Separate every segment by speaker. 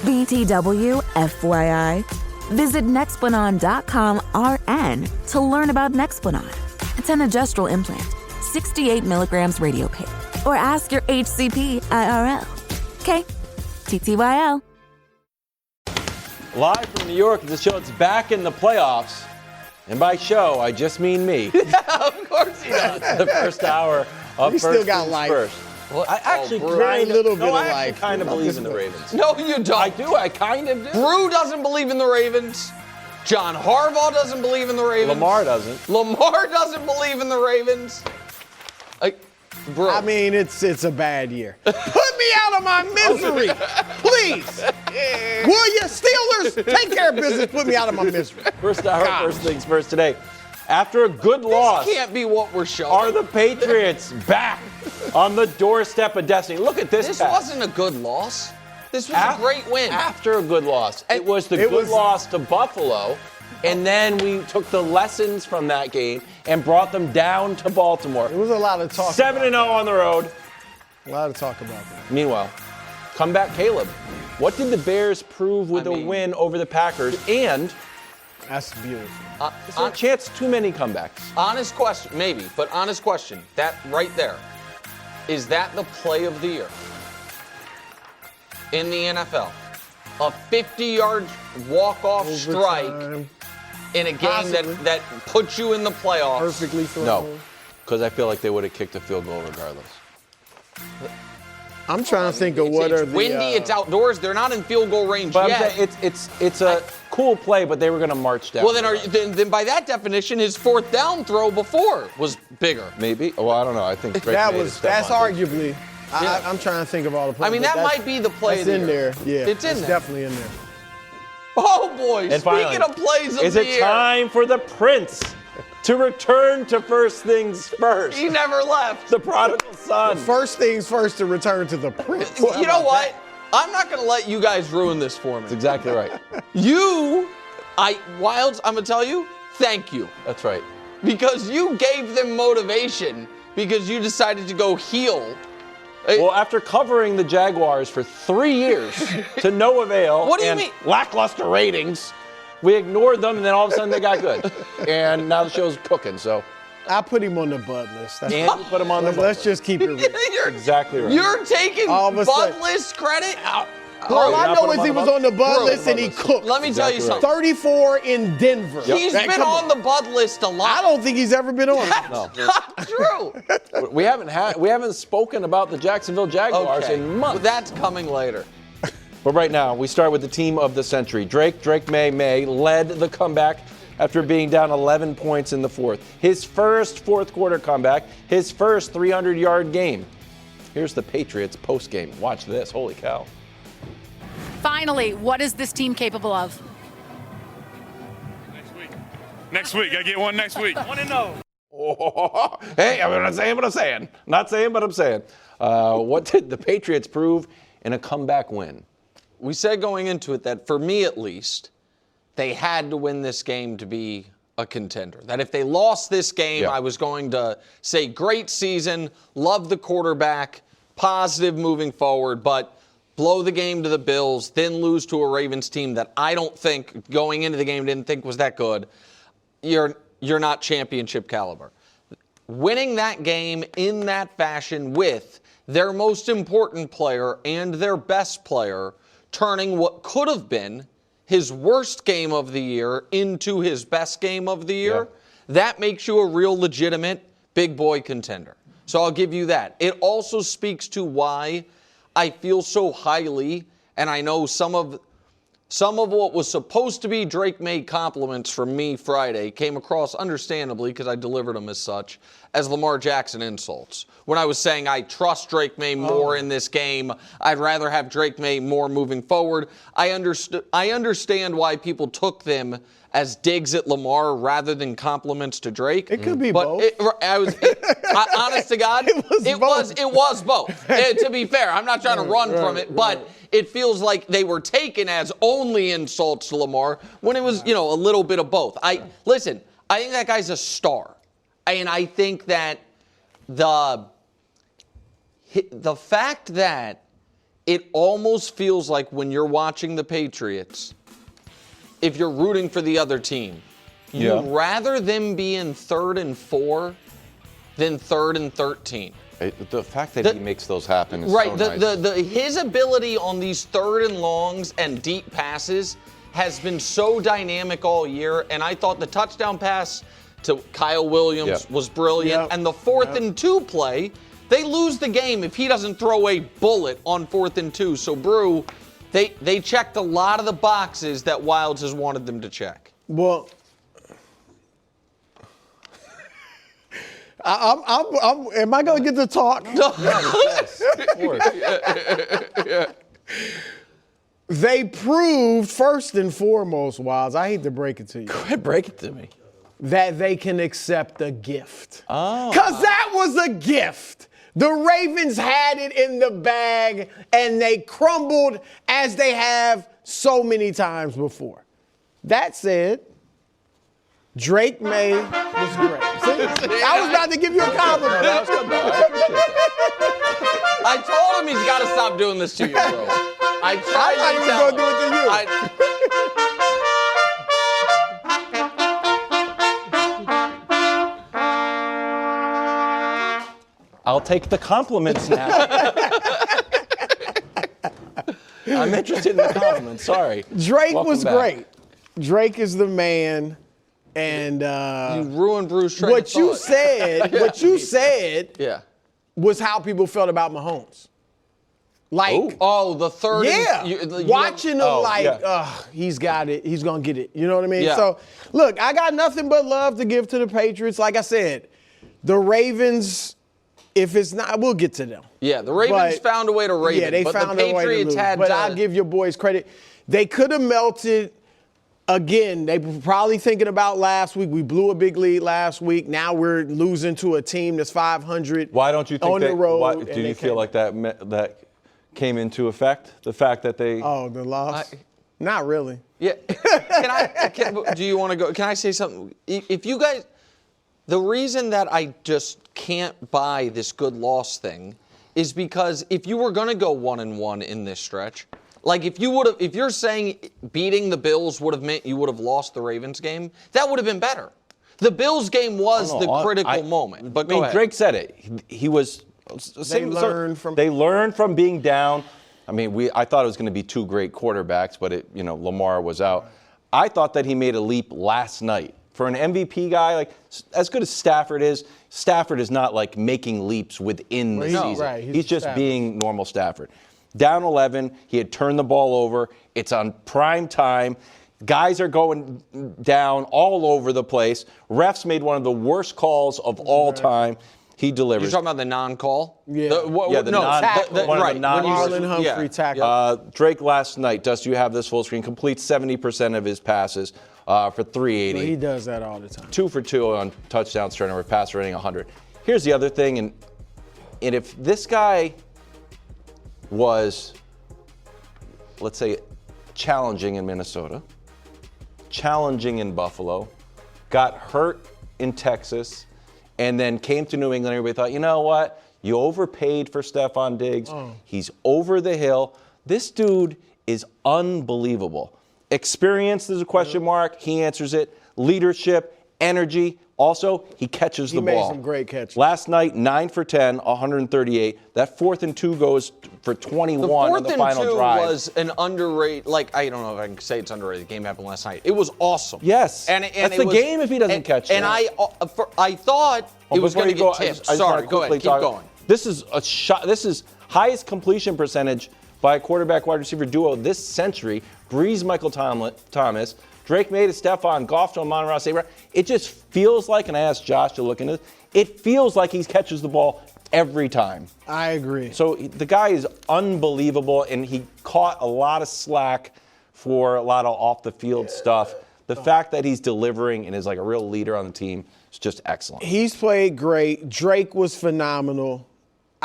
Speaker 1: BTW, FYI. Visit Nexplanon.com RN to learn about Nexplanon. It's an adjustable implant, 68 milligrams radiopaque. Or ask your HCP IRL. Okay, TTYL.
Speaker 2: Live from New York, the show. It's back in the playoffs. And by show, I just mean me.
Speaker 3: Yeah, of course he does.
Speaker 2: The first hour of
Speaker 4: We
Speaker 2: First
Speaker 4: still got
Speaker 2: Things
Speaker 4: life.
Speaker 2: First. Well, I actually
Speaker 4: Brou, a little bit of life.
Speaker 2: kind of believe in the Ravens.
Speaker 3: No, you don't.
Speaker 2: I do. I kind of do.
Speaker 3: Brou doesn't believe in the Ravens. John Harbaugh doesn't believe in the Ravens.
Speaker 2: Lamar doesn't.
Speaker 3: Lamar doesn't believe in the Ravens. Bro.
Speaker 4: I mean, it's a bad year. Put me out of my misery, please. Will you, Steelers? Take care of business. Put me out of my misery.
Speaker 2: First hour, First Things First today. After a good loss,
Speaker 3: This can't be what we're showing.
Speaker 2: are the Patriots back on the doorstep of destiny? Look at this.
Speaker 3: This
Speaker 2: pass.
Speaker 3: wasn't a good loss. This was a great win.
Speaker 2: After a good loss. It was the good loss to Buffalo, and then we took the lessons from that game and brought them down to Baltimore.
Speaker 4: It was a lot of talk.
Speaker 2: 7-0 on the road.
Speaker 4: A lot of talk about that.
Speaker 2: Meanwhile, comeback Caleb. What did the Bears prove with a win over the Packers? And
Speaker 4: That's beautiful.
Speaker 2: is there a chance too many comebacks?
Speaker 3: Honest question, maybe, but honest question. That right there, is that the play of the year in the NFL? A 50-yard walk-off strike
Speaker 4: Overtime.
Speaker 3: in a game
Speaker 4: Possibly.
Speaker 3: that puts you in the playoffs.
Speaker 4: Perfectly thrown.
Speaker 2: No, because I feel like they would have kicked a field goal regardless.
Speaker 4: I'm trying to think of what are
Speaker 3: It's
Speaker 4: the.
Speaker 3: windy, it's outdoors. They're not in field goal range
Speaker 2: But
Speaker 3: yet.
Speaker 2: I'm saying it's a cool play, but they were going to march down.
Speaker 3: Well, then by that definition, his fourth down throw before was bigger.
Speaker 2: Maybe. Well, I don't know. I think Drake
Speaker 4: That
Speaker 2: made a
Speaker 4: was.
Speaker 2: step
Speaker 4: That's
Speaker 2: on it.
Speaker 4: arguably. I'm trying to think of all the plays.
Speaker 3: I mean,
Speaker 4: but
Speaker 3: that might be the play
Speaker 4: That's
Speaker 3: of the
Speaker 4: in
Speaker 3: year.
Speaker 4: there. Yeah,
Speaker 3: It's in there.
Speaker 4: definitely in there.
Speaker 3: Oh, boy.
Speaker 2: And finally,
Speaker 3: Speaking of plays of
Speaker 2: is
Speaker 3: the
Speaker 2: it
Speaker 3: year.
Speaker 2: time for the Prince to return to First Things First?
Speaker 3: He never left.
Speaker 2: The prodigal son.
Speaker 4: First things first to return to the Prince.
Speaker 3: You know what? I'm not going to let you guys ruin this for me.
Speaker 2: That's exactly right.
Speaker 3: Wilds, I'm going to tell you, thank you.
Speaker 2: That's right.
Speaker 3: Because you gave them motivation because you decided to go heel.
Speaker 2: Well, after covering the Jaguars for 3 years to no avail
Speaker 3: What do you
Speaker 2: and
Speaker 3: mean?
Speaker 2: lackluster ratings, we ignored them, and then all of a sudden they got good. And now the show's cooking, so.
Speaker 4: I put him on the bud list. That's
Speaker 2: And you put them on the
Speaker 4: Let's just keep it real.
Speaker 3: You're,
Speaker 2: Exactly right.
Speaker 3: you're taking
Speaker 4: All of a
Speaker 3: Bud
Speaker 4: sudden-
Speaker 3: list credit?
Speaker 4: All
Speaker 2: you're
Speaker 4: I
Speaker 2: not
Speaker 4: know
Speaker 2: putting
Speaker 4: is
Speaker 2: him
Speaker 4: he
Speaker 2: on
Speaker 4: was
Speaker 2: the
Speaker 4: on the bud
Speaker 3: Bro,
Speaker 4: list and he
Speaker 2: exactly
Speaker 4: cooked.
Speaker 3: Let me tell you
Speaker 2: Exactly right.
Speaker 3: something.
Speaker 4: 34 in Denver.
Speaker 3: He's
Speaker 4: Man,
Speaker 3: been
Speaker 4: come
Speaker 3: on the Bud list a lot.
Speaker 4: I don't think he's ever been on it.
Speaker 3: That's not true.
Speaker 2: We haven't spoken about the Jacksonville Jaguars
Speaker 3: Okay.
Speaker 2: in months.
Speaker 3: Well, that's coming later.
Speaker 2: But right now, we start with the team of the century. Drake May led the comeback after being down 11 points in the fourth. His first fourth quarter comeback, his first 300-yard game. Here's the Patriots postgame. Watch this. Holy cow.
Speaker 5: Finally, what is this team capable of?
Speaker 6: Next week. I get one next week. 1-0.
Speaker 2: Oh, hey, I'm not saying what I'm saying. Not saying what I'm saying. What did the Patriots prove in a comeback win?
Speaker 3: We said going into it that, for me at least, they had to win this game to be a contender. That if they lost this game, I was going to say great season, love the quarterback, positive moving forward, but blow the game to the Bills, then lose to a Ravens team that I don't think, going into the game, didn't think was that good. You're not championship caliber. Winning that game in that fashion with their most important player and their best player turning what could have been his worst game of the year into his best game of the year, that makes you a real legitimate big boy contender. So I'll give you that. It also speaks to why I feel so highly, and I know some of what was supposed to be Drake May compliments from me Friday came across, understandably, because I delivered them as such, as Lamar Jackson insults. When I was saying I trust Drake May more in this game, I'd rather have Drake May more moving forward. I understand why people took them as digs at Lamar rather than compliments to Drake.
Speaker 4: It could be
Speaker 3: but
Speaker 4: both.
Speaker 3: Honest to God, it was both. To be fair, I'm not trying to run from it, but it feels like they were taken as only insults to Lamar when it was, a little bit of both. Listen, I think that guy's a star. And I think that the fact that it almost feels like when you're watching the Patriots, if you're rooting for the other team, you'd rather them be in 3rd and 4 than 3rd and 13.
Speaker 7: The fact that he makes those happen is
Speaker 3: right.
Speaker 7: so nice.
Speaker 3: His ability on these 3rd and longs and deep passes has been so dynamic all year, and I thought the touchdown pass to Kyle Williams was brilliant, and the 4th and 2 play, they lose the game if he doesn't throw a bullet on 4th and 2. So, Brou, they checked a lot of the boxes that Wilds has wanted them to check.
Speaker 4: Well, am I going to get to talk?
Speaker 7: Yes, of course.
Speaker 4: They proved, first and foremost, Wilds, I hate to break it to you.
Speaker 2: Go ahead, break it to me.
Speaker 4: That they can accept a gift. Because that was a gift. The Ravens had it in the bag, and they crumbled as they have so many times before. That said, Drake May was great. See? I was about to give you a compliment.
Speaker 3: I told him he's got to stop doing this to you, bro. I tried
Speaker 4: I'm not even going to do it to you.
Speaker 2: I'll take the compliments now. I'm interested in the compliments. Sorry.
Speaker 4: Drake
Speaker 2: Welcome
Speaker 4: was
Speaker 2: back.
Speaker 4: great. Drake is the man. And
Speaker 3: you ruined Bru's train
Speaker 4: what
Speaker 3: of
Speaker 4: you
Speaker 3: thought.
Speaker 4: said was how people felt about Mahomes. Like,
Speaker 3: the third.
Speaker 4: Watching him he's got it. He's going to get it. You know what I mean?
Speaker 3: Yeah.
Speaker 4: So, look, I got nothing but love to give to the Patriots. Like I said, the Ravens, if it's not, we'll get to them.
Speaker 3: Yeah, the Ravens found a way to Raven.
Speaker 4: Yeah, they
Speaker 3: but
Speaker 4: found
Speaker 3: the
Speaker 4: a way to
Speaker 3: Patriots
Speaker 4: lose.
Speaker 3: had
Speaker 4: But
Speaker 3: to,
Speaker 4: I'll give your boys credit. They could have melted. Again, they were probably thinking about last week. We blew a big lead last week. Now we're losing to a team that's 500.
Speaker 2: Why don't you think
Speaker 4: on the road?
Speaker 2: Do you feel like that came into effect? The fact that they
Speaker 4: the loss? Not really.
Speaker 3: Yeah. Do you want to go? Can I say something? If you guys, the reason that I just can't buy this good loss thing is because if you were going to go 1-1 in this stretch, like if you're saying beating the Bills would have meant you would have lost the Ravens game, that would have been better. The Bills game was the critical moment. But go ahead.
Speaker 2: Drake said it. He was.
Speaker 4: They
Speaker 2: learned from being down. I mean, I thought it was going to be two great quarterbacks, but Lamar was out. I thought that he made a leap last night. For an MVP guy, like as good as Stafford is not like making leaps within the season.
Speaker 4: Right.
Speaker 2: He's just being normal Stafford. Down 11, he had turned the ball over. It's on prime time. Guys are going down all over the place. Refs made one of the worst calls of all time. He delivered.
Speaker 3: You're talking about the non-call?
Speaker 4: Yeah.
Speaker 3: Marlon
Speaker 4: Humphrey tackle.
Speaker 2: Drake last night, Dust, you have this full screen, completes 70% of his passes for 380.
Speaker 4: Well, he does that all the time.
Speaker 2: 2 for 2 on touchdowns, turnover, passer rating 100. Here's the other thing, and if this guy was, let's say, challenging in Minnesota, challenging in Buffalo, got hurt in Texas, and then came to New England, everybody thought, you know what? You overpaid for Stephon Diggs. He's over the hill. This dude is unbelievable. Experience is a question mark. He answers it. Leadership, energy. Also, he catches the ball.
Speaker 4: He made some great catches.
Speaker 2: Last night, 9 for 10, 138. That 4th and 2 goes for 21 on the final drive.
Speaker 3: The 4th and 2 was an underrated, I don't know if I can say it's underrated. The game happened last night. It was awesome.
Speaker 2: Yes. That's the game if he doesn't catch it.
Speaker 3: And I thought it was going to get tipped. Sorry, go ahead. Keep going.
Speaker 2: This is a shot. This is highest completion percentage by a quarterback wide receiver duo this century. Breeze, Michael Thomas. Drake made it, Stephon, Goff to Amon-Ra St. Brown. It just feels like, and I asked Josh to look into this, it feels like he catches the ball every time.
Speaker 4: I agree.
Speaker 2: So the guy is unbelievable, and he caught a lot of slack for a lot of off-the-field stuff. The fact that he's delivering and is like a real leader on the team is just excellent.
Speaker 4: He's played great. Drake was phenomenal.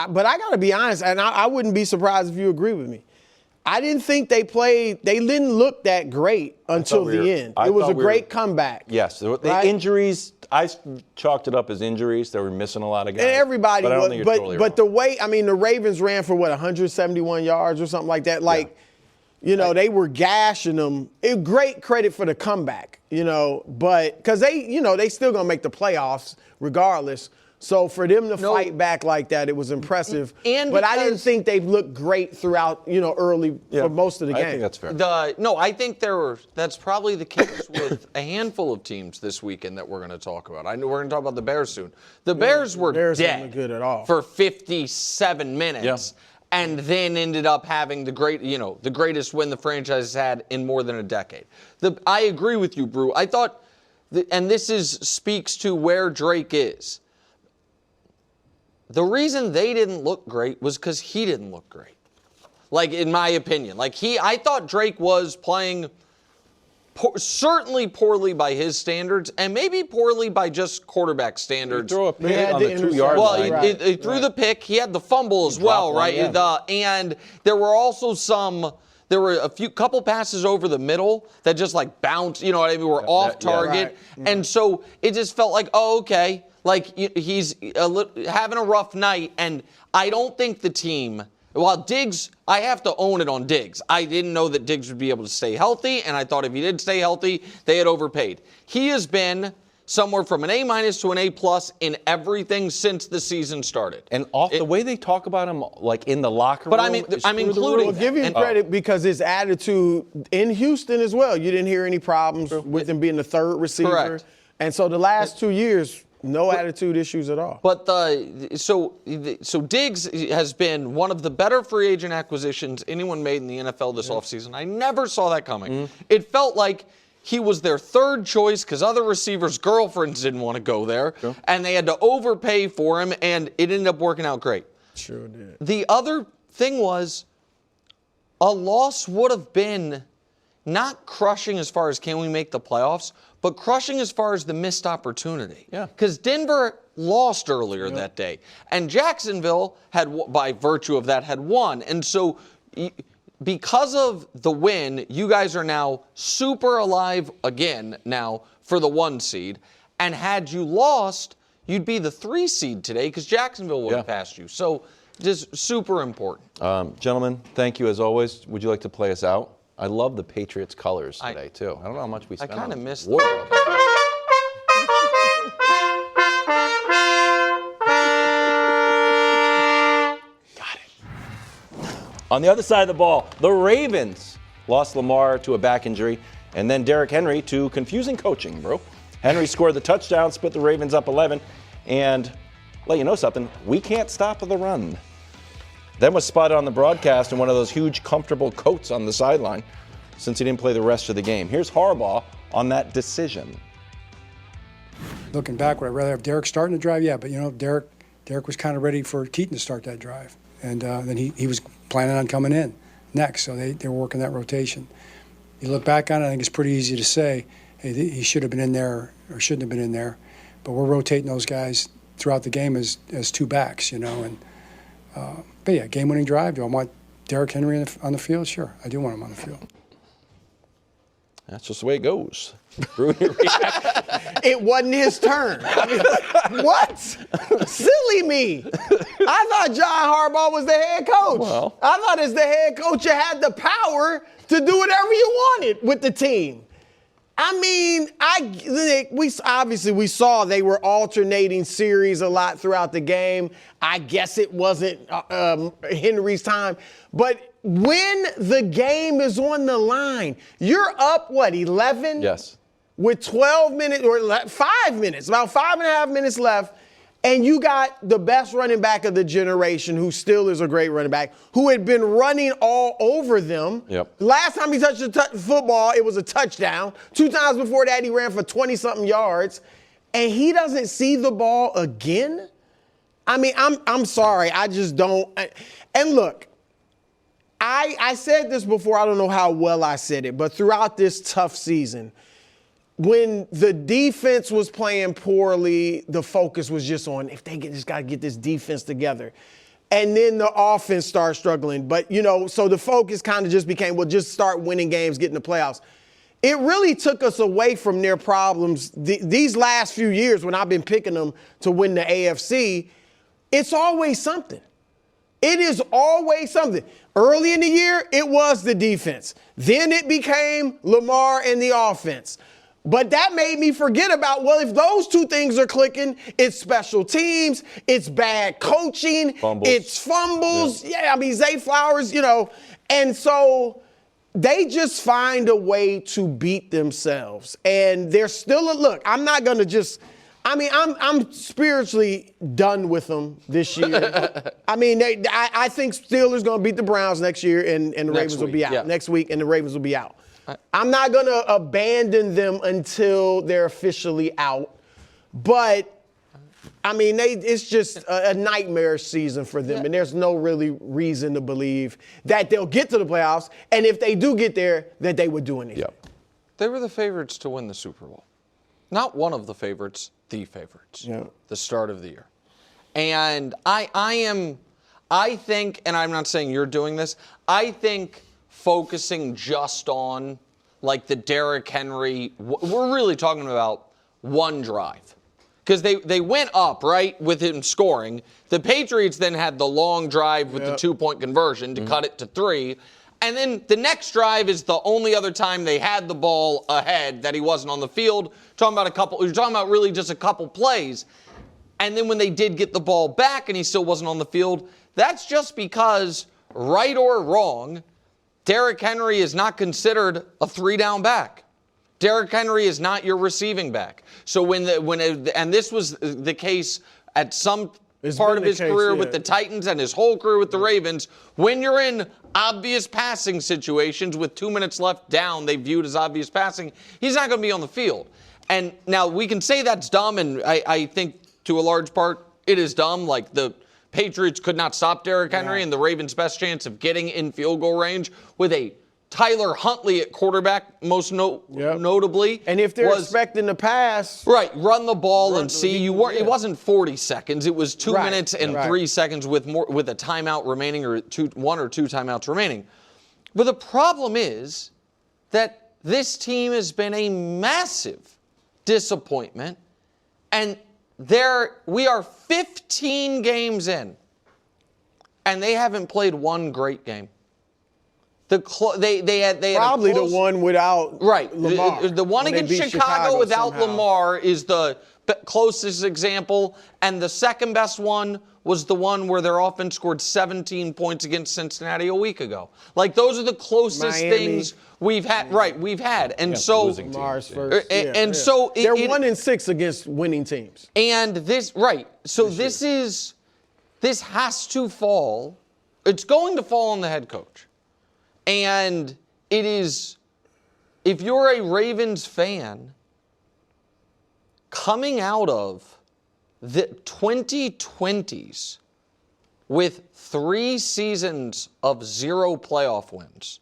Speaker 4: But I got to be honest, and I wouldn't be surprised if you agree with me. I didn't think they didn't look that great until the end. It was a great comeback.
Speaker 2: Yes. The injuries, I chalked it up as injuries. They were missing a lot of guys.
Speaker 4: And everybody
Speaker 2: but I don't
Speaker 4: was,
Speaker 2: think you're totally wrong.
Speaker 4: the way, the Ravens ran for 171 yards or something like that. They were gashing them. Great credit for the comeback, but because they still gonna make the playoffs regardless. So for them to fight back like that, it was impressive. But I didn't think they looked great throughout, early for most of the game.
Speaker 2: I think that's fair.
Speaker 3: I think that's probably the case with a handful of teams this weekend that we're going to talk about. I know we're going to talk about the Bears soon. The Bears were dead
Speaker 4: weren't good at all.
Speaker 3: for 57 minutes. Yeah. And then ended up having the greatest win the franchise has had in more than a decade. I agree with you, Brou. I thought, and this speaks to where Drake is. The reason they didn't look great was because he didn't look great. In my opinion. I thought Drake was playing certainly poorly by his standards, and maybe poorly by just quarterback standards.
Speaker 2: He threw a pick on the 2-yard line.
Speaker 3: Well, he threw the pick. He had the fumble as well, right? Yeah. And there were also there were a couple passes over the middle that just bounced, were off target. Yeah, right. And so it just felt like, oh, okay. He's having a rough night, and I don't think the team, while Diggs, I have to own it on Diggs. I didn't know that Diggs would be able to stay healthy, and I thought if he did stay healthy, they had overpaid. He has been somewhere from an A- to an A+ in everything since the season started.
Speaker 2: And the way they talk about him, in the locker room.
Speaker 3: But I'm including.
Speaker 4: I'll give him credit because his attitude in Houston as well. You didn't hear any problems with him being the third receiver.
Speaker 3: Correct.
Speaker 4: And so the last 2 years, no attitude issues at all.
Speaker 3: But so Diggs has been one of the better free agent acquisitions anyone made in the NFL this offseason. I never saw that coming. Mm-hmm. It felt like he was their third choice because other receivers' girlfriends didn't want to go there, and they had to overpay for him, and it ended up working out great.
Speaker 4: Sure did.
Speaker 3: The other thing was a loss would have been not crushing as far as can we make the playoffs, but crushing as far as the missed opportunity. Yeah. Because Denver lost earlier that day, and Jacksonville by virtue of that, had won. And so because of the win, you guys are now super alive again now for the 1 seed. And had you lost, you'd be the 3 seed today because Jacksonville would have passed you. So just super important.
Speaker 2: Gentlemen, thank you as always. Would you like to play us out? I love the Patriots colors today, too. I don't know how much we spent on.
Speaker 3: I kind of missed
Speaker 2: them. Got it. On the other side of the ball, the Ravens lost Lamar to a back injury, and then Derrick Henry to confusing coaching, bro. Henry scored the touchdown, split the Ravens up 11, and let you know something, we can't stop the run. Then was spotted on the broadcast in one of those huge, comfortable coats on the sideline since he didn't play the rest of the game. Here's Harbaugh on that decision.
Speaker 8: Looking back, would I rather have Derrick starting the drive? Yeah, but Derrick was kind of ready for Keaton to start that drive, and then he was planning on coming in next, so they were working that rotation. You look back on it, I think it's pretty easy to say, hey, he should have been in there or shouldn't have been in there, but we're rotating those guys throughout the game as 2 backs, and. But yeah, game-winning drive. Do I want Derrick Henry on the field? Sure, I do want him on the field.
Speaker 2: That's just the way it goes.
Speaker 4: It wasn't his turn. What? Silly me. I thought John Harbaugh was the head coach.
Speaker 2: Well.
Speaker 4: I thought as the head coach you had the power to do whatever you wanted with the team. We saw they were alternating series a lot throughout the game. I guess it wasn't Henry's time. But when the game is on the line, you're up, 11?
Speaker 2: Yes.
Speaker 4: With 12 minutes or 5 minutes, about 5.5 minutes left, and you got the best running back of the generation, who still is a great running back, who had been running all over them.
Speaker 2: Yep.
Speaker 4: Last time he touched the football, it was a touchdown. 2 times before that, he ran for 20-something yards, and he doesn't see the ball again? I'm sorry. I just don't. And look, I said this before. I don't know how well I said it, but throughout this tough season, when the defense was playing poorly, the focus was just on if they just got to get this defense together. And then the offense started struggling. But, so the focus kind of just became, just start winning games, get in the playoffs. it really took us away from their problems. These last few years when I've been picking them to win the AFC, it's always something. It is always something. Early in the year, it was the defense. Then it became Lamar and the offense. But that made me forget about, well, if those two things are clicking, it's special teams, it's bad coaching, it's fumbles. Yeah, I mean, Zay Flowers, And so they just find a way to beat themselves. And they're still look, I'm not going to just – I'm spiritually done with them this year. I think Steelers going to beat the Browns next year and the Ravens will be out. Next week and the Ravens will be out. I'm not going to abandon them until they're officially out. But, it's just a nightmare season for them. And there's no really reason to believe that they'll get to the playoffs. And if they do get there, that they would do anything.
Speaker 3: Yep. They were the favorites to win the Super Bowl. Not one of the favorites, the favorites. Yeah. The start of the year. And I think, and I'm not saying you're doing this, I think focusing just on like the Derrick Henry, we're really talking about one drive. Because they went up, right, with him scoring. The Patriots then had the long drive with the 2-point conversion to cut it to 3. And then the next drive is the only other time they had the ball ahead that he wasn't on the field. You're talking about really just a couple plays. And then when they did get the ball back and he still wasn't on the field, that's just because, right or wrong, Derrick Henry is not considered a 3-down back. Derrick Henry is not your receiving back. So and this was the case at some part of his career with the Titans and his whole career with the Ravens, when you're in obvious passing situations with 2 minutes left down, they viewed as obvious passing, he's not going to be on the field. And now we can say that's dumb, and I think to a large part it is dumb. Like the Patriots could not stop Derrick Henry, and the Ravens' best chance of getting in field goal range with a Tyler Huntley at quarterback, most notably.
Speaker 4: And if they're expecting the pass.
Speaker 3: Right, run the ball and see. It wasn't 40 seconds. It was 2 minutes and 3 seconds with a timeout remaining or 1 or 2 timeouts remaining. But the problem is that this team has been a massive disappointment. And we are 15 games in, and they haven't played one great game. They had
Speaker 4: probably the one without Lamar.
Speaker 3: The one against Chicago without somehow. Lamar is the closest example, and the second best one was the one where their offense scored 17 points against Cincinnati a week ago. Like those are the closest things we've had. Right, we've had, and so
Speaker 4: Lamar's first,
Speaker 3: so
Speaker 4: they're 1-6 against winning teams.
Speaker 3: And this so this has to fall. It's going to fall on the head coach. And it is, if you're a Ravens fan, coming out of the 2020s with 3 seasons of 0 playoff wins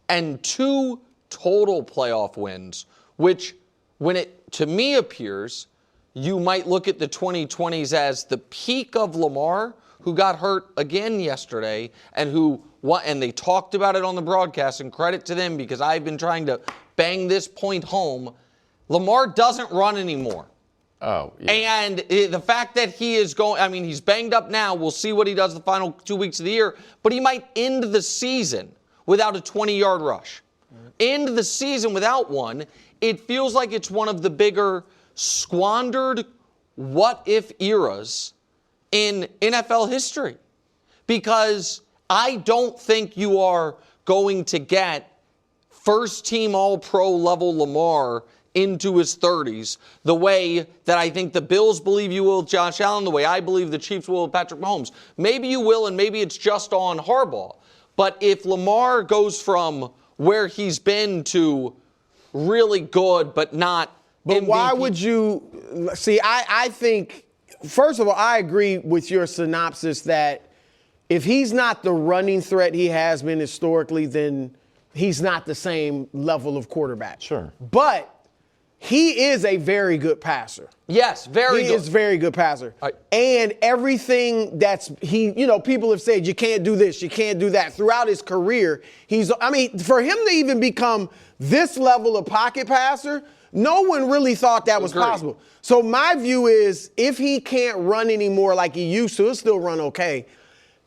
Speaker 3: and 2 total playoff wins, which when it, to me, appears, you might look at the 2020s as the peak of Lamar, who got hurt again yesterday and they talked about it on the broadcast, and credit to them because I've been trying to bang this point home. Lamar doesn't run anymore.
Speaker 7: Oh, yeah.
Speaker 3: And the fact that he is he's banged up now. We'll see what he does the final 2 weeks of the year, but he might end the season without a 20-yard rush. End the season without one. It feels like it's one of the bigger squandered what-if eras in NFL history, because I don't think you are going to get first-team All-Pro level Lamar into his 30s the way that I think the Bills believe you will with Josh Allen, the way I believe the Chiefs will with Patrick Mahomes. Maybe you will, and maybe it's just on Harbaugh. But if Lamar goes from where he's been to really good but not
Speaker 4: But
Speaker 3: MVP.
Speaker 4: why would you – see, I think – first of all, I agree with your synopsis that if he's not the running threat he has been historically, then he's not the same level of quarterback.
Speaker 7: Sure.
Speaker 4: But he is a very good passer.
Speaker 3: Yes, very good.
Speaker 4: He is a very good passer. And everything people have said, you can't do this, you can't do that. Throughout his career, for him to even become this level of pocket passer, no one really thought that was possible. So my view is, if he can't run anymore like he used to, he'll still run okay,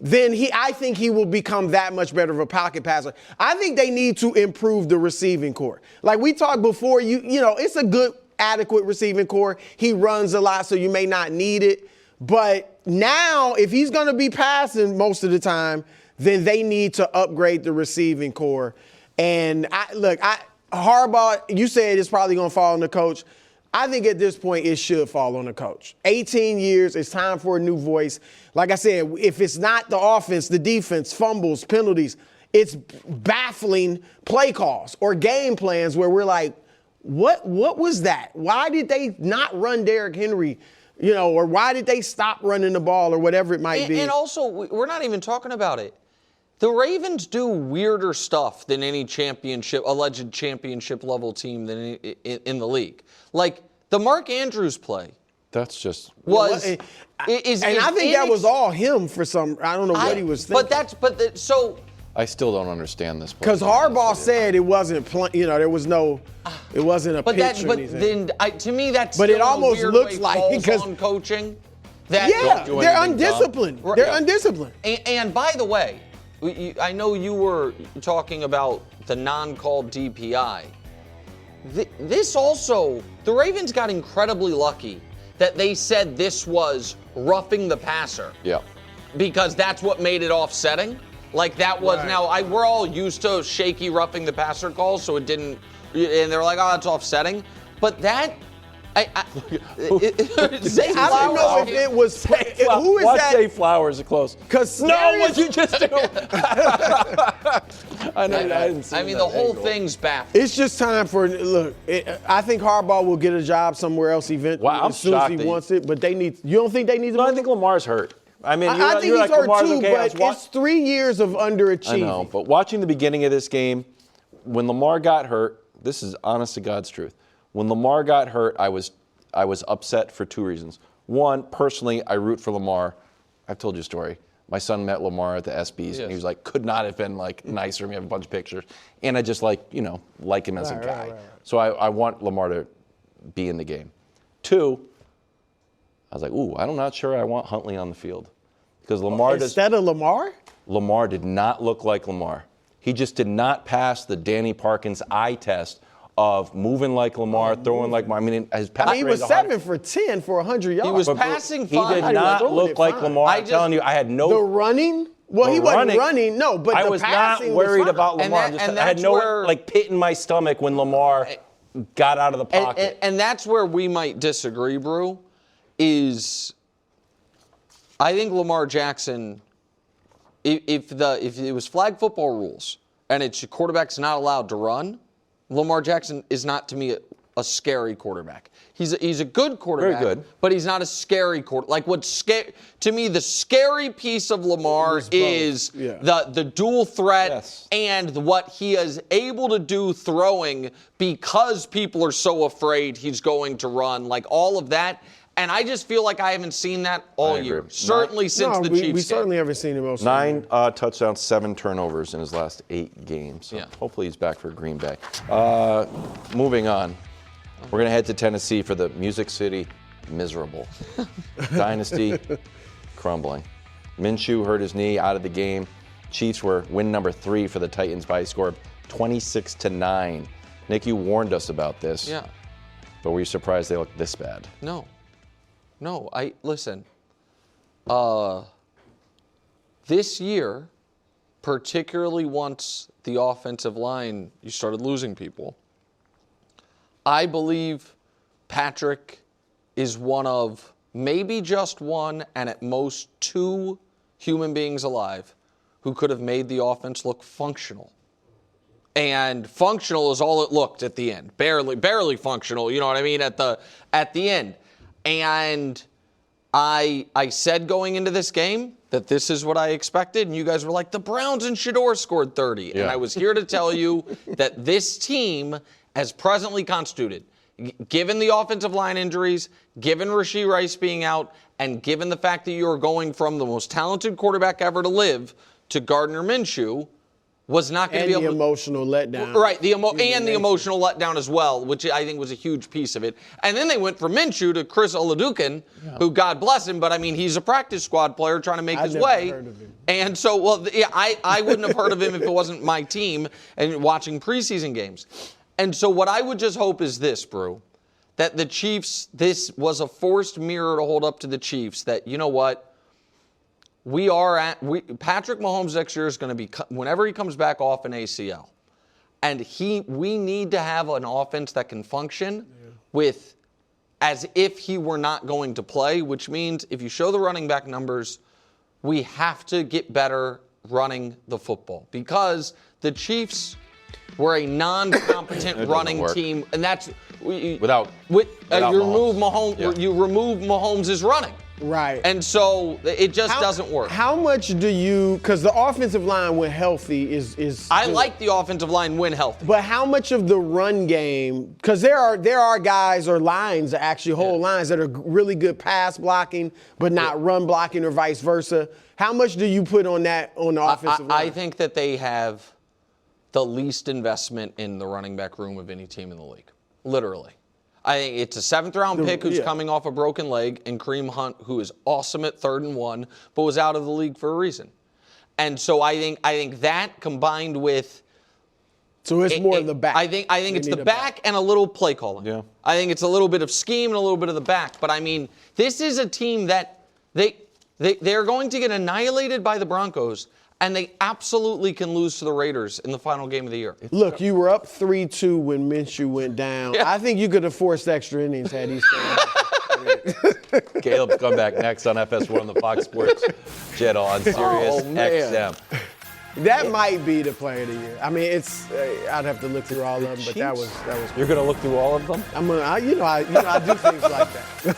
Speaker 4: then I think he will become that much better of a pocket passer. I think they need to improve the receiving core. Like we talked before, it's a good, adequate receiving core. He runs a lot, so you may not need it. But now, if he's going to be passing most of the time, then they need to upgrade the receiving core. And Harbaugh, you said it's probably going to fall on the coach. I think at this point it should fall on the coach. 18 years, it's time for a new voice. Like I said, if it's not the offense, the defense, fumbles, penalties, it's baffling play calls or game plans where we're like, what was that? Why did they not run Derrick Henry? Or why did they stop running the ball or whatever it might be?
Speaker 3: And also, we're not even talking about it. The Ravens do weirder stuff than any alleged championship level team in the league. Like the Mark Andrews play.
Speaker 7: That's just
Speaker 4: I think that was all him for some. I don't know what he was thinking.
Speaker 3: So
Speaker 7: I still don't understand this.
Speaker 4: Because Harbaugh said it wasn't. There was no. It wasn't a pitch or anything.
Speaker 3: To me, that's.
Speaker 4: But it almost looks like because
Speaker 3: on coaching.
Speaker 4: They're undisciplined.
Speaker 3: Right.
Speaker 4: They're undisciplined.
Speaker 3: And by the way, I know you were talking about the non-called DPI. This also, the Ravens got incredibly lucky that they said this was roughing the passer.
Speaker 7: Yeah.
Speaker 3: Because that's what made it offsetting. Like that was we're all used to shaky roughing the passer calls, so it didn't, and they're like, oh, that's offsetting. But that, I
Speaker 4: don't know if it was. Who is
Speaker 2: Watch
Speaker 4: that?
Speaker 2: Zay Flowers are close.
Speaker 4: Because
Speaker 2: what you just do? I didn't see
Speaker 3: the whole thing's baffling.
Speaker 4: It's just time for I think Harbaugh will get a job somewhere else eventually as soon as he wants it. But they need. You don't think they need to?
Speaker 2: No, I think Lamar's hurt. I mean,
Speaker 4: I think he's hurt too.
Speaker 2: Okay.
Speaker 4: But it's 3 years of underachieving.
Speaker 2: I know, but watching the beginning of this game, when Lamar got hurt, this is honest to God's truth. When Lamar got hurt, I was upset for 2 reasons. One, personally, I root for Lamar. I've told you a story. My son met Lamar at the ESPYs, and he was like, could not have been like nicer. We have a bunch of pictures, and I just like him as a guy. Right. So I want Lamar to be in the game. 2, I was like, I'm not sure I want Huntley on the field because Lamar
Speaker 4: instead of Lamar.
Speaker 2: Lamar did not look like Lamar. He just did not pass the Danny Parkins eye test of moving like Lamar, throwing like Lamar. I mean, his pass
Speaker 4: he was 7 for 10 for 100 yards.
Speaker 3: He was passing fine.
Speaker 2: He did not look like Lamar. I'm telling you, I had no.
Speaker 4: The running? Well, he wasn't running. No, but
Speaker 2: I was not worried about Lamar. I had no pit in my stomach when Lamar got out of the pocket.
Speaker 3: And that's where we might disagree, Brou, is I think Lamar Jackson, if it was flag football rules and it's your quarterback's not allowed to run, Lamar Jackson is not, to me, a scary quarterback. He's a good quarterback,
Speaker 2: very good,
Speaker 3: but he's not a scary quarterback. Like to me, the scary piece of Lamar is the dual threat and what he is able to do throwing because people are so afraid he's going to run. Like all of that. And I just feel like I haven't seen that all year. Certainly since the Chiefs game.
Speaker 4: We certainly haven't seen him.
Speaker 2: 9 touchdowns, 7 turnovers in his last 8 games. So hopefully he's back for Green Bay. Moving on. We're going to head to Tennessee for the Music City Miserable. Dynasty crumbling. Minshew hurt his knee, out of the game. Chiefs were win number 3 for the Titans by a score of 26-9. Nick, you warned us about this.
Speaker 3: Yeah.
Speaker 2: But were you surprised they looked this bad?
Speaker 3: No, listen. This year, particularly once the offensive line, you started losing people, I believe Patrick is one of maybe just one and at most 2 human beings alive who could have made the offense look functional. And functional is all it looked at the end. Barely functional, you know what I mean, at the end. And I said going into this game that this is what I expected, and you guys were like, the Browns and Shador scored 30. Yeah. And I was here to tell you that this team, as presently constituted, given the offensive line injuries, given Rashee Rice being out, and given the fact that you're going from the most talented quarterback ever to live to Gardner Minshew, was not going to be able to.
Speaker 4: And the emotional letdown.
Speaker 3: Right, the emotional letdown as well, which I think was a huge piece of it. And then they went from Minshew to Chris Oladukin, who, God bless him, but I mean, he's a practice squad player trying to make his way.
Speaker 4: Heard of him.
Speaker 3: And so, well, yeah, I wouldn't have heard of him if it wasn't my team and watching preseason games. And so what I would just hope is this, Brou, that the Chiefs, this was a forced mirror to hold up to the Chiefs, that, you know what, Patrick Mahomes next year is going to be, whenever he comes back off an ACL, and we need to have an offense that can function with as if he were not going to play, which means if you show the running back numbers, we have to get better running the football, because the Chiefs were a non-competent running team, and that's you remove Mahomes' running.
Speaker 4: Right.
Speaker 3: And so it just doesn't work.
Speaker 4: How much do you, because the offensive line when healthy is
Speaker 3: I like the offensive line when healthy.
Speaker 4: But how much of the run game, because there are guys or lines, actually whole lines that are really good pass blocking, but not run blocking or vice versa. How much do you put on that on the offensive line?
Speaker 3: I think that they have the least investment in the running back room of any team in the league. Literally. I think it's a 7th-round pick who's coming off a broken leg, and Kareem Hunt, who is awesome at 3rd and 1, but was out of the league for a reason. And so I think that combined with,
Speaker 4: so it's more the back.
Speaker 3: I think it's the back and a little play calling.
Speaker 2: Yeah.
Speaker 3: I think it's a little bit of scheme and a little bit of the back. But I mean, this is a team that they're going to get annihilated by the Broncos, and they absolutely can lose to the Raiders in the final game of the year.
Speaker 4: Look, you were up 3-2 when Minshew went down. Yeah. I think you could have forced extra innings had he stayed.
Speaker 2: Caleb's come back next on FS1 on the Fox Sports Channel on Sirius XM.
Speaker 4: That might be the player of the year. I mean, it's I'd have to look through all of them, but that was.
Speaker 2: You're going to look through all of them?
Speaker 4: I do things like that.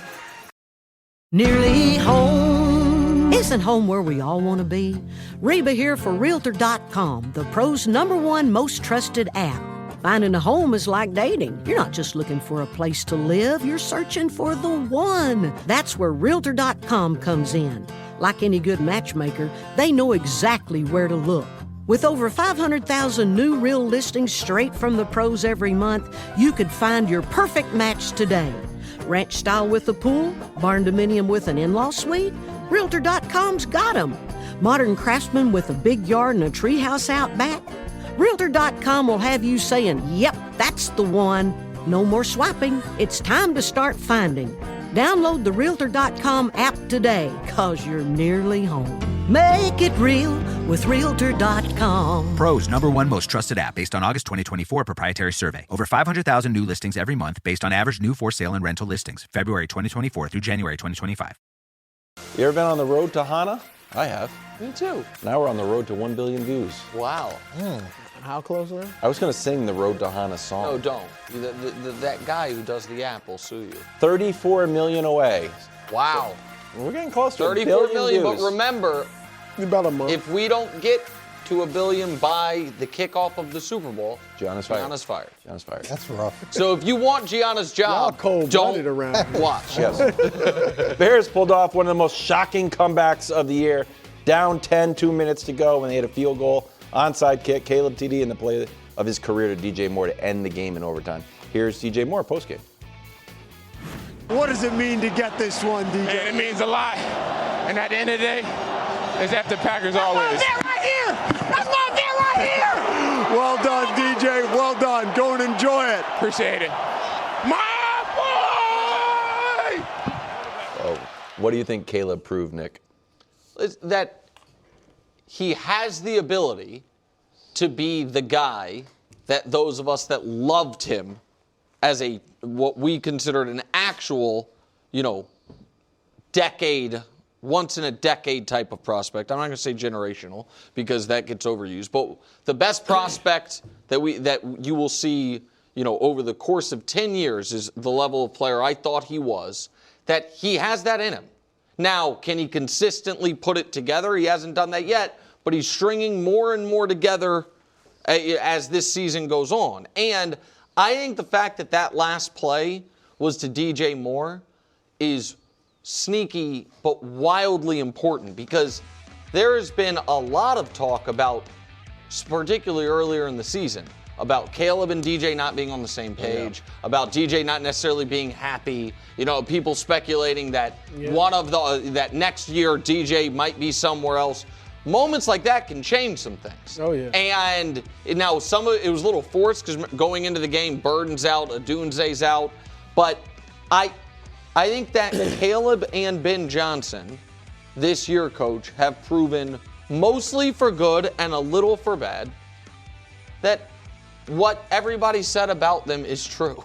Speaker 9: Nearly home. Isn't home where we all want to be? Reba here for Realtor.com, the pros' #1 most trusted app. Finding a home is like dating. You're not just looking for a place to live, you're searching for the one. That's where Realtor.com comes in. Like any good matchmaker, they know exactly where to look. With over 500,000 new real listings straight from the pros every month, you could find your perfect match today. Ranch style with a pool, barn dominium with an in-law suite, Realtor.com's got them. Modern craftsman with a big yard and a treehouse out back, Realtor.com will have you saying, yep, that's the one. No more swiping. It's time to start finding. Download the Realtor.com app today, cause you're nearly home. Make it real with Realtor.com.
Speaker 10: Pros #1 most trusted app based on August 2024 proprietary survey. Over 500,000 new listings every month based on average new for sale and rental listings. February 2024 through January 2025.
Speaker 2: You ever been on the road to Hana?
Speaker 7: I have.
Speaker 3: Me too.
Speaker 2: Now we're on the road to 1 billion views.
Speaker 3: Wow.
Speaker 4: How close are we?
Speaker 2: I was going to sing the Road to Hana song.
Speaker 3: No, don't. That guy who does the app will sue you.
Speaker 2: 34 million away.
Speaker 3: Wow.
Speaker 2: We're getting close to
Speaker 3: 34 million,
Speaker 2: views.
Speaker 3: but remember,
Speaker 4: about a month.
Speaker 3: If we don't get to 1 billion by the kickoff of the Super Bowl,
Speaker 2: Gianna's fired.
Speaker 11: That's rough.
Speaker 3: So if you want Gianna's job,
Speaker 4: don't around.
Speaker 3: Watch.
Speaker 2: Yes. Bears pulled off one of the most shocking comebacks of the year. Down 10, 2 minutes to go when they had a field goal, onside kick, Caleb TD in the play of his career to DJ Moore to end the game in overtime. Here's DJ Moore postgame.
Speaker 12: What does it mean to get this one, DJ?
Speaker 6: Man, it means a lot. And at the end of the day, it's after Packers always.
Speaker 12: That's not there right here! That's not there right here! Well done, DJ. Well done. Go and enjoy it.
Speaker 6: Appreciate it. My boy!
Speaker 2: Oh, what do you think Caleb proved, Nick?
Speaker 3: That he has the ability to be the guy that those of us that loved him as a what we considered an actual, decade, once in a decade type of prospect. I'm not going to say generational because that gets overused, but the best prospect that you will see, over the course of 10 years is the level of player I thought he was, that he has that in him. Now, can he consistently put it together? He hasn't done that yet, but he's stringing more and more together as this season goes on. And I think the fact that that last play was to DJ Moore is sneaky but wildly important because there has been a lot of talk about, particularly earlier in the season, about Caleb and DJ not being on the same page, about DJ not necessarily being happy. You know, people speculating that that next year DJ might be somewhere else. Moments like that can change some things.
Speaker 4: Oh, yeah.
Speaker 3: And now it was a little forced because going into the game, Burden's out, Adunze's out. But I think that Caleb and Ben Johnson this year, Coach, have proven mostly for good and a little for bad that what everybody said about them is true.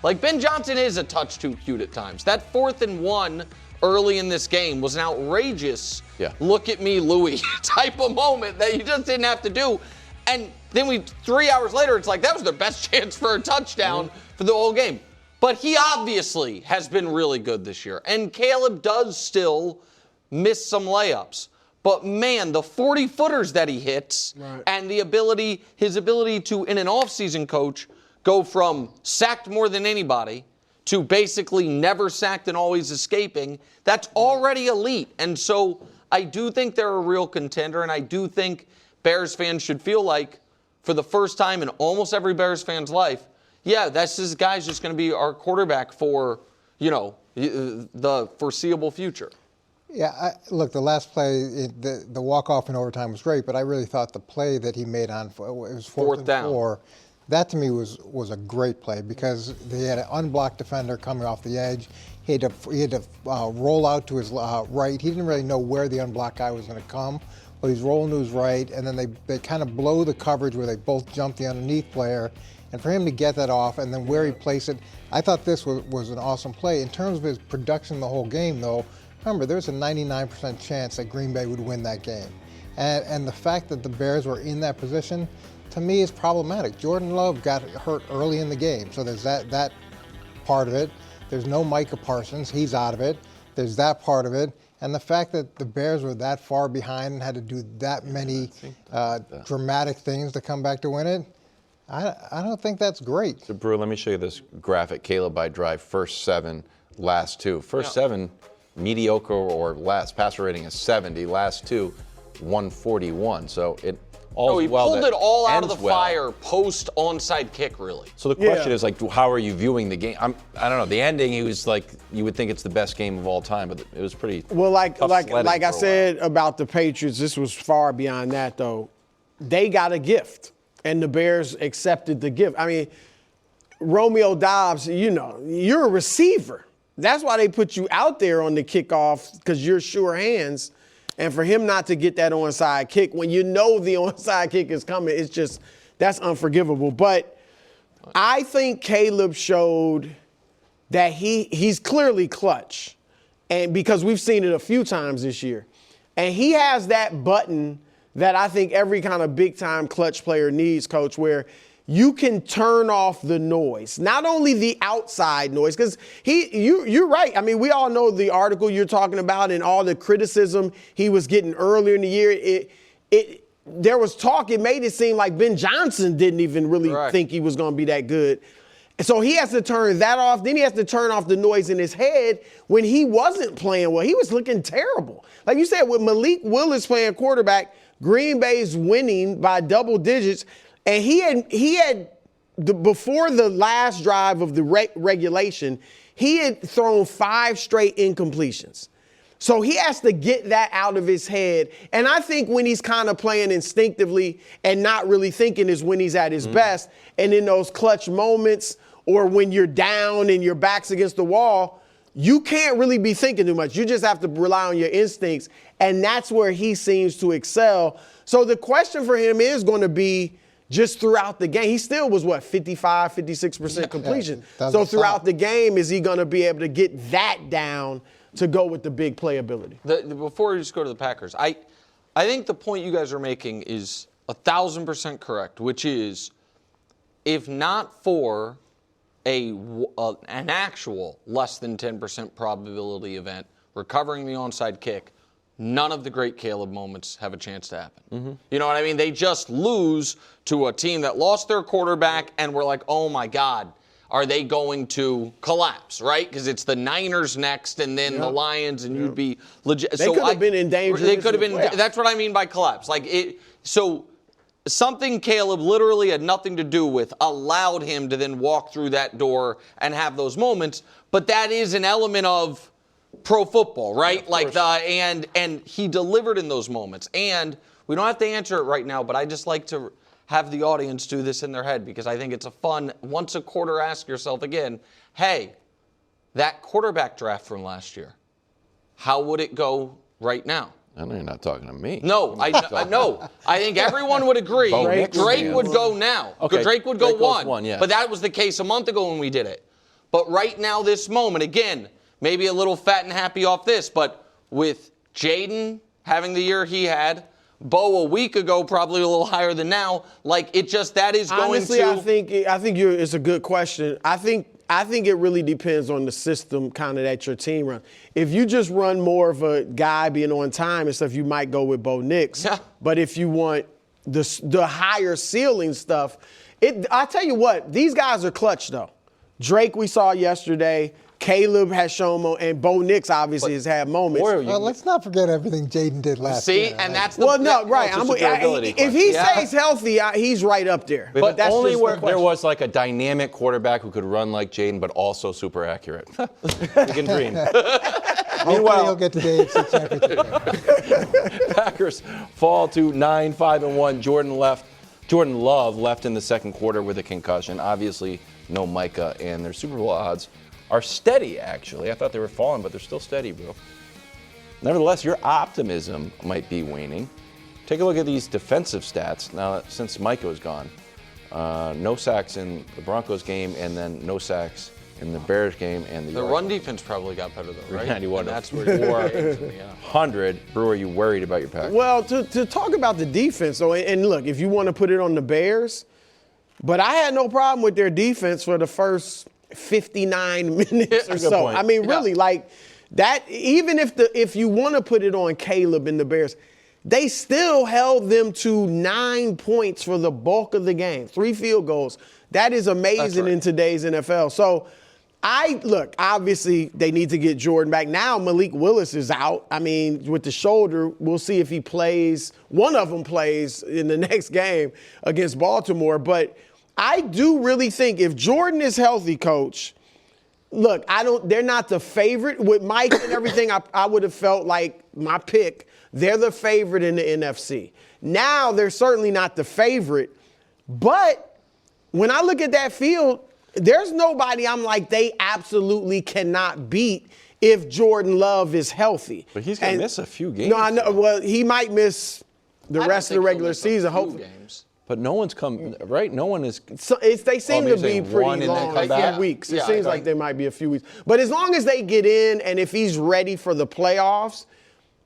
Speaker 3: Like, Ben Johnson is a touch too cute at times. That 4th and 1 early in this game was an outrageous look at me, Louie type of moment that you just didn't have to do. And then 3 hours later, it's like that was their best chance for a touchdown for the whole game. But he obviously has been really good this year. And Caleb does still miss some layups. But man, the 40-footers that he hits and his ability to, in an offseason, Coach, go from sacked more than anybody to basically never sacked and always escaping, that's already elite. And so I do think they're a real contender, and I do think Bears fans should feel like, for the first time in almost every Bears fan's life, this guy's just going to be our quarterback for, the foreseeable future.
Speaker 11: Yeah, look, the last play, the walk-off in overtime was great, but I really thought the play that he made it was fourth and 4. That, to me, was a great play because he had an unblocked defender coming off the edge. He had to roll out to his right. He didn't really know where the unblocked guy was going to come, but he's rolling to his right, and then they kind of blow the coverage where they both jump the underneath player. And for him to get that off and then where he placed it, I thought this was an awesome play. In terms of his production the whole game, though, remember, there's a 99% chance that Green Bay would win that game. And the fact that the Bears were in that position, to me, is problematic. Jordan Love got hurt early in the game, so there's that part of it. There's no Micah Parsons. He's out of it. There's that part of it. And the fact that the Bears were that far behind and had to do that many dramatic things to come back to win it, I don't think that's great.
Speaker 7: So, Brou, let me show you this graphic. Caleb by drive, first 7, last 2. First 7, mediocre or less. Passer rating is 70. Last 2, 141. So it
Speaker 3: he pulled it all out of the fire post onside kick, really.
Speaker 7: So the question is, how are you viewing the game? I don't know. The ending, he was like, you would think it's the best game of all time, but it was pretty.
Speaker 4: Well, like I said about the Patriots, this was far beyond that, though. They got a gift, and the Bears accepted the gift. I mean, Romeo Doubs, you're a receiver. That's why they put you out there on the kickoff, because you're sure hands. And for him not to get that onside kick when you know the onside kick is coming, that's unforgivable. But I think Caleb showed that he's clearly clutch, and because we've seen it a few times this year. And he has that button that I think every kind of big-time clutch player needs, Coach, where you can turn off the noise, not only the outside noise, because you're right. I mean, we all know the article you're talking about and all the criticism he was getting earlier in the year. There was talk. It made it seem like Ben Johnson didn't even really think he was going to be that good. And so he has to turn that off. Then he has to turn off the noise in his head when he wasn't playing well. He was looking terrible. Like you said, with Malik Willis playing quarterback, Green Bay's winning by double digits. And he had before the last drive of the regulation, he had thrown 5 straight incompletions. So he has to get that out of his head. And I think when he's kind of playing instinctively and not really thinking is when he's at his best. And in those clutch moments or when you're down and your back's against the wall, you can't really be thinking too much. You just have to rely on your instincts. And that's where he seems to excel. So the question for him is going to be, just throughout the game, he still was, 55, 56% completion. So throughout the game, is he going to be able to get that down to go with the big playability?
Speaker 3: Before we just go to the Packers, I think the point you guys are making is 1,000% correct, which is if not for an actual less than 10% probability event recovering the onside kick, none of the great Caleb moments have a chance to happen. You know what I mean? They just lose to a team that lost their quarterback, and we're like, oh my God, are they going to collapse, right? Because it's the Niners next, and then the Lions, and you'd be legit.
Speaker 4: They could have been in danger.
Speaker 3: They could have been. That's what I mean by collapse. Like it. So something Caleb literally had nothing to do with allowed him to then walk through that door and have those moments. But that is an element of pro football, right? Like and he delivered in those moments. And we don't have to answer it right now, but I just like to have the audience do this in their head because I think it's a fun, once a quarter, ask yourself again, hey, that quarterback draft from last year, how would it go right now?
Speaker 7: I know you're not talking to me.
Speaker 3: No, I know. I think everyone would agree. Drake would go now.
Speaker 7: Okay.
Speaker 3: Drake would go one.
Speaker 7: Yeah.
Speaker 3: But that was the case a month ago when we did it. But right now, this moment, again, maybe a little fat and happy off this, but with Jaden having the year he had, Bo a week ago probably a little higher than now. Like it just that is going
Speaker 4: Honestly,
Speaker 3: to.
Speaker 4: I think it's a good question. I think it really depends on the system kind of that your team runs. If you just run more of a guy being on time and stuff, you might go with Bo Nix.
Speaker 3: Yeah.
Speaker 4: But if you want the higher ceiling stuff, I tell you what, these guys are clutch though. Drake we saw yesterday. Caleb has shown, and Bo Nix obviously has had moments.
Speaker 11: Well, let's not forget everything Jaden did last year.
Speaker 3: See, and that's the
Speaker 4: right. If he stays healthy, he's right up there.
Speaker 7: But
Speaker 4: that's
Speaker 7: only
Speaker 4: just
Speaker 7: where there was like a dynamic quarterback who could run like Jaden, but also super accurate. You can dream.
Speaker 11: Meanwhile, he'll get to the AFC Championship.
Speaker 7: Packers fall to 9-5-1. Jordan Love left in the second quarter with a concussion. Obviously, no Micah, and their Super Bowl odds are steady, actually. I thought they were falling, but they're still steady, bro. Nevertheless, your optimism might be waning. Take a look at these defensive stats now since Micah was gone. No sacks in the Broncos game, and then no sacks in the Bears game. And the
Speaker 3: run defense probably got better, though, right?
Speaker 7: 91.
Speaker 3: That's where you are.
Speaker 7: 100. Brew, are you worried about your Packers?
Speaker 4: Well, to talk about the defense, though, and look, if you want to put it on the Bears, but I had no problem with their defense for the first 59 minutes or so.
Speaker 7: Point.
Speaker 4: I mean, really, like that. Even if you want to put it on Caleb and the Bears, they still held them to 9 points for the bulk of the game, 3 field goals. That is amazing in today's NFL. So, obviously they need to get Jordan back. Now Malik Willis is out. I mean, with the shoulder, we'll see if he plays. One of them plays in the next game against Baltimore, but I do really think if Jordan is healthy, Coach, look, they're not the favorite. With Mike and everything, I would have felt like my pick, they're the favorite in the NFC. Now they're certainly not the favorite, but when I look at that field, there's nobody I'm like they absolutely cannot beat if Jordan Love is healthy.
Speaker 7: But he's going to miss a few games.
Speaker 4: No, I know. Well, he might miss the rest of the regular season, hopefully.
Speaker 7: But no one's come, right? No one is.
Speaker 4: So they seem to be pretty long, like a few weeks. It seems like there might be a few weeks. But as long as they get in and if he's ready for the playoffs,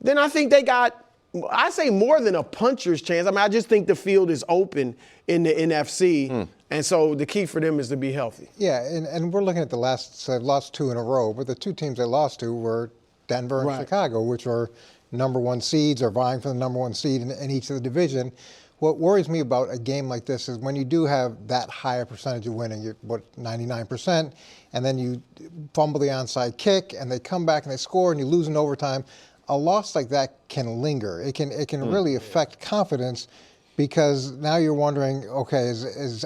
Speaker 4: then I think they got, I say more than a puncher's chance. I mean, I just think the field is open in the NFC. And so the key for them is to be healthy.
Speaker 11: Yeah, and we're looking at the lost 2 in a row, but the 2 teams they lost to were Denver and Chicago, which are number 1 seeds or vying for the number 1 seed in each of the division. What worries me about a game like this is when you do have that higher percentage of winning, you're 99%, and then you fumble the onside kick, and they come back and they score, and you lose in overtime. A loss like that can linger. It can really affect confidence because now you're wondering, okay,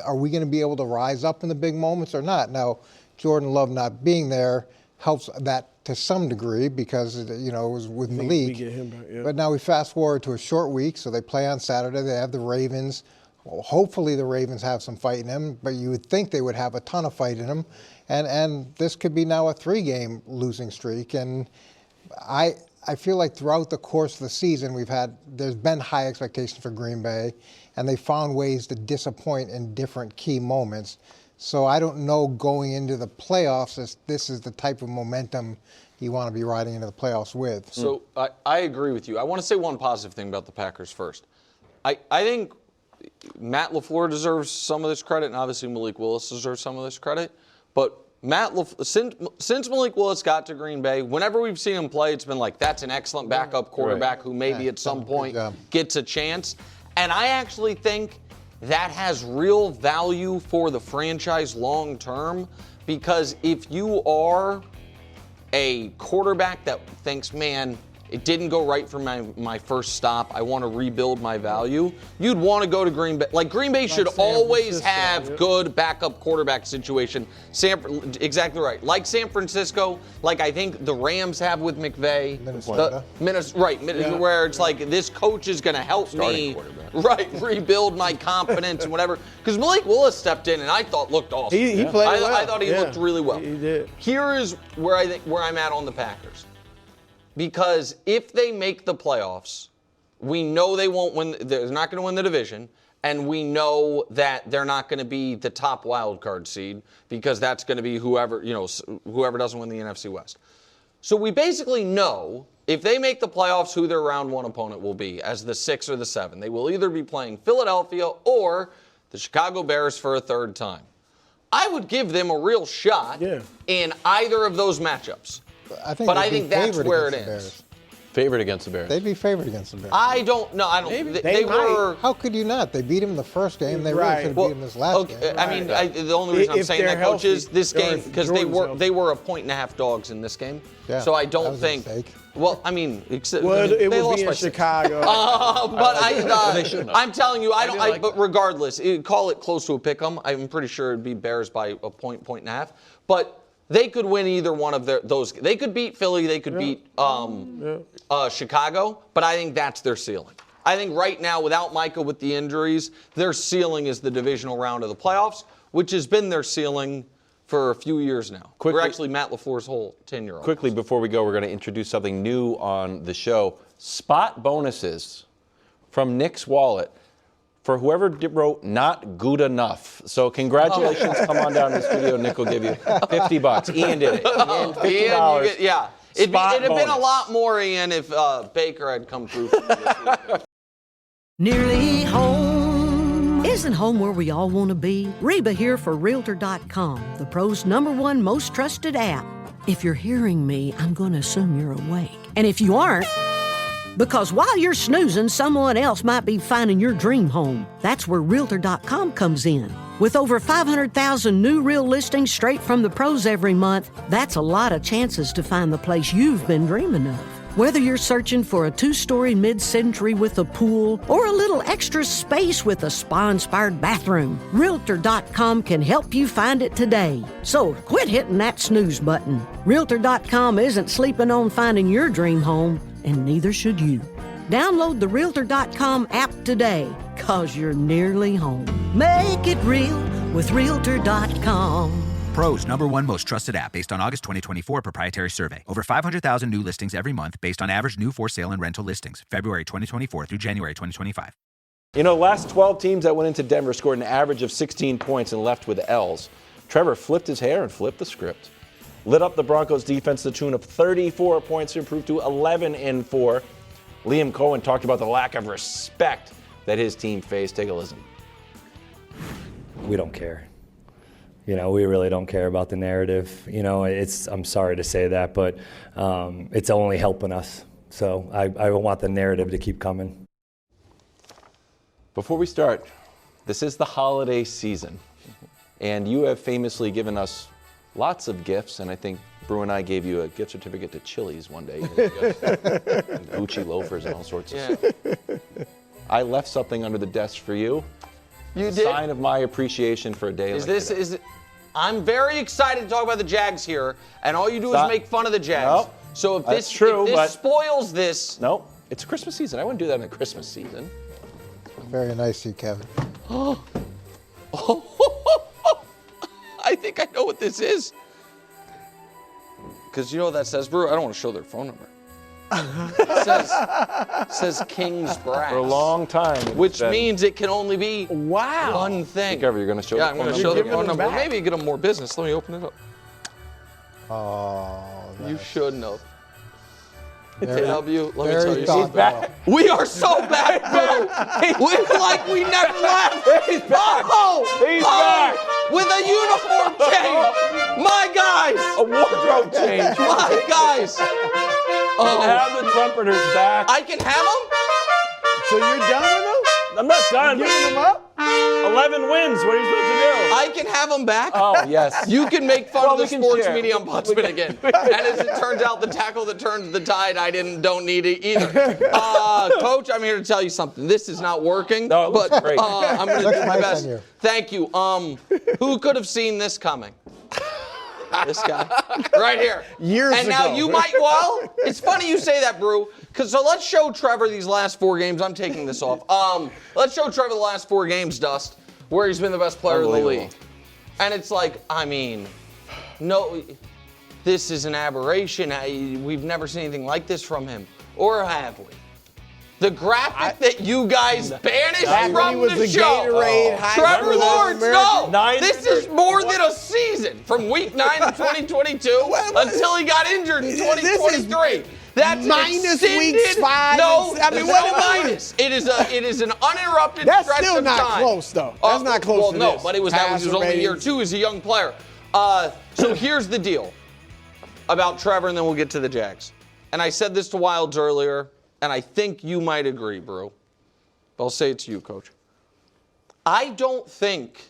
Speaker 11: are we going to be able to rise up in the big moments or not? Now, Jordan Love not being there helps that to some degree because, it was with Malik.
Speaker 4: We get him back, yeah.
Speaker 11: But now we fast forward to a short week, so they play on Saturday. They have the Ravens. Well, hopefully the Ravens have some fight in them, but you would think they would have a ton of fight in them. And this could be now a 3-game losing streak. And I feel like throughout the course of the season there's been high expectations for Green Bay, and they found ways to disappoint in different key moments. So I don't know going into the playoffs if this is the type of momentum you want to be riding into the playoffs with.
Speaker 3: So I agree with you. I want to say one positive thing about the Packers first. I think Matt LaFleur deserves some of this credit, and obviously Malik Willis deserves some of this credit. But since Malik Willis got to Green Bay, whenever we've seen him play, it's been like, that's an excellent backup quarterback who maybe at some point gets a chance. And I actually think that has real value for the franchise long term, because if you are a quarterback that thinks, man, it didn't go right for my first stop, I want to rebuild my value, you'd want to go to Green Bay. Like, Green Bay should always have good backup quarterback situation. Exactly right. Like San Francisco, like I think the Rams have with McVay. Minnesota. Where it's like, this coach is going to help me rebuild my confidence and whatever. Because Malik Willis stepped in and I thought looked awesome.
Speaker 4: He played well.
Speaker 3: I thought he looked really well.
Speaker 4: He did.
Speaker 3: Here is where I'm at on the Packers. Because if they make the playoffs, we know they won't win. They're not going to win the division, and we know that they're not going to be the top wild card seed, because that's going to be whoever doesn't win the NFC West. So we basically know if they make the playoffs who their round one opponent will be as the 6 or the 7. They will either be playing Philadelphia or the Chicago Bears for a third time. I would give them a real shot in either of those matchups. I think that's where it is.
Speaker 7: Favored against the Bears.
Speaker 11: They'd be favored against the Bears.
Speaker 3: I don't know. I don't.
Speaker 4: Maybe.
Speaker 3: They were.
Speaker 11: How could you not? They beat him the first game. They really should have beat him this last game.
Speaker 3: I mean, the only reason I'm saying that, Coach, is this game, because they were a 1.5 dogs in this game.
Speaker 11: Yeah,
Speaker 3: so I don't think. Well, I mean,
Speaker 4: it would be in Chicago.
Speaker 3: But I'm telling you, but regardless, call it close to a pick 'em. I'm pretty sure it'd be Bears by a point and a half. But they could win either one of those. They could beat Philly. They could beat Chicago. But I think that's their ceiling. I think right now, without Micah with the injuries, their ceiling is the divisional round of the playoffs, which has been their ceiling for a few years now. We're actually Matt LaFleur's whole tenure.
Speaker 7: Quickly, before we go, we're going to introduce something new on the show. Spot bonuses from Nick's wallet for whoever wrote not good enough. So congratulations. Come on down to the studio. Nick will give you $50. Ian did it. Ian, $50.
Speaker 3: It'd have been a lot more, Ian, if Baker had come through for me this week.
Speaker 9: Nearly home. Isn't home where we all want to be? Reba here for Realtor.com, the pros' #1 most trusted app. If you're hearing me, I'm going to assume you're awake. And if you aren't, because while you're snoozing, someone else might be finding your dream home. That's where Realtor.com comes in. With over 500,000 new real listings straight from the pros every month, that's a lot of chances to find the place you've been dreaming of. Whether you're searching for a 2-story mid-century with a pool or a little extra space with a spa-inspired bathroom, Realtor.com can help you find it today. So quit hitting that snooze button. Realtor.com isn't sleeping on finding your dream home, and neither should you. Download the Realtor.com app today, 'cause you're nearly home. Make it real with Realtor.com.
Speaker 10: Pros #1 most trusted app based on August 2024 proprietary survey. Over 500,000 new listings every month based on average new for sale and rental listings. February 2024 through January 2025.
Speaker 7: You know, the last 12 teams that went into Denver scored an average of 16 points and left with L's. Trevor flipped his hair and flipped the script. Lit up the Broncos defense to the tune of 34 points to improve to 11-4. Liam Cohen talked about the lack of respect that his team faced. Take a listen.
Speaker 13: We don't care. You know, we really don't care about the narrative. You know, I'm sorry to say that, but it's only helping us. So I want the narrative to keep coming.
Speaker 7: Before we start, this is the holiday season, and you have famously given us lots of gifts, and I think Brou and I gave you a gift certificate to Chili's one day. And Gucci loafers and all sorts of stuff. I left something under the desk for you.
Speaker 3: You
Speaker 7: a
Speaker 3: did?
Speaker 7: Sign of my appreciation for a day like today.
Speaker 3: I'm very excited to talk about the Jags here, and all you do is make fun of the Jags.
Speaker 7: Nope.
Speaker 3: So if
Speaker 7: That's
Speaker 3: this,
Speaker 7: true,
Speaker 3: if this
Speaker 7: but
Speaker 3: spoils this.
Speaker 7: No, it's Christmas season. I wouldn't do that in the Christmas season.
Speaker 11: Very nice of you, Kevin.
Speaker 3: I think I know what this is. Because you know what that says, Brou? I don't want to show their phone number. It says King's Brass.
Speaker 7: For a long time.
Speaker 3: Which means it can only be one thing.
Speaker 7: You're going to show
Speaker 3: I'm going to show their phone number. Well, maybe get them more business. Let me open it up.
Speaker 11: Oh,
Speaker 3: you shouldn't have. KW, let me tell you something.
Speaker 2: back.
Speaker 3: We are so back, Bro. we never left.
Speaker 2: He's back. He's back.
Speaker 3: With a uniform change. My guys.
Speaker 2: A wardrobe change.
Speaker 3: My guys.
Speaker 2: Have the trumpeters back.
Speaker 3: I can have them?
Speaker 4: So you're done with them?
Speaker 2: I'm not done.
Speaker 4: Giving them up?
Speaker 2: 11 wins. What are you supposed to do?
Speaker 3: I can have them back.
Speaker 2: Oh, yes.
Speaker 3: You can make fun of the
Speaker 2: we can
Speaker 3: sports
Speaker 2: share.
Speaker 3: media ombudsman again. And as it turns out, the tackle that turned the tide, don't need it either. Coach, I'm here to tell you something. This is not working.
Speaker 2: No, it looks great.
Speaker 3: I'm going to do my
Speaker 11: nice
Speaker 3: best.
Speaker 11: on you.
Speaker 3: Thank you. Who could have seen this coming? This guy. Right here.
Speaker 4: Years
Speaker 3: and now
Speaker 4: ago.
Speaker 3: you might, it's funny you say that, Brou. So let's show Trevor these last 4 games. I'm taking this off. Let's show Trevor the last 4 games, Dust, where he's been the best player in the league. And it's like, no, this is an aberration. We've never seen anything like this from him. Or have we? The graphic that you guys banished from the show. Trevor Lawrence, this is more than a season from week 9 of 2022 until he got injured in 2023. That's
Speaker 4: minus weeks 5.
Speaker 3: No, there's no minus. It is an uninterrupted
Speaker 4: That's
Speaker 3: stretch
Speaker 4: still
Speaker 3: of time.
Speaker 4: not close, though. That's not close
Speaker 3: well,
Speaker 4: to
Speaker 3: no,
Speaker 4: this.
Speaker 3: but it was only year 2 as a young player. So here's the deal about Trevor, and then we'll get to the Jags. And I said this to Wilds earlier, and I think you might agree, Brou. But I'll say it to you, Coach. I don't think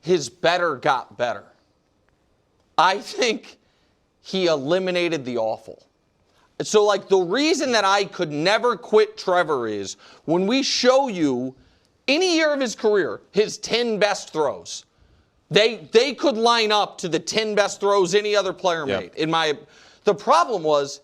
Speaker 3: his better got better. I think he eliminated the awful. So, the reason that I could never quit Trevor is when we show you any year of his career, his 10 best throws, they could line up to the 10 best throws any other player made. The problem was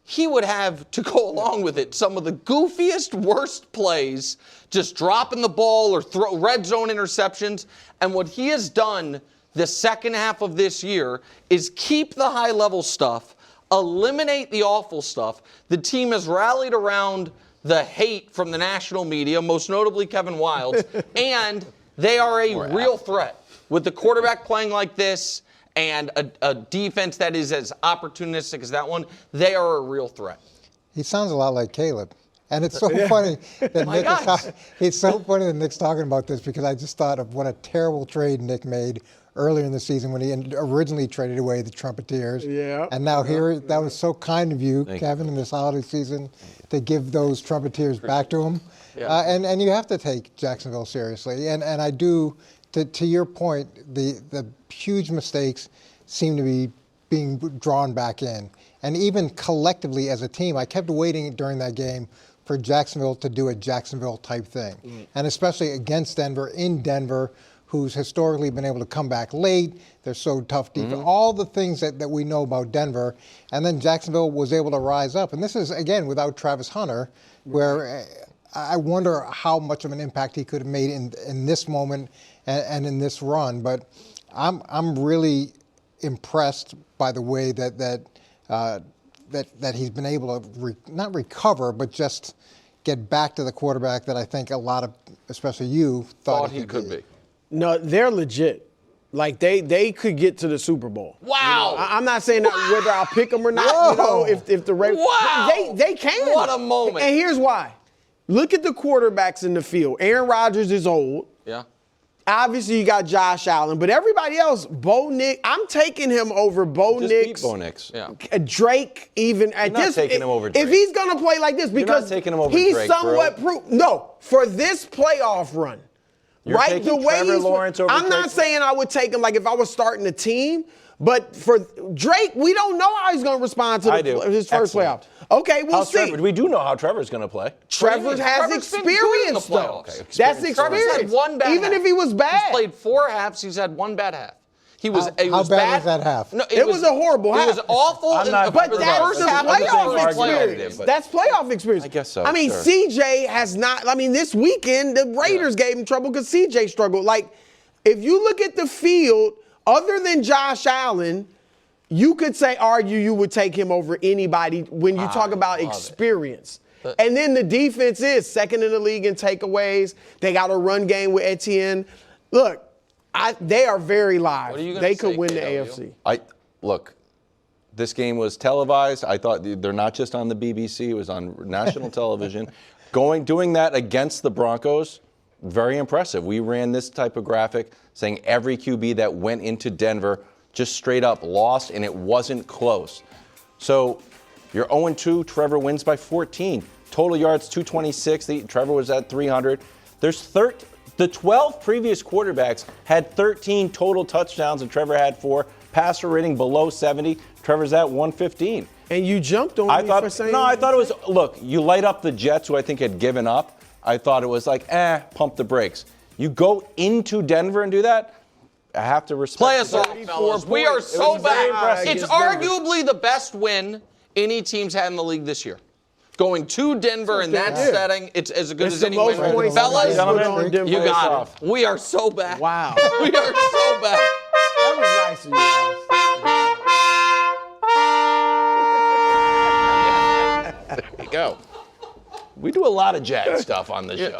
Speaker 3: he would have, to go along with it, some of the goofiest, worst plays, just dropping the ball or throw red zone interceptions. And what he has done the second half of this year is keep the high-level stuff, eliminate the awful stuff. The team has rallied around the hate from the national media, most notably Kevin Wildes, and they are a real threat. With the quarterback playing like this and a defense that is as opportunistic as that one, they are a real threat.
Speaker 11: He sounds a lot like Caleb. And it's so funny that it's so funny that Nick's talking about this because I just thought of what a terrible trade Nick made earlier in the season when he originally traded away the Trumpeteers.
Speaker 4: Yeah.
Speaker 11: And now that was so kind of you, Kevin, in this holiday season to give those Trumpeteers back to him. Yeah. And you have to take Jacksonville seriously. And I do, to your point, the huge mistakes seem to be being drawn back in. And even collectively as a team, I kept waiting during that game for Jacksonville to do a Jacksonville type thing. And especially against Denver, in Denver, who's historically been able to come back late. They're so tough deep. All the things that we know about Denver. And then Jacksonville was able to rise up. And this is, again, without Travis Hunter, where I wonder how much of an impact he could have made in this moment and in this run. But I'm really impressed by the way that he's been able to not recover, but just get back to the quarterback that I think a lot of, especially you, thought he could be.
Speaker 4: No, they're legit. Like they could get to the Super Bowl.
Speaker 3: Wow!
Speaker 4: You know, I'm not saying that whether I'll pick them or not. You know, if the Ravens, they can.
Speaker 3: What a moment!
Speaker 4: And here's why. Look at the quarterbacks in the field. Aaron Rodgers is old.
Speaker 3: Yeah.
Speaker 4: Obviously, you got Josh Allen, but everybody else, Bo Nix, I'm taking him over Bo Nix.
Speaker 7: Bo Nix.
Speaker 3: Yeah.
Speaker 4: Drake, even at
Speaker 7: You're not
Speaker 4: this.
Speaker 7: taking him over Drake.
Speaker 4: If he's going to play like this, because
Speaker 7: You're not taking him over
Speaker 4: he's
Speaker 7: Drake,
Speaker 4: somewhat proved. No, for this playoff run.
Speaker 7: You're
Speaker 4: right,
Speaker 7: taking
Speaker 4: the way
Speaker 7: Trevor Lawrence over
Speaker 4: I'm not
Speaker 7: Drake?
Speaker 4: saying I would take him like if I was starting a team, but for Drake, we don't know how he's going to respond to his first playoff. Okay, we'll see.
Speaker 7: We do know how Trevor's going to play.
Speaker 4: Trevor has experience, though.
Speaker 3: Okay,
Speaker 4: that's experience.
Speaker 3: Trevor's had one bad
Speaker 4: Even
Speaker 3: half.
Speaker 4: if he was bad.
Speaker 3: He's played 4 halves. He's had 1 bad half. He was.
Speaker 11: How bad was that half?
Speaker 3: No,
Speaker 4: it was a horrible half.
Speaker 3: It was awful.
Speaker 11: I'm not-
Speaker 4: But
Speaker 3: the
Speaker 4: that's
Speaker 3: first
Speaker 4: the
Speaker 3: half
Speaker 4: playoff
Speaker 3: was
Speaker 4: experience. That's playoff experience.
Speaker 7: I guess so,
Speaker 4: I mean,
Speaker 7: sure.
Speaker 4: CJ has not. I mean, this weekend the Raiders gave him trouble because CJ struggled. Like, if you look at the field, other than Josh Allen, you could argue you would take him over anybody when you talk about experience. And then the defense is second in the league in takeaways. They got a run game with Etienne. Look, they are very live.
Speaker 3: What are you gonna
Speaker 4: They
Speaker 3: say,
Speaker 4: could win the
Speaker 3: KW?
Speaker 4: AFC.
Speaker 7: Look, This game was televised. I thought they're not just on the BBC. It was on national television. Doing that against the Broncos, very impressive. We ran this type of graphic saying every QB that went into Denver just straight up lost, and it wasn't close. So you're 0-2. Trevor wins by 14. Total yards, 226. Trevor was at 300. The 12 previous quarterbacks had 13 total touchdowns, and Trevor had 4. Passer rating below 70. Trevor's at 115.
Speaker 4: And you jumped on me for saying...
Speaker 7: No, I thought it was, look, you light up the Jets, who I think had given up. I thought it was like, pump the brakes. You go into Denver and do that, I have to respect.
Speaker 3: Play us off, fellas. We are so bad. It's arguably the best win any team's had in the league this year. Going to Denver in that setting, it's as good as any win. Fellas, you got it. We are so bad.
Speaker 4: Wow.
Speaker 3: We are so bad.
Speaker 4: That was nice of you guys.
Speaker 7: There you go. We do a lot of Jag stuff on this show.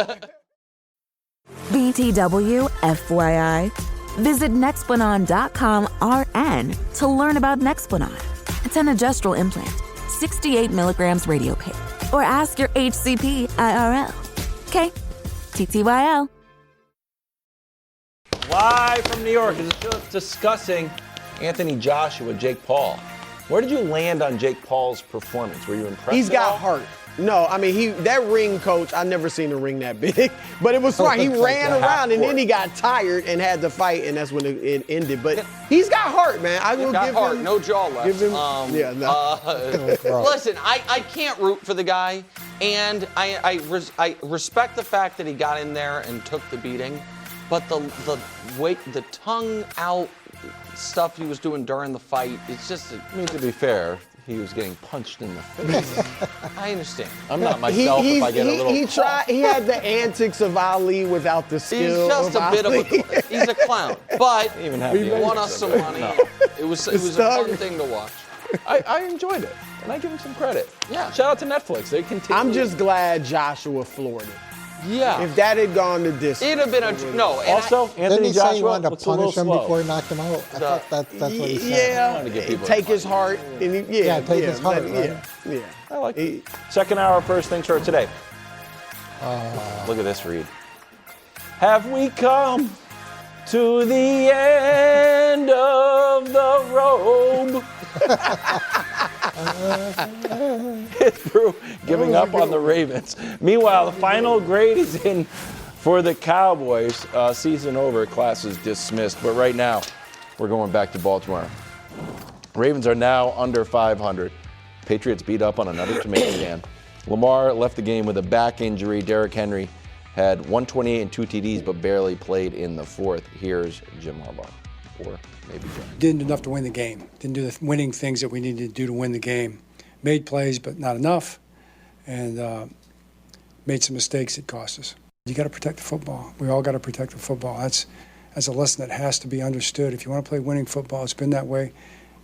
Speaker 1: BTW, FYI. Visit Nexplanon.com RN to learn about Nexplanon. It's an adjustable implant, 68 milligrams radio pain. Or ask your HCP IRL. Okay, TTYL.
Speaker 7: Live from New York is discussing Anthony Joshua, Jake Paul. Where did you land on Jake Paul's performance? Were you impressed?
Speaker 4: He's got heart. No, I mean, that ring, coach, I never seen a ring that big. But it was smart. He ran around, and then he got tired and had to fight, and that's when it ended. But he's got heart, man. I will give him.
Speaker 3: No jaw left.
Speaker 4: Give him,
Speaker 3: listen, I can't root for the guy, and I respect the fact that he got in there and took the beating, but the tongue out stuff he was doing during the fight, it's just.
Speaker 7: I mean, to be fair, he was getting punched in the face.
Speaker 3: I understand.
Speaker 7: I'm not myself if I get a little.
Speaker 4: He had the antics of Ali without the skill.
Speaker 3: He's just a bit of a. He's a clown, but he won us some money.
Speaker 7: No.
Speaker 3: It was a fun thing to watch.
Speaker 7: I enjoyed it, and I give him some credit.
Speaker 3: Yeah.
Speaker 7: Shout out to Netflix. They continue.
Speaker 4: I'm just glad Joshua floored it.
Speaker 3: Yeah.
Speaker 4: If that had gone the distance.
Speaker 3: It'd have been
Speaker 7: Also, Anthony Joshua
Speaker 11: say he wanted to punish him
Speaker 7: slow.
Speaker 11: before he knocked him out? I thought that's what he said.
Speaker 4: Yeah. Take his heart. And
Speaker 11: take his heart, right?
Speaker 4: Yeah.
Speaker 7: I like it. Second hour, first things for today. Look at this read. Have we come to the end of the road? It's Brou giving up on the Ravens. Meanwhile, the final grade is in for the Cowboys. Season over, class is dismissed. But right now, we're going back to Baltimore. Ravens are now under 500. Patriots beat up on another tomato can. Lamar left the game with a back injury. Derrick Henry had 128 and 2 TDs, but barely played in the fourth. Here's Jim Harbaugh, or maybe Jim.
Speaker 8: Didn't do enough to win the game. Didn't do the winning things that we needed to do to win the game. Made plays, but not enough, and made some mistakes that cost us. You got to protect the football. We all got to protect the football. That's a lesson that has to be understood. If you want to play winning football, it's been that way.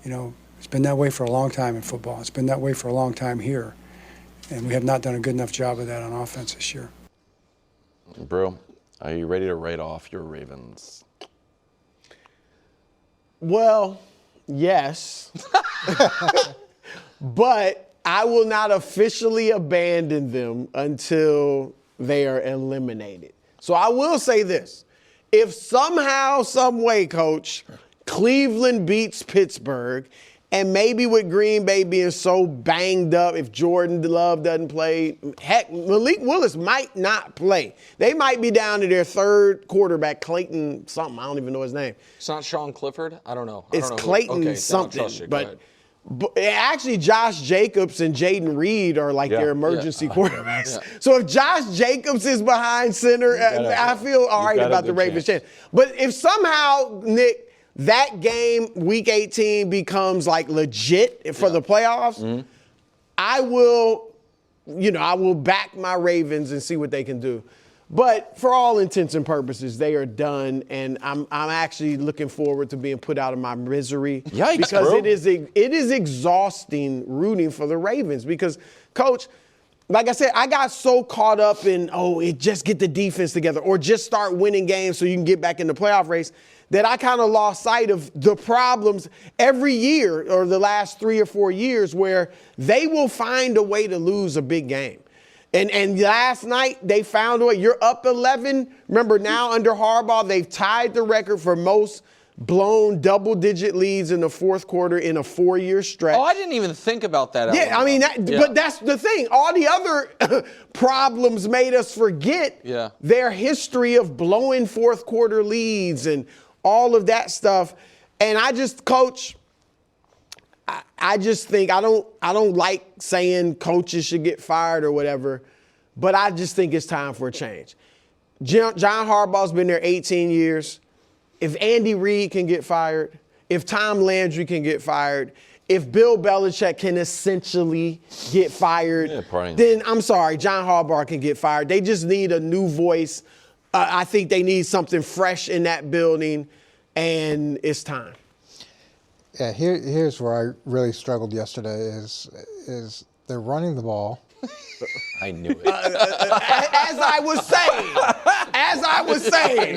Speaker 8: It's been that way for a long time in football. It's been that way for a long time here, and we have not done a good enough job of that on offense this year.
Speaker 7: Brou, are you ready to write off your Ravens?
Speaker 4: Well, yes. But I will not officially abandon them until they are eliminated. So I will say this. If somehow, some way, Coach, Cleveland beats Pittsburgh, and maybe with Green Bay being so banged up, if Jordan Love doesn't play, heck, Malik Willis might not play. They might be down to their third quarterback, Clayton something. I don't even know his name.
Speaker 3: It's not Sean Clifford? I don't know.
Speaker 4: It's Clayton something. But actually, Josh Jacobs and Jaden Reed are like their emergency quarterbacks. Yeah. So if Josh Jacobs is behind center, I feel all right about the Ravens' chance. But if somehow, Nick, that game, Week 18, becomes like legit for the playoffs, I will back my Ravens and see what they can do. But for all intents and purposes, they are done, and I'm actually looking forward to being put out of my misery.
Speaker 7: Yikes,
Speaker 4: because
Speaker 7: bro.
Speaker 4: it is exhausting rooting for the Ravens because, Coach, like I said, I got so caught up in, just get the defense together or just start winning games so you can get back in the playoff race that I kind of lost sight of the problems every year or the last 3 or 4 years where they will find a way to lose a big game. And last night they found a way. You're up 11. Remember, now under Harbaugh, they've tied the record for most blown double-digit leads in the fourth quarter in a 4-year stretch.
Speaker 3: Oh, I didn't even think about that.
Speaker 4: Yeah, I mean, but that's the thing. All the other problems made us forget their history of blowing fourth quarter leads and all of that stuff. And I just, Coach, I just think I don't like saying coaches should get fired or whatever, but I just think it's time for a change. John Harbaugh's been there 18 years. If Andy Reid can get fired, if Tom Landry can get fired, if Bill Belichick can essentially get fired, then I'm sorry, John Harbaugh can get fired. They just need a new voice. I think they need something fresh in that building, and it's time.
Speaker 11: Yeah, here's where I really struggled yesterday is they're running the ball.
Speaker 7: I knew it.
Speaker 4: As I was saying.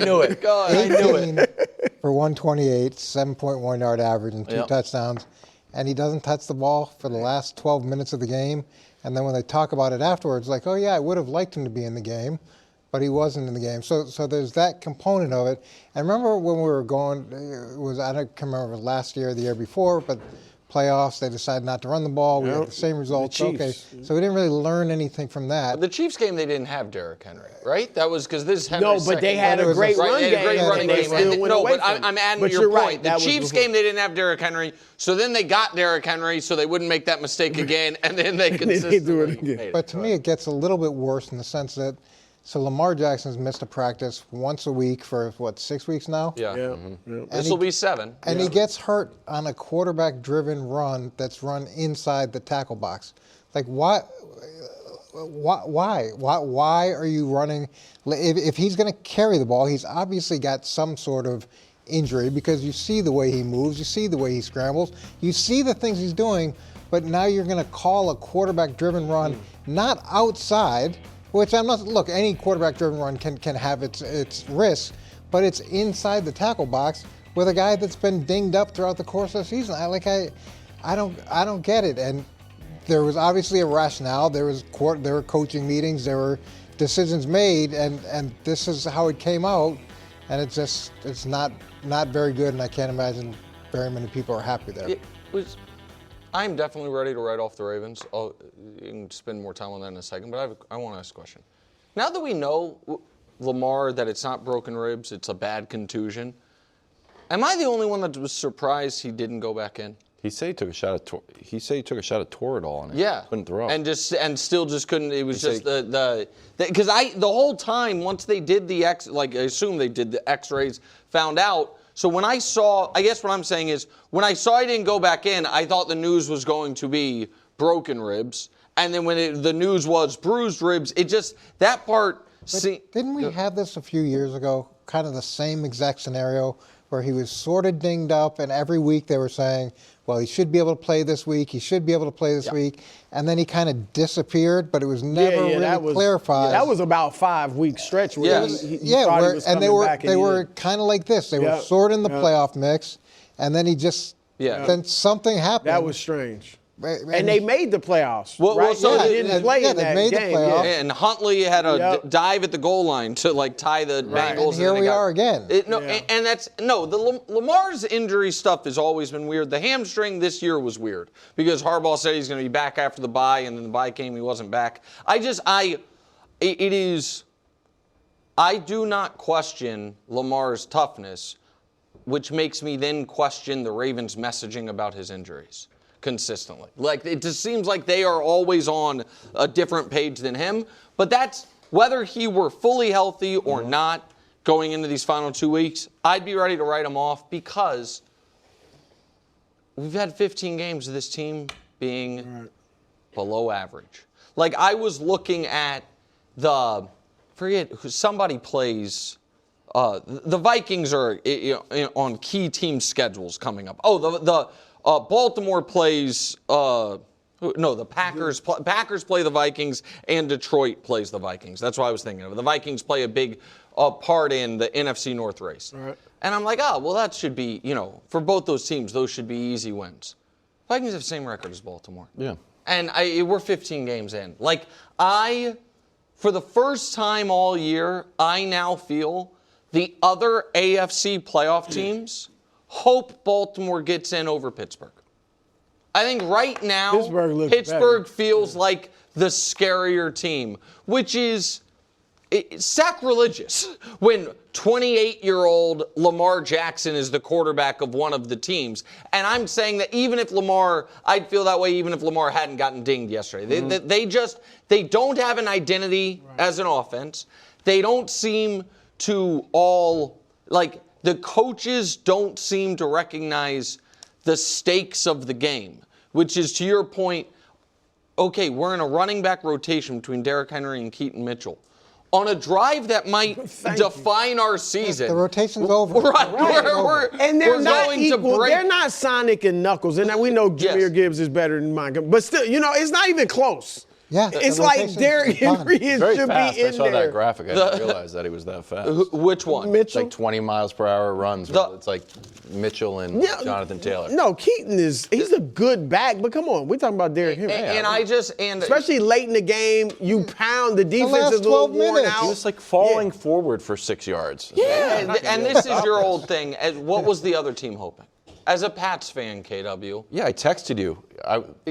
Speaker 7: I knew it. God, I knew it.
Speaker 11: For 128, 7.1 yard average and 2 touchdowns. And he doesn't touch the ball for the last 12 minutes of the game. And then when they talk about it afterwards, like, oh, yeah, I would have liked him to be in the game, but he wasn't in the game. So there's that component of it. And remember when we were going, I don't remember if it was last year or the year before, but playoffs, they decided not to run the ball. We had the same results. Okay, so we didn't really learn anything from that.
Speaker 3: But the Chiefs game, they didn't have Derrick Henry, right? That was because this is Henry's
Speaker 4: No, but they had a great run game.
Speaker 3: They had a great running game.
Speaker 4: No,
Speaker 3: but I'm adding to your point. The Chiefs game, they didn't have Derrick Henry, so then they got Derrick Henry so they wouldn't make that mistake again, and then they consistently made it.
Speaker 11: But to me, it gets a little bit worse in the sense that, so Lamar Jackson's missed a practice once a week for, 6 weeks now?
Speaker 3: Yeah. This will be 7.
Speaker 11: And he gets hurt on a quarterback-driven run that's run inside the tackle box. Like, why are you running? If he's going to carry the ball, he's obviously got some sort of injury because you see the way he moves, you see the way he scrambles, you see the things he's doing, but now you're going to call a quarterback-driven run not outside, which I'm not, look, any quarterback-driven run can have its risks, but it's inside the tackle box with a guy that's been dinged up throughout the course of the season. I don't get it. And there was obviously a rationale. There were coaching meetings. There were decisions made, and this is how it came out. And it's not very good. And I can't imagine very many people are happy there.
Speaker 3: I'm definitely ready to write off the Ravens. You can spend more time on that in a second, but I want to ask a question. Now that we know, Lamar, that it's not broken ribs, it's a bad contusion, am I the only one that was surprised he didn't go back in?
Speaker 7: He said he took a shot at Toradol on it.
Speaker 3: Yeah,
Speaker 7: couldn't throw.
Speaker 3: And still just couldn't. It was just because the whole time once they did I assume they did the X-rays, found out. So when I saw, I guess what I'm saying is, when I saw he didn't go back in, I thought the news was going to be broken ribs. And then when the news was bruised ribs, it just, that part.
Speaker 11: Didn't we have this a few years ago, kind of the same exact scenario, where he was sort of dinged up, and every week they were saying, well, he should be able to play this week, he should be able to play this week, and then he kind of disappeared, but it was never really clarified.
Speaker 4: That was about a 5-week stretch where he
Speaker 11: they were kind of like this. They were sort of in the playoff mix, and then then something happened.
Speaker 4: That was strange. And they made the playoffs.
Speaker 3: They
Speaker 4: didn't play in that game.
Speaker 3: And Huntley had a dive at the goal line to tie the Bengals.
Speaker 11: And here we are again.
Speaker 3: And that's Lamar's injury stuff has always been weird. The hamstring this year was weird because Harbaugh said he's going to be back after the bye, and then the bye came, he wasn't back. I do not question Lamar's toughness, which makes me then question the Ravens' messaging about his injuries consistently. It just seems like they are always on a different page than him. But that's whether he were fully healthy or not going into these final 2 weeks, I'd be ready to write him off because we've had 15 games of this team being below average. I was looking at somebody plays. The Vikings are on key team schedules coming up. Baltimore plays No, the Packers play the Vikings, and Detroit plays the Vikings. That's what I was thinking of. The Vikings play a big part in the NFC North race.
Speaker 4: Right.
Speaker 3: And I'm like, oh, well, that should be, for both those teams, those should be easy wins. Vikings have the same record as Baltimore.
Speaker 7: Yeah.
Speaker 3: And we're 15 games in. Like, for the first time all year, I now feel the other AFC playoff teams hope Baltimore gets in over Pittsburgh. I think right now, Pittsburgh feels like the scarier team, which is sacrilegious when 28-year-old Lamar Jackson is the quarterback of one of the teams. And I'm saying that even if I'd feel that way even if Lamar hadn't gotten dinged yesterday. They don't have an identity as an offense. They don't seem to the coaches don't seem to recognize the stakes of the game, which is, to your point, okay, we're in a running back rotation between Derrick Henry and Keaton Mitchell. On a drive that might define our season.
Speaker 11: The rotation's over.
Speaker 3: Right.
Speaker 4: And they're not
Speaker 3: going
Speaker 4: equal.
Speaker 3: to break.
Speaker 4: They're not Sonic and Knuckles. And we know Jahmyr Gibbs is better than Mike. But still, it's not even close.
Speaker 11: Yeah,
Speaker 4: it's like Derrick Henry should be in there.
Speaker 7: I saw that graphic. I didn't realize that he was that fast.
Speaker 3: Which one?
Speaker 4: Mitchell?
Speaker 7: It's like 20 miles per hour runs. It's like Mitchell and Jonathan Taylor.
Speaker 4: No, Keaton he's a good back, but come on, we're talking about Derrick Henry.
Speaker 3: Especially
Speaker 4: late in the game, you pound the defense is a little worn out.
Speaker 7: He was like falling forward for 6 yards.
Speaker 3: Yeah, and this is your old thing. What was the other team hoping? As a Pats fan, KW.
Speaker 7: Yeah, I texted you.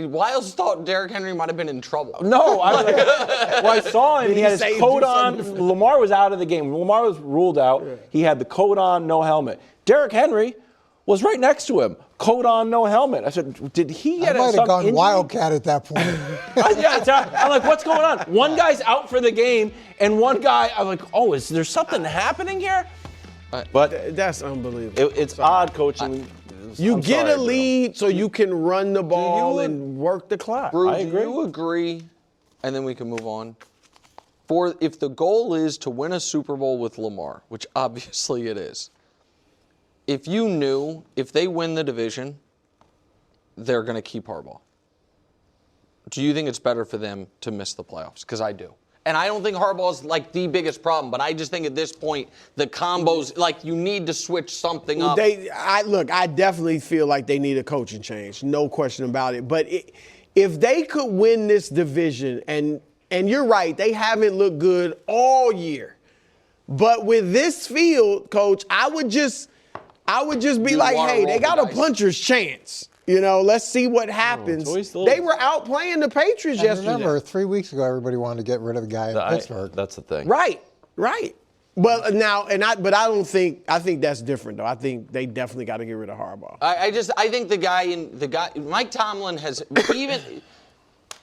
Speaker 3: Wiles thought Derrick Henry might have been in trouble.
Speaker 7: No, I saw him. He had his coat on. Lamar was out of the game. Lamar was ruled out. Yeah. He had the coat on, no helmet. Derrick Henry was right next to him. Coat on, no helmet. I said, did he get
Speaker 11: I might have gone
Speaker 7: injury?
Speaker 11: Wildcat at that point.
Speaker 7: I'm like, what's going on? One guy's out for the game, and one guy, I'm like, oh, is there something happening here? But
Speaker 4: that's unbelievable.
Speaker 7: It's odd coaching.
Speaker 4: You get a lead so you can run the ball and work the clock.
Speaker 3: Brou, do you agree, and then we can move on, if the goal is to win a Super Bowl with Lamar, which obviously it is, if you knew if they win the division, they're going to keep Harbaugh, do you think it's better for them to miss the playoffs? Because I do. And I don't think Harbaugh's like the biggest problem, but I just think at this point, the combos, you need to switch something up.
Speaker 4: I definitely feel like they need a coaching change, no question about it. But if they could win this division, and you're right, they haven't looked good all year. But with this field, Coach, I would just be like, hey, they got a puncher's chance. Let's see what happens. They were outplaying the Patriots yesterday.
Speaker 11: Remember, 3 weeks ago, everybody wanted to get rid of the guy in Pittsburgh.
Speaker 7: That's the thing.
Speaker 4: Right. But now, I don't think. I think that's different though. I think they definitely got to get rid of Harbaugh.
Speaker 3: I think the guy Mike Tomlin has even.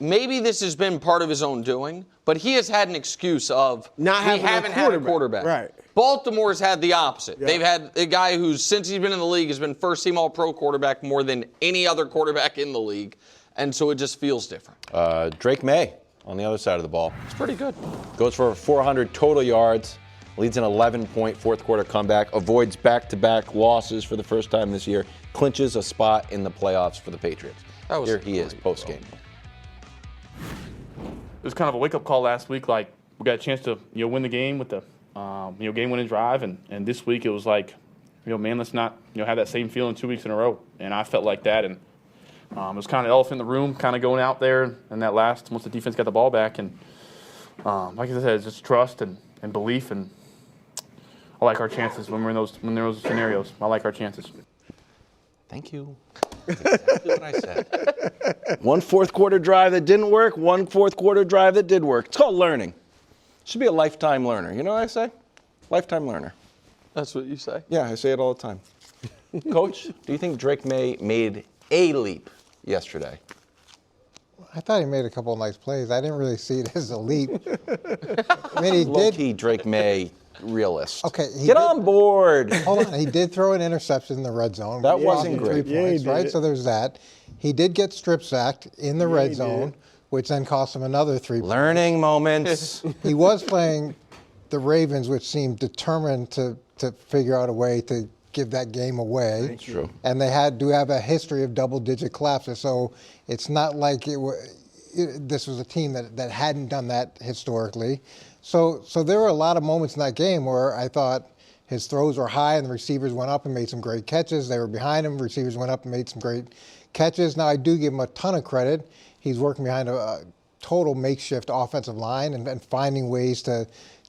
Speaker 3: Maybe this has been part of his own doing, but he has had an excuse of
Speaker 4: not having
Speaker 3: had a quarterback.
Speaker 4: Right.
Speaker 3: Baltimore's had the opposite.
Speaker 4: Yeah.
Speaker 3: They've had a guy who's, since he's been in the league, has been first-team All-Pro quarterback more than any other quarterback in the league, and so it just feels different.
Speaker 7: Drake May on the other side of the ball.
Speaker 3: It's pretty good.
Speaker 7: Goes for 400 total yards, leads an 11-point fourth-quarter comeback, avoids back-to-back losses for the first time this year, clinches a spot in the playoffs for the Patriots. Here he is post-game.
Speaker 14: It was kind of a wake-up call last week. We got a chance to win the game with the game-winning drive, and this week it was like, man, let's not have that same feeling 2 weeks in a row. And I felt like that, and it was kind of elephant in the room, kind of going out there and that last once the defense got the ball back, and like I said, it's just trust and belief, and I like our chances when we're in those scenarios. I like our chances.
Speaker 7: Thank you. That's exactly what I said. One fourth-quarter drive that didn't work, one fourth-quarter drive that did work. It's called learning. Should be a lifetime learner. You know what I say? Lifetime learner.
Speaker 3: That's what you say?
Speaker 7: Yeah, I say it all the time. Coach, do you think Drake May made a leap yesterday?
Speaker 11: I thought he made a couple of nice plays. I didn't really see it as a leap. I mean, he
Speaker 7: low-key Drake May realist.
Speaker 11: Okay,
Speaker 7: get on board.
Speaker 11: Hold on, he did throw an interception in the red zone.
Speaker 7: That wasn't great.
Speaker 11: 3 points, right? So there's that. He did get strip sacked in the red zone, which then cost him another 3 points.
Speaker 7: Learning moments.
Speaker 11: He was playing the Ravens, which seemed determined to figure out a way to give that game away.
Speaker 7: That's true.
Speaker 11: And they do have a history of double-digit collapses, so it's not like this was a team that hadn't done that historically. So there were a lot of moments in that game where I thought his throws were high and the receivers went up and made some great catches. They were behind him. Receivers went up and made some great catches. Now, I do give him a ton of credit. He's working behind a total makeshift offensive line and finding ways to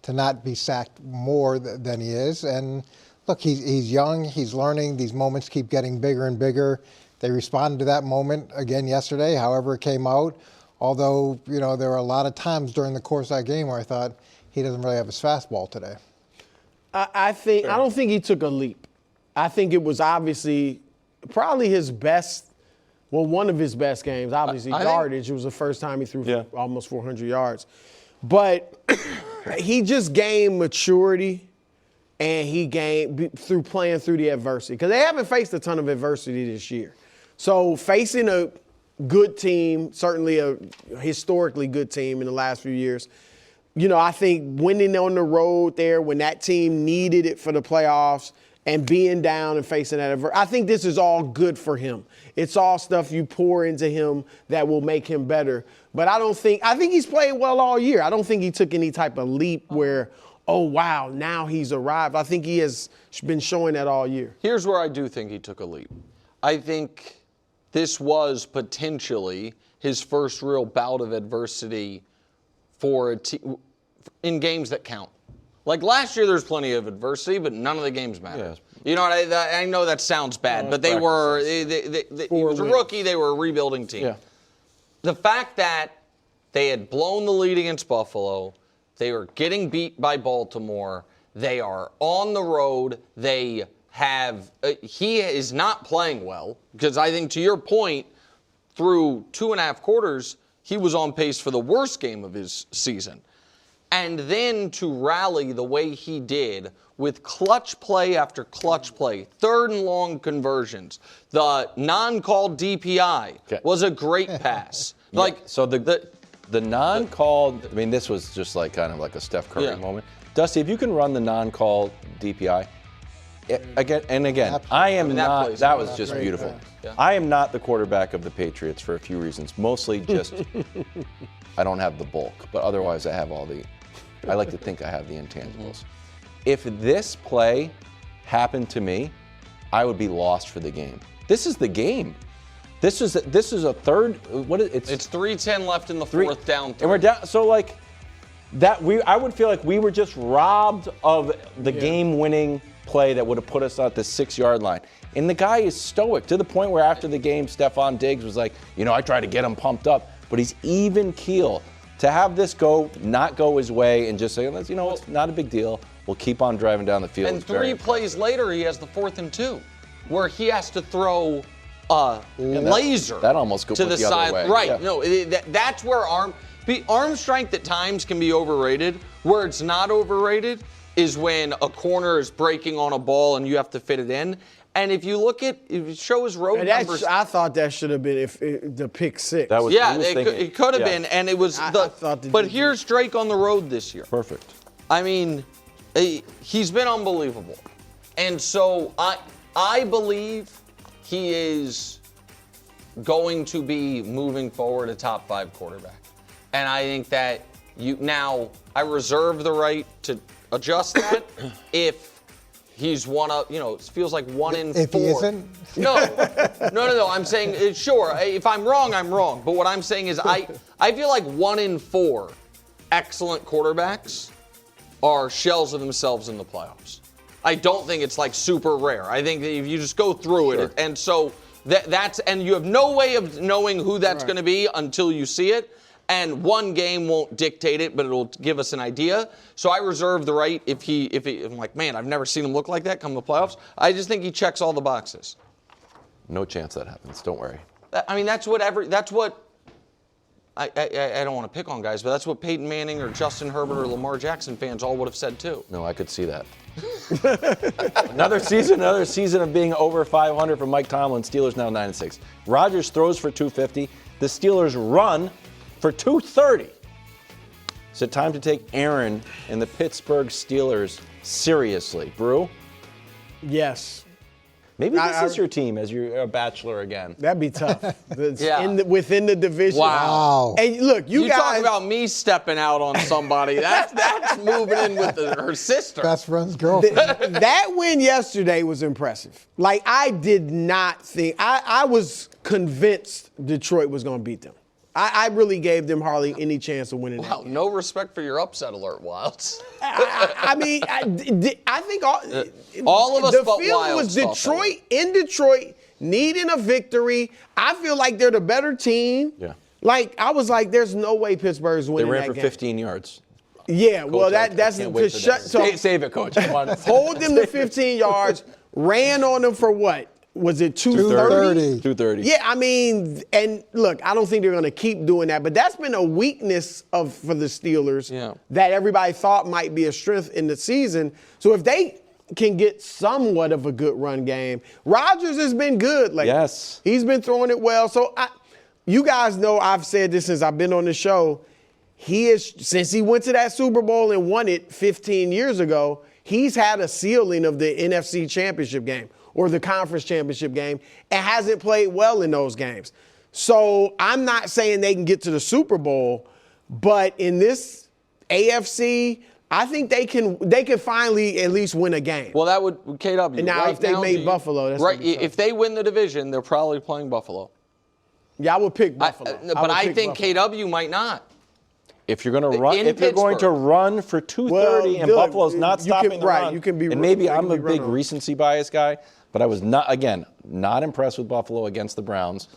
Speaker 11: not be sacked more than he is. And look, he's young. He's learning. These moments keep getting bigger and bigger. They responded to that moment again yesterday, however it came out. Although, there were a lot of times during the course of that game where I thought he doesn't really have his fastball today.
Speaker 4: I don't think he took a leap. I think it was obviously probably his best, one of his best games. Obviously, yardage. It was the first time he threw almost 400 yards. But he just gained maturity, and he gained through playing through the adversity. Because they haven't faced a ton of adversity this year. So facing a good team, certainly a historically good team in the last few years, I think winning on the road there when that team needed it for the playoffs and being down and facing that adversity, I think this is all good for him. It's all stuff you pour into him that will make him better. But I think he's played well all year. I don't think he took any type of leap where, oh, wow, now he's arrived. I think he has been showing that all year.
Speaker 3: Here's where I do think he took a leap. I think this was potentially his first real bout of adversity for in games that count. Like last year, there's plenty of adversity, but none of the games matter. Yeah. I know that sounds bad, but he was a rookie. They were a rebuilding team. Yeah. The fact that they had blown the lead against Buffalo, they were getting beat by Baltimore, they are on the road, they have he is not playing well, because I think to your point, through 2.5 quarters, he was on pace for the worst game of his season. And then to rally the way he did with clutch play after clutch play, 3rd and long conversions, the non-called DPI was a great pass.
Speaker 7: So the non-called, this was just kind of like a Steph Curry moment. Dusty, if you can run the non-called DPI, again, I am not. That was just beautiful. Yeah. I am not the quarterback of the Patriots for a few reasons. Mostly just I don't have the bulk, but otherwise I have I like to think I have the intangibles. If this play happened to me, I would be lost for the game. This is the game. This is a third. It's
Speaker 3: 3:10 left in the fourth, down 3.
Speaker 7: And we're down. So I would feel like we were just robbed of the game-winning play that would have put us at the 6-yard line. And the guy is stoic to the point where after the game, Stephon Diggs was like, I tried to get him pumped up, but he's even keel. To have this not go his way and just say, it's not a big deal. We'll keep on driving down the field.
Speaker 3: And 3 plays later, he has the 4th and 2, where he has to throw a laser
Speaker 7: that almost
Speaker 3: to the side.
Speaker 7: Other way.
Speaker 3: Right.
Speaker 7: Yeah.
Speaker 3: No, that's where arm strength at times can be overrated. Where it's not overrated is when a corner is breaking on a ball and you have to fit it in. And if you look at, if you show his road numbers,
Speaker 4: I thought that should have been the pick 6.
Speaker 7: That was,
Speaker 3: it could have been, and it was but here's Drake on the road this year.
Speaker 7: Perfect.
Speaker 3: He's been unbelievable, and so I believe he is going to be moving forward a top 5 quarterback, and I think that I reserve the right to adjust that if. He's one of, it feels like 1 in 4.
Speaker 11: If he isn't?
Speaker 3: No. I'm saying, sure, if I'm wrong, I'm wrong. But what I'm saying is I feel like 1 in 4 excellent quarterbacks are shells of themselves in the playoffs. I don't think it's super rare. I think that if you just go through it, and so that's, and you have no way of knowing who that's going to be until you see it. And one game won't dictate it, but it'll give us an idea. So I reserve the right if I'm like, man, I've never seen him look like that come the playoffs. I just think he checks all the boxes.
Speaker 7: No chance that happens. Don't worry.
Speaker 3: I don't want to pick on guys, but that's what Peyton Manning or Justin Herbert or Lamar Jackson fans all would have said too.
Speaker 7: No, I could see that. Another season of being over 500 for Mike Tomlin. Steelers now 9-6. Rodgers throws for 250. The Steelers run for 230. Is it time to take Aaron and the Pittsburgh Steelers seriously? Brou?
Speaker 4: Yes.
Speaker 2: Maybe this is your team as you're a bachelor again.
Speaker 4: That'd be tough.
Speaker 3: Yeah.
Speaker 4: Within the division.
Speaker 3: Wow.
Speaker 4: And look, you guys
Speaker 3: talk about me stepping out on somebody. That's moving in with her sister.
Speaker 11: Best friend's girlfriend.
Speaker 4: That win yesterday was impressive. Like, I did not think – I was convinced Detroit was going to beat them. I really gave them hardly any chance of winning that game.
Speaker 3: No respect for your upset alert, Wilds.
Speaker 4: I mean, I think
Speaker 3: all of us
Speaker 4: the
Speaker 3: but
Speaker 4: feeling
Speaker 3: Wilds
Speaker 4: was Detroit needing a victory. I feel like they're the better team.
Speaker 2: Yeah.
Speaker 4: Like, I was like, there's no way Pittsburgh's winning that game.
Speaker 2: They ran for 15 yards.
Speaker 4: Yeah, well,
Speaker 2: Coach,
Speaker 4: that's to shut.
Speaker 2: Save it, Coach. Come on.
Speaker 4: Hold them to 15 yards. Ran on them for what? Was it 230?
Speaker 2: 230.
Speaker 4: Yeah, I mean, and look, I don't think they're going to keep doing that, but that's been a weakness for the Steelers that everybody thought might be a strength in the season. So if they can get somewhat of a good run game, Rodgers has been good lately.
Speaker 2: Yes.
Speaker 4: He's been throwing it well. So you guys know I've said this since I've been on the show. Since he went to that Super Bowl and won it 15 years ago, he's had a ceiling of the NFC Championship game or the conference championship game, and hasn't played well in those games. So I'm not saying they can get to the Super Bowl, but in this AFC, I think they can finally at least win a game.
Speaker 3: Well, that would KW.
Speaker 4: And now, if they made Buffalo, that's
Speaker 3: right. If they win the division, they're probably playing Buffalo.
Speaker 4: Yeah, I would pick Buffalo.
Speaker 3: But I think Buffalo. KW might not.
Speaker 2: If you're going to run, if you're going to run for 230 and Buffalo's not stopping the run,
Speaker 4: you can be.
Speaker 2: And maybe I'm a big recency bias guy, but I was not impressed with Buffalo against the Browns,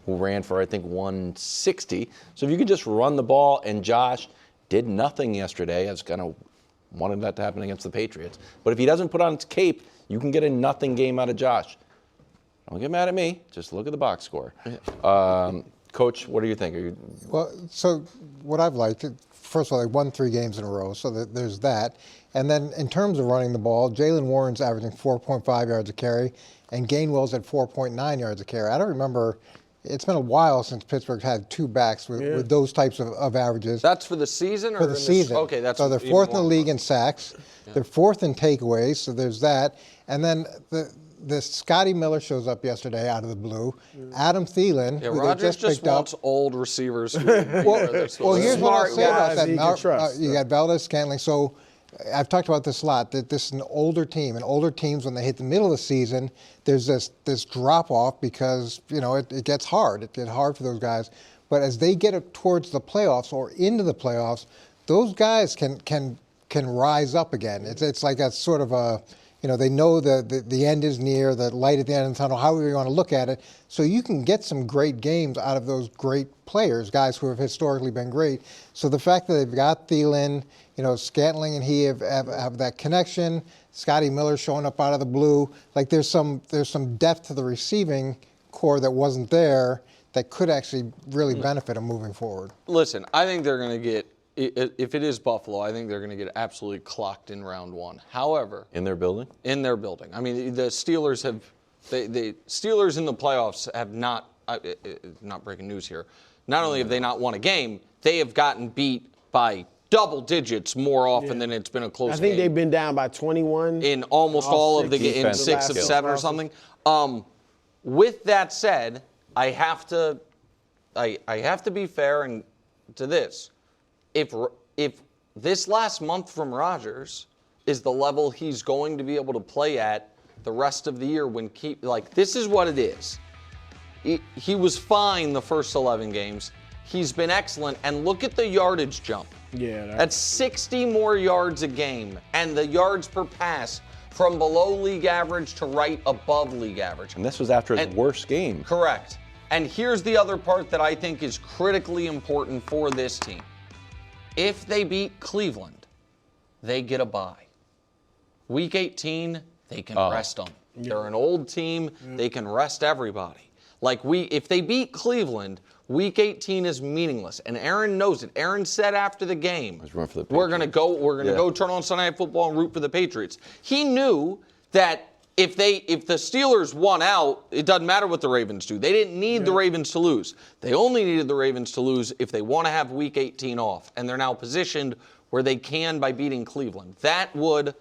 Speaker 2: who ran for I think 160. So if you could just run the ball, and Josh did nothing yesterday, I was kind of wanted that to happen against the Patriots. But if he doesn't put on his cape, you can get a nothing game out of Josh. Don't get mad at me. Just look at the box score. Coach, what do you think?
Speaker 11: Well, so what I've liked, first of all, they won 3 games in a row, so there's that. And then in terms of running the ball, Jalen Warren's averaging 4.5 yards a carry, and Gainwell's at 4.9 yards a carry. I don't remember, it's been a while since Pittsburgh had 2 backs with those types of averages.
Speaker 3: That's for the season?
Speaker 11: For the season.
Speaker 3: Okay, that's
Speaker 11: so they're 4th in the league in sacks. Yeah. They're 4th in takeaways, so there's that. And then the Scotty Miller shows up yesterday out of the blue. Adam Thielen, who
Speaker 3: Rodgers
Speaker 11: they just picked
Speaker 3: wants
Speaker 11: up.
Speaker 3: old receivers.
Speaker 11: Well, here's what I'll say about that. You got Valdez-Scantling. So I've talked about this a lot, that this is an older team. And older teams, when they hit the middle of the season, there's this drop-off because, it gets hard. It gets hard for those guys. But as they get towards the playoffs or into the playoffs, those guys can rise up again. It's like a sort of a... they know the end is near, the light at the end of the tunnel, however you want to look at it. So you can get some great games out of those great players, guys who have historically been great. So the fact that they've got Thielen, Scantling and he have that connection, Scotty Miller showing up out of the blue, like there's some depth to the receiving core that wasn't there that could actually really benefit them moving forward.
Speaker 3: Listen, I think they're going to get, if it is Buffalo, I think they're going to get absolutely clocked in round 1. However,
Speaker 2: in their building?
Speaker 3: In their building. I mean, the Steelers have, the Steelers in the playoffs have not breaking news here, not only have they not won a game, they have gotten beat by double digits more often than it's been a close game.
Speaker 4: I think they've been down by 21.
Speaker 3: In almost all of the games, in 6 of 7 or something. With that said, I have to be fair to this. If this last month from Rodgers is the level he's going to be able to play at the rest of the year, this is what it is. He was fine the first 11 games. He's been excellent, and look at the yardage jump.
Speaker 4: Yeah,
Speaker 3: that's 60 more yards a game, and the yards per pass from below league average to right above league average.
Speaker 2: And this was after his worst game.
Speaker 3: Correct. And here's the other part that I think is critically important for this team. If they beat Cleveland, they get a bye. Week 18, they can rest them. They're an old team. They can rest everybody. If they beat Cleveland, Week 18 is meaningless, and Aaron knows it. Aaron said after the game, we're going to go turn on Sunday Night Football and root for the Patriots. He knew that if the Steelers won out, it doesn't matter what the Ravens do. They didn't need the Ravens to lose. They only needed the Ravens to lose if they want to have Week 18 off, and they're now positioned where they can by beating Cleveland. That would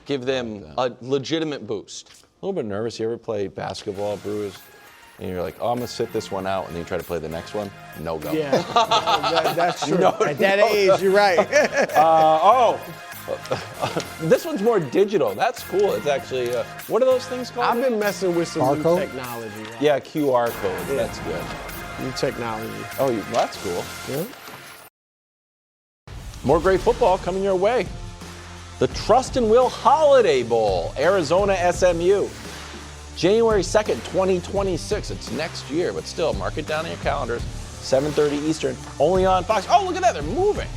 Speaker 3: give them a legitimate boost.
Speaker 7: little bit nervous. You ever play basketball, Brou? And you're like, oh, I'm going to sit this one out, and then you try to play the next one? No go.
Speaker 4: Yeah, that's true. At that age, you're right.
Speaker 7: This one's more digital. That's cool. It's actually, what are those things called?
Speaker 4: I've been messing with some
Speaker 11: Barcode?
Speaker 4: new technology. Right?
Speaker 7: Yeah, QR codes. Yeah. That's good.
Speaker 4: New technology.
Speaker 7: Oh, that's cool.
Speaker 4: Yeah.
Speaker 7: More great football coming your way. The Trust and Will Holiday Bowl, Arizona SMU. January 2nd, 2026. It's next year, but still, mark it down in your calendars. 7:30 Eastern, only on Fox. Oh, look at that, they're moving.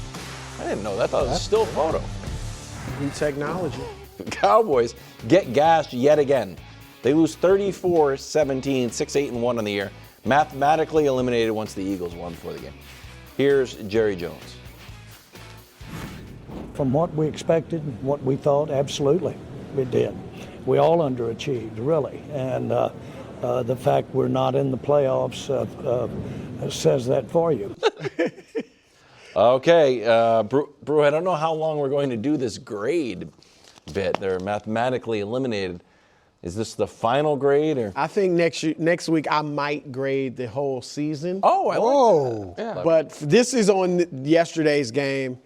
Speaker 7: I didn't know that. I thought it was still a photo.
Speaker 4: New technology.
Speaker 7: The Cowboys get gashed yet again. They lose 34-17, 6-8-1 on the year. Mathematically eliminated once the Eagles won before the game. Here's Jerry Jones.
Speaker 15: From what we expected, what we thought, absolutely, we did. We all underachieved, really, and the fact we're not in the playoffs says that for you.
Speaker 7: Okay, Brou, I don't know how long we're going to do this grade bit. They're mathematically eliminated. Is this the final grade, or?
Speaker 4: I think next week I might grade the whole season.
Speaker 7: Oh, I like that.
Speaker 4: Yeah. But this is on yesterday's game.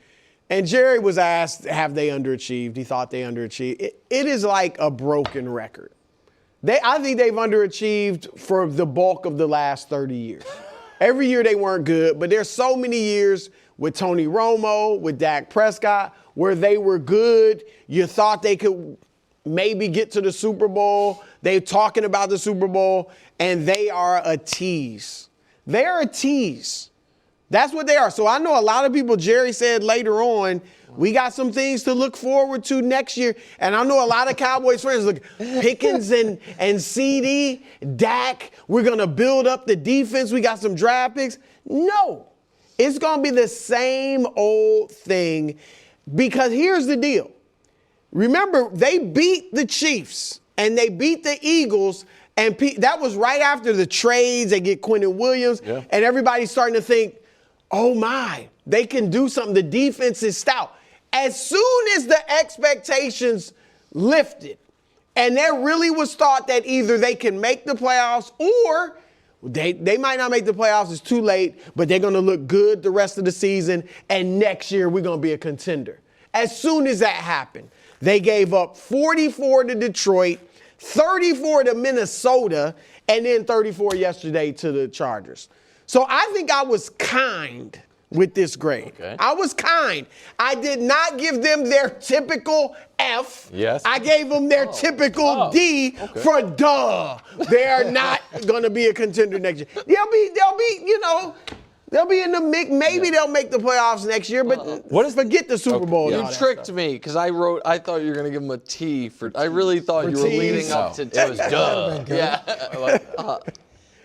Speaker 4: And Jerry was asked, have they underachieved? He thought they underachieved. It is like a broken record. I think they've underachieved for the bulk of the last 30 years. Every year they weren't good, but there's so many years with Tony Romo, with Dak Prescott, where they were good. You thought they could maybe get to the Super Bowl. They're talking about the Super Bowl, and they are a tease. They're a tease. That's what they are. So I know a lot of people, Jerry said later on, we got some things to look forward to next year. And I know a lot of Cowboys fans look, Pickens and CD, Dak, we're going to build up the defense. We got some draft picks. No, it's going to be the same old thing because here's the deal. Remember, they beat the Chiefs and they beat the Eagles, and that was right after the trades. They get Quentin Williams, and everybody's starting to think, oh my, they can do something. The defense is stout. As soon as the expectations lifted, and there really was thought that either they can make the playoffs or they might not make the playoffs, it's too late, but they're going to look good the rest of the season, and next year we're going to be a contender. As soon as that happened, they gave up 44 to Detroit, 34 to Minnesota, and then 34 yesterday to the Chargers. So I think I was kind with this grade. Okay. I was kind. I did not give them their typical F. Yes. I gave them their typical D for duh. They are not going to be a contender next year. They'll be in the mix. Maybe they'll make the playoffs next year, but forget the Super Bowl.
Speaker 3: You tricked me because I thought you were going to give them a T for. I really thought you were leading up to. It was duh.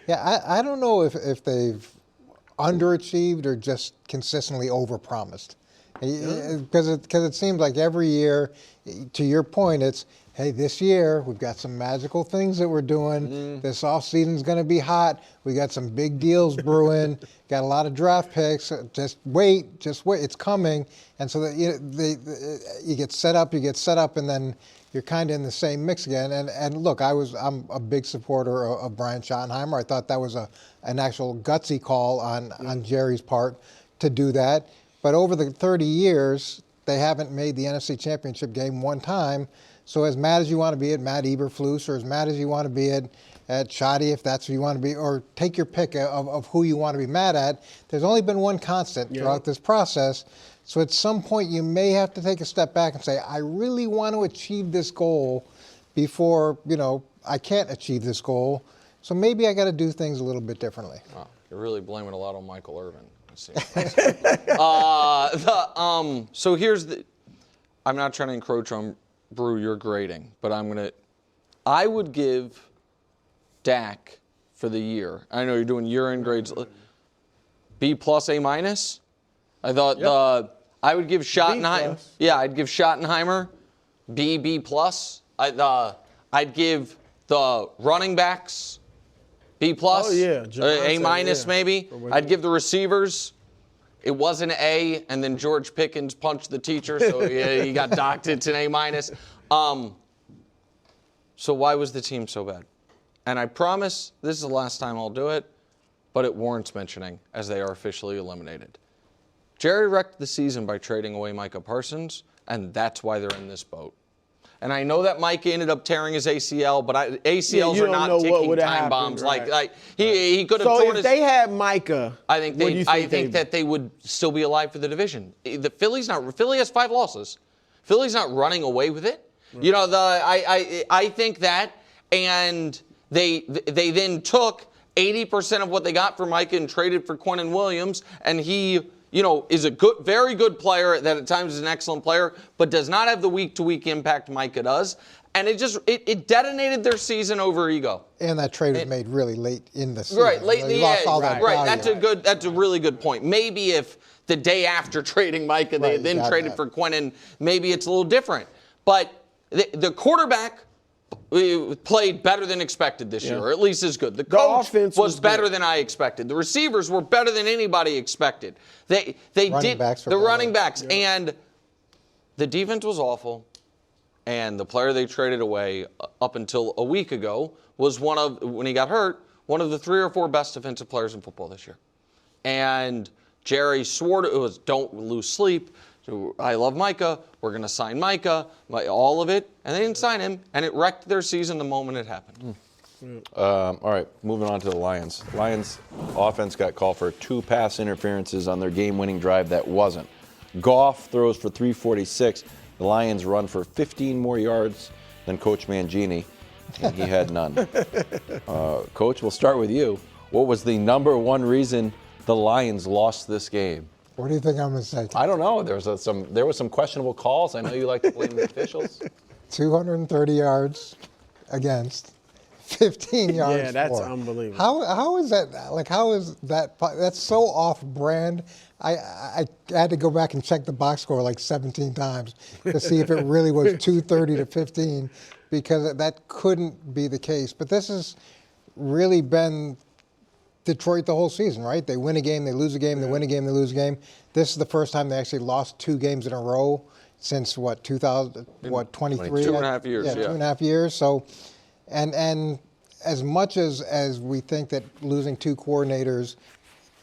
Speaker 11: Yeah, I don't know if they've underachieved or just consistently overpromised. Because it seems like every year, to your point, it's, hey, this year we've got some magical things that we're doing. This offseason's going to be hot. We got some big deals brewing. Got a lot of draft picks. Just wait. It's coming. And so that you get set up, and then you're kind of in the same mix again. And look, I'm a big supporter of Brian Schottenheimer. I thought that was an actual gutsy call on Jerry's part to do that. But over the 30 years, they haven't made the NFC Championship game one time. So as mad as you want to be at Matt Eberflus, or as mad as you want to be at Shoddy, if that's who you want to be, or take your pick of who you want to be mad at, there's only been one constant throughout this process. So at some point, you may have to take a step back and say, I really want to achieve this goal before, I can't achieve this goal. So maybe I got to do things a little bit differently.
Speaker 3: Wow, you're really blaming a lot on Michael Irvin. So here's I'm not trying to encroach on Brou, your grading, but I would give Dak for the year. I know you're doing year-end grades. B+, A-. I thought I would give Schottenheimer. Yeah, I'd give Schottenheimer B+. I'd give the running backs B+.
Speaker 4: Oh yeah,
Speaker 3: A- maybe. I'd give the receivers. It was an A, and then George Pickens punched the teacher, so he got docked. It's an A-. So why was the team so bad? And I promise this is the last time I'll do it, but it warrants mentioning as they are officially eliminated. Jerry wrecked the season by trading away Micah Parsons, and that's why they're in this boat. And I know that Micah ended up tearing his ACL, but ACLs are not ticking time bombs.
Speaker 4: Right.
Speaker 3: Like he could have
Speaker 4: torn
Speaker 3: his.
Speaker 4: So if they had Micah,
Speaker 3: I think that they would still be alive for the division. The Philly has 5 losses. Philly's not running away with it. Right. You know, I think that, and they then took 80% of what they got for Micah and traded for Quinnen Williams, and he, is a very good player that at times is an excellent player, but does not have the week-to-week impact Micah does. And it detonated their season over ego.
Speaker 11: And that trade was made really late in the season.
Speaker 3: Right, late in the end. Right,
Speaker 11: value.
Speaker 3: that's a really good point. Maybe if the day after trading Micah, they then traded for Quinnen, maybe it's a little different. But the quarterback played better than expected this year, or at least as good. The coach was better than I expected. The receivers were better than anybody expected. The running backs, and the defense was awful. And the player they traded away up until a week ago was when he got hurt, one of the 3 or 4 best defensive players in football this year. And Jerry swore it was don't lose sleep. I love Micah. We're going to sign Micah, all of it. And they didn't sign him, and it wrecked their season the moment it happened.
Speaker 7: All right, moving on to the Lions. Lions offense got called for 2 pass interferences on their game-winning drive that wasn't. Goff throws for 346. The Lions run for 15 more yards than Coach Mangini, and he had none. Coach, we'll start with you. What was the number one reason the Lions lost this game?
Speaker 11: What do you think I'm going to say?
Speaker 7: I don't know. There was some questionable calls. I know you like to blame the officials.
Speaker 11: 230 yards against, 15 yards
Speaker 4: Yeah, that's
Speaker 11: for.
Speaker 4: unbelievable.
Speaker 11: How is that? Like, how is that? That's so off-brand. I had to go back and check the box score like 17 times to see if it really was 230 to 15, because that couldn't be the case. But this has really been Detroit the whole season, right? They win a game, they lose a game, they win a game, they lose a game. This is the first time they actually lost 2 games in a row since 23?
Speaker 3: 2.5 years.
Speaker 11: Yeah, 2.5 years. So, and as much as we think that losing 2 coordinators,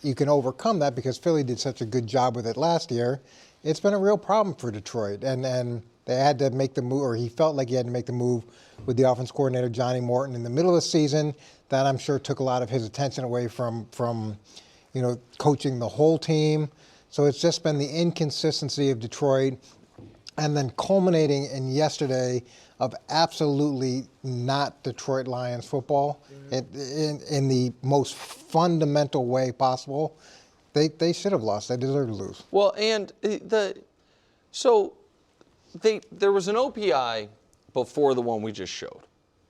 Speaker 11: you can overcome that because Philly did such a good job with it last year, it's been a real problem for Detroit. And they had to make the move, or he felt like he had to make the move with the offense coordinator, Johnny Morton, in the middle of the season. That I'm sure took a lot of his attention away from coaching the whole team. So it's just been the inconsistency of Detroit, and then culminating in yesterday of absolutely not Detroit Lions football in the most fundamental way possible. They should have lost. They deserve to lose.
Speaker 3: Well, and there was an OPI before the one we just showed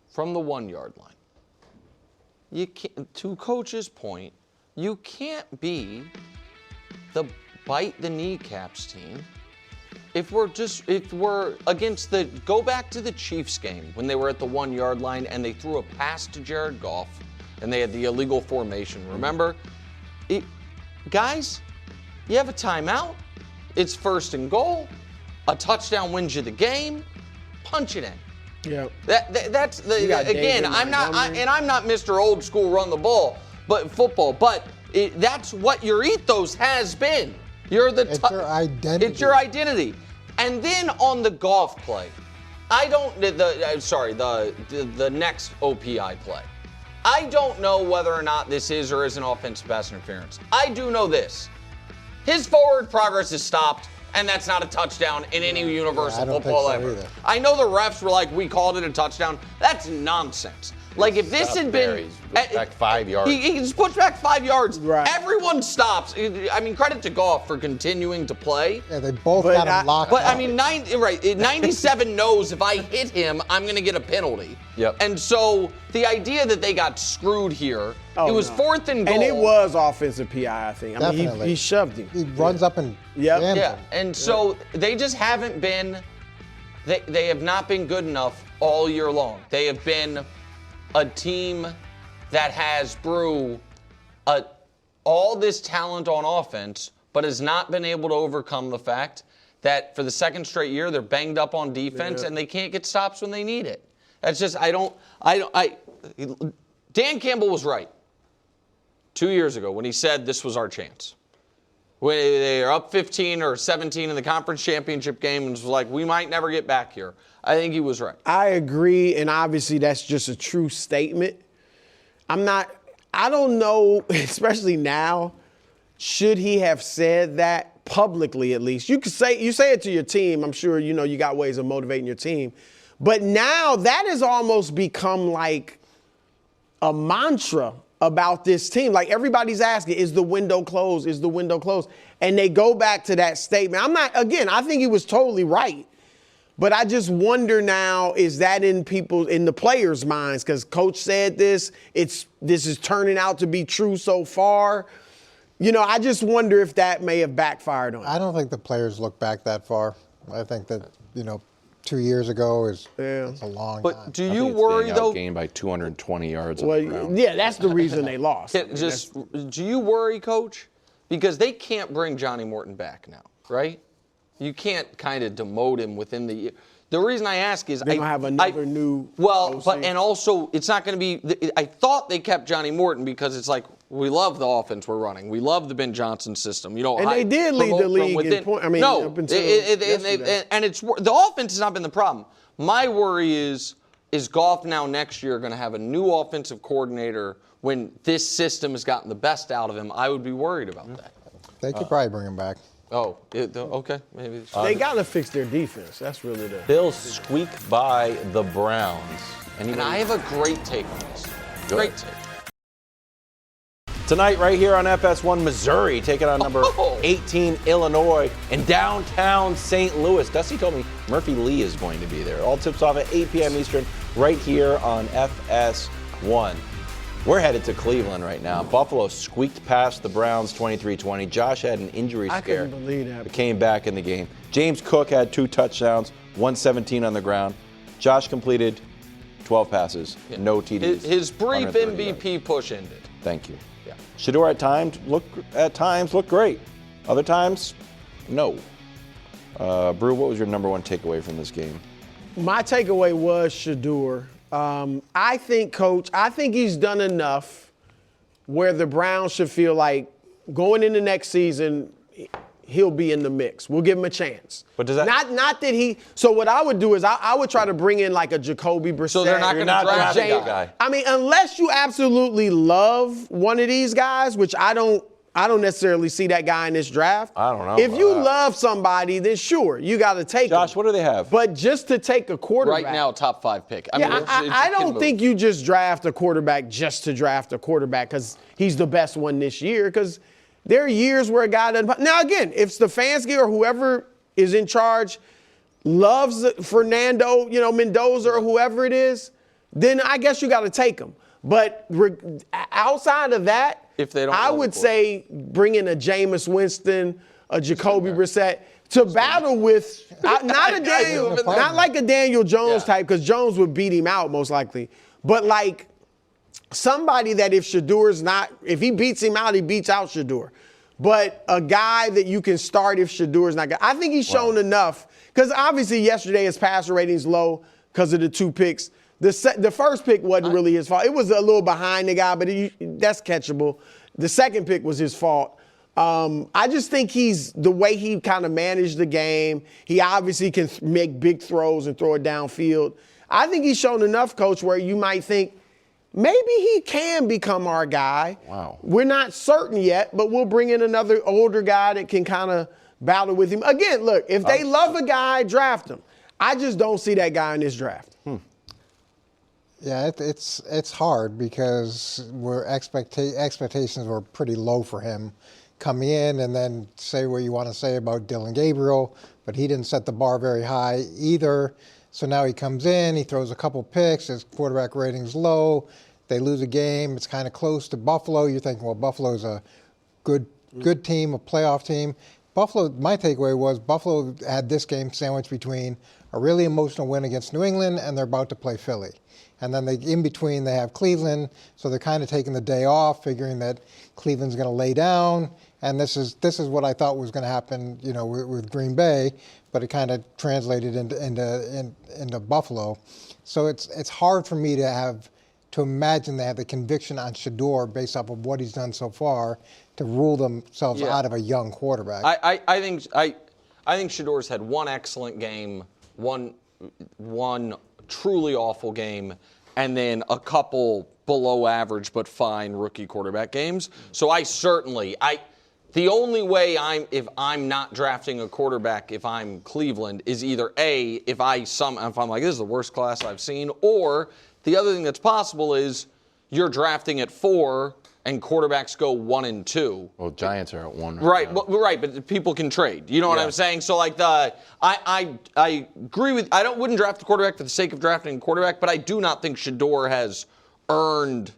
Speaker 3: from the 1-yard line. You can't, to Coach's point, you can't be the bite the kneecaps team if we're against go back to the Chiefs game when they were at the 1-yard line and they threw a pass to Jared Goff and they had the illegal formation. Remember? Guys, you have a timeout. It's 1st and goal. A touchdown wins you the game. Punch it in.
Speaker 4: Yeah.
Speaker 3: That's again. I'm not Mr. Old School run the ball, but football. But that's what your ethos has been.
Speaker 11: It's your identity.
Speaker 3: It's your identity. And then on the Goff play, the next OPI play. I don't know whether or not this is or isn't offensive pass interference. I do know this: his forward progress is stopped. And that's not a touchdown in any universal football ever.
Speaker 11: Either.
Speaker 3: I know the refs were like, we called it a touchdown. That's nonsense. Like, if this had been...
Speaker 7: back 5 yards.
Speaker 3: He just puts back 5 yards.
Speaker 4: Right.
Speaker 3: Everyone stops. I mean, credit to Goff for continuing to play.
Speaker 11: Yeah, they both got him locked
Speaker 3: But,
Speaker 11: up.
Speaker 3: I mean, 97 knows if I hit him, I'm going to get a penalty.
Speaker 7: Yep.
Speaker 3: And so the idea that they got screwed here, it was 4th and goal.
Speaker 4: And it was offensive PI, I think. I mean, he shoved him.
Speaker 11: He runs up and jams him.
Speaker 3: And so they just haven't been, they have not been good enough all year long. They have been a team that has Brou all this talent on offense, but has not been able to overcome the fact that for the 2nd straight year, they're banged up on defense and they can't get stops when they need it. That's just Dan Campbell was right 2 years ago when he said this was our chance. When they are up 15 or 17 in the conference championship game and was like, we might never get back here. I think he was right.
Speaker 4: I agree, and obviously that's just a true statement. I don't know, especially now, should he have said that publicly at least? You say it to your team. I'm sure you got ways of motivating your team. But now that has almost become like a mantra about this team. Like everybody's asking, is the window closed? Is the window closed? And they go back to that statement. I think he was totally right. But I just wonder now, is that in the players' minds? Because Coach said this is turning out to be true so far. I just wonder if that may have backfired on him.
Speaker 11: I don't think the players look back that far. I think that, 2 years ago is a long time.
Speaker 3: But do you worry, though?
Speaker 7: Outgained by 220 yards.
Speaker 4: Well, yeah, that's the reason they lost.
Speaker 3: Do you worry, Coach? Because they can't bring Johnny Morton back now, right? You can't kind of demote him within the year. The reason I ask is
Speaker 4: they're going to have another new OC.
Speaker 3: And also it's not going to be – I thought they kept Johnny Morton because it's like we love the offense we're running. We love the Ben Johnson system.
Speaker 4: And they did lead the league in points.
Speaker 3: Up until and it's the offense has not been the problem. My worry is Goff now next year going to have a new offensive coordinator when this system has gotten the best out of him? I would be worried about that.
Speaker 11: They could probably bring him back.
Speaker 3: Oh, okay. Maybe
Speaker 4: they got to fix their defense. That's really the
Speaker 7: Bills squeak by the Browns.
Speaker 3: And I have a great take on this. Great take.
Speaker 7: Tonight, right here on FS1, Missouri taking on number 18 Illinois in downtown St. Louis. Dusty told me Murphy Lee is going to be there. All tips off at 8 p.m. Eastern, right here on FS1. We're headed to Cleveland right now. Buffalo squeaked past the Browns 23-20. Josh had an injury scare.
Speaker 4: I couldn't believe that.
Speaker 7: But came back in the game. James Cook had 2 touchdowns, 117 on the ground. Josh completed 12 passes, no TDs.
Speaker 3: His brief MVP push ended.
Speaker 7: Thank you. Yeah. Shedeur at times looked great. Other times, no. Brou, what was your number one takeaway from this game?
Speaker 4: My takeaway was Shedeur. I think he's done enough where the Browns should feel like going into next season, he'll be in the mix. We'll give him a chance.
Speaker 7: But does that
Speaker 4: not that he? So what I would do is I would try to bring in like a Jacoby Brissett.
Speaker 3: So they're not going to draft
Speaker 7: that guy.
Speaker 4: I mean, unless you absolutely love one of these guys, which I don't necessarily see that guy in this draft.
Speaker 7: I don't know.
Speaker 4: If you love somebody, then sure, you got to take
Speaker 7: Josh,
Speaker 4: him.
Speaker 7: what do they have?
Speaker 4: But just to take a quarterback.
Speaker 3: Right now, top 5 pick.
Speaker 4: I don't think you just draft a quarterback just to draft a quarterback because he's the best one this year. Because there are years where a guy doesn't. Now, again, if Stefanski or whoever is in charge loves Fernando, Mendoza or whoever it is, then I guess you got to take him. But outside of that,
Speaker 3: if they don't,
Speaker 4: I would say bring in a Jameis Winston, a Jacoby Brissett to battle with not like a Daniel Jones type, because Jones would beat him out most likely, but like somebody that if he beats him out, he beats out Shedeur. But a guy that you can start if Shadeur's not good. I think he's shown enough, because obviously yesterday his passer rating's low because of the 2 picks. The first pick wasn't really his fault. It was a little behind the guy, but that's catchable. The second pick was his fault. I just think the way he kind of managed the game, he obviously can make big throws and throw it downfield. I think he's shown enough, Coach, where you might think maybe he can become our guy.
Speaker 7: Wow.
Speaker 4: We're not certain yet, but we'll bring in another older guy that can kind of battle with him. Again, look, if they love a guy, draft him. I just don't see that guy in this draft.
Speaker 11: Yeah, it's hard because expectations were pretty low for him coming in, and then say what you want to say about Dillon Gabriel, but he didn't set the bar very high either. So now he comes in, he throws a couple picks, his quarterback rating's low, they lose a game, it's kind of close to Buffalo. You're thinking, well, Buffalo's a good team, a playoff team. My takeaway was Buffalo had this game sandwiched between a really emotional win against New England and they're about to play Philly. And then in between, they have Cleveland, so they're kind of taking the day off, figuring that Cleveland's going to lay down. And this is what I thought was going to happen, with Green Bay, but it kind of translated into Buffalo. So it's hard for me to imagine they have the conviction on Shedeur based off of what he's done so far to rule themselves out of a young quarterback.
Speaker 3: I think Shedeur's had one excellent game, one truly awful game, and then a couple below average but fine rookie quarterback games. So the only way if I'm not drafting a quarterback if I'm Cleveland is either A, if I'm like, this is the worst class I've seen, or the other thing that's possible is you're drafting at 4 and quarterbacks go 1 and 2.
Speaker 7: Well, Giants are at 1.
Speaker 3: Right, but people can trade. You know what I'm saying? So I agree with. Wouldn't draft a quarterback for the sake of drafting a quarterback, but I do not think Shedeur has earned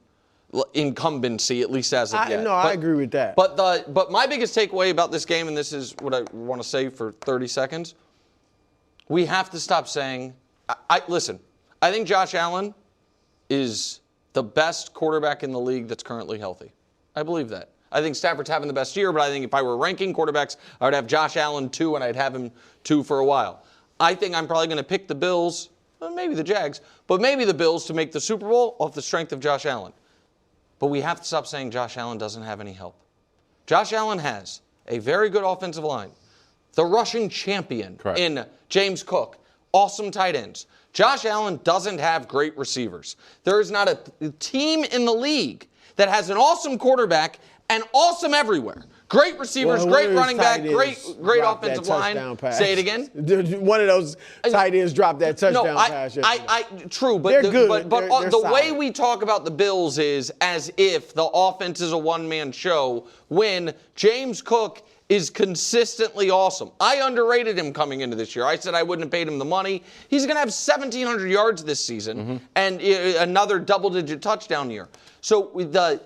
Speaker 3: incumbency, at least as of yet.
Speaker 4: No, I agree with that.
Speaker 3: But my biggest takeaway about this game, and this is what I want to say for 30 seconds, we have to stop saying. Listen, I think Josh Allen is the best quarterback in the league that's currently healthy. I believe that. I think Stafford's having the best year, but I think if I were ranking quarterbacks, I would have Josh Allen 2, and I'd have him 2 for a while. I think I'm probably going to pick the Bills, maybe the Jags, but maybe the Bills to make the Super Bowl off the strength of Josh Allen. But we have to stop saying Josh Allen doesn't have any help. Josh Allen has a very good offensive line, the rushing champion in James Cook, awesome tight ends. Josh Allen doesn't have great receivers. There is not a team in the league that has an awesome quarterback and awesome everywhere. Great receivers, great running back, great offensive line. Say it again.
Speaker 4: One of those tight ends dropped that touchdown pass.
Speaker 3: True, but
Speaker 4: they're good.
Speaker 3: But
Speaker 4: they're
Speaker 3: the
Speaker 4: solid.
Speaker 3: way we talk about the Bills is as if the offense is a one-man show when James Cook is consistently awesome. I underrated him coming into this year. I said I wouldn't have paid him the money. He's going to have 1,700 yards this season and another double-digit touchdown year. So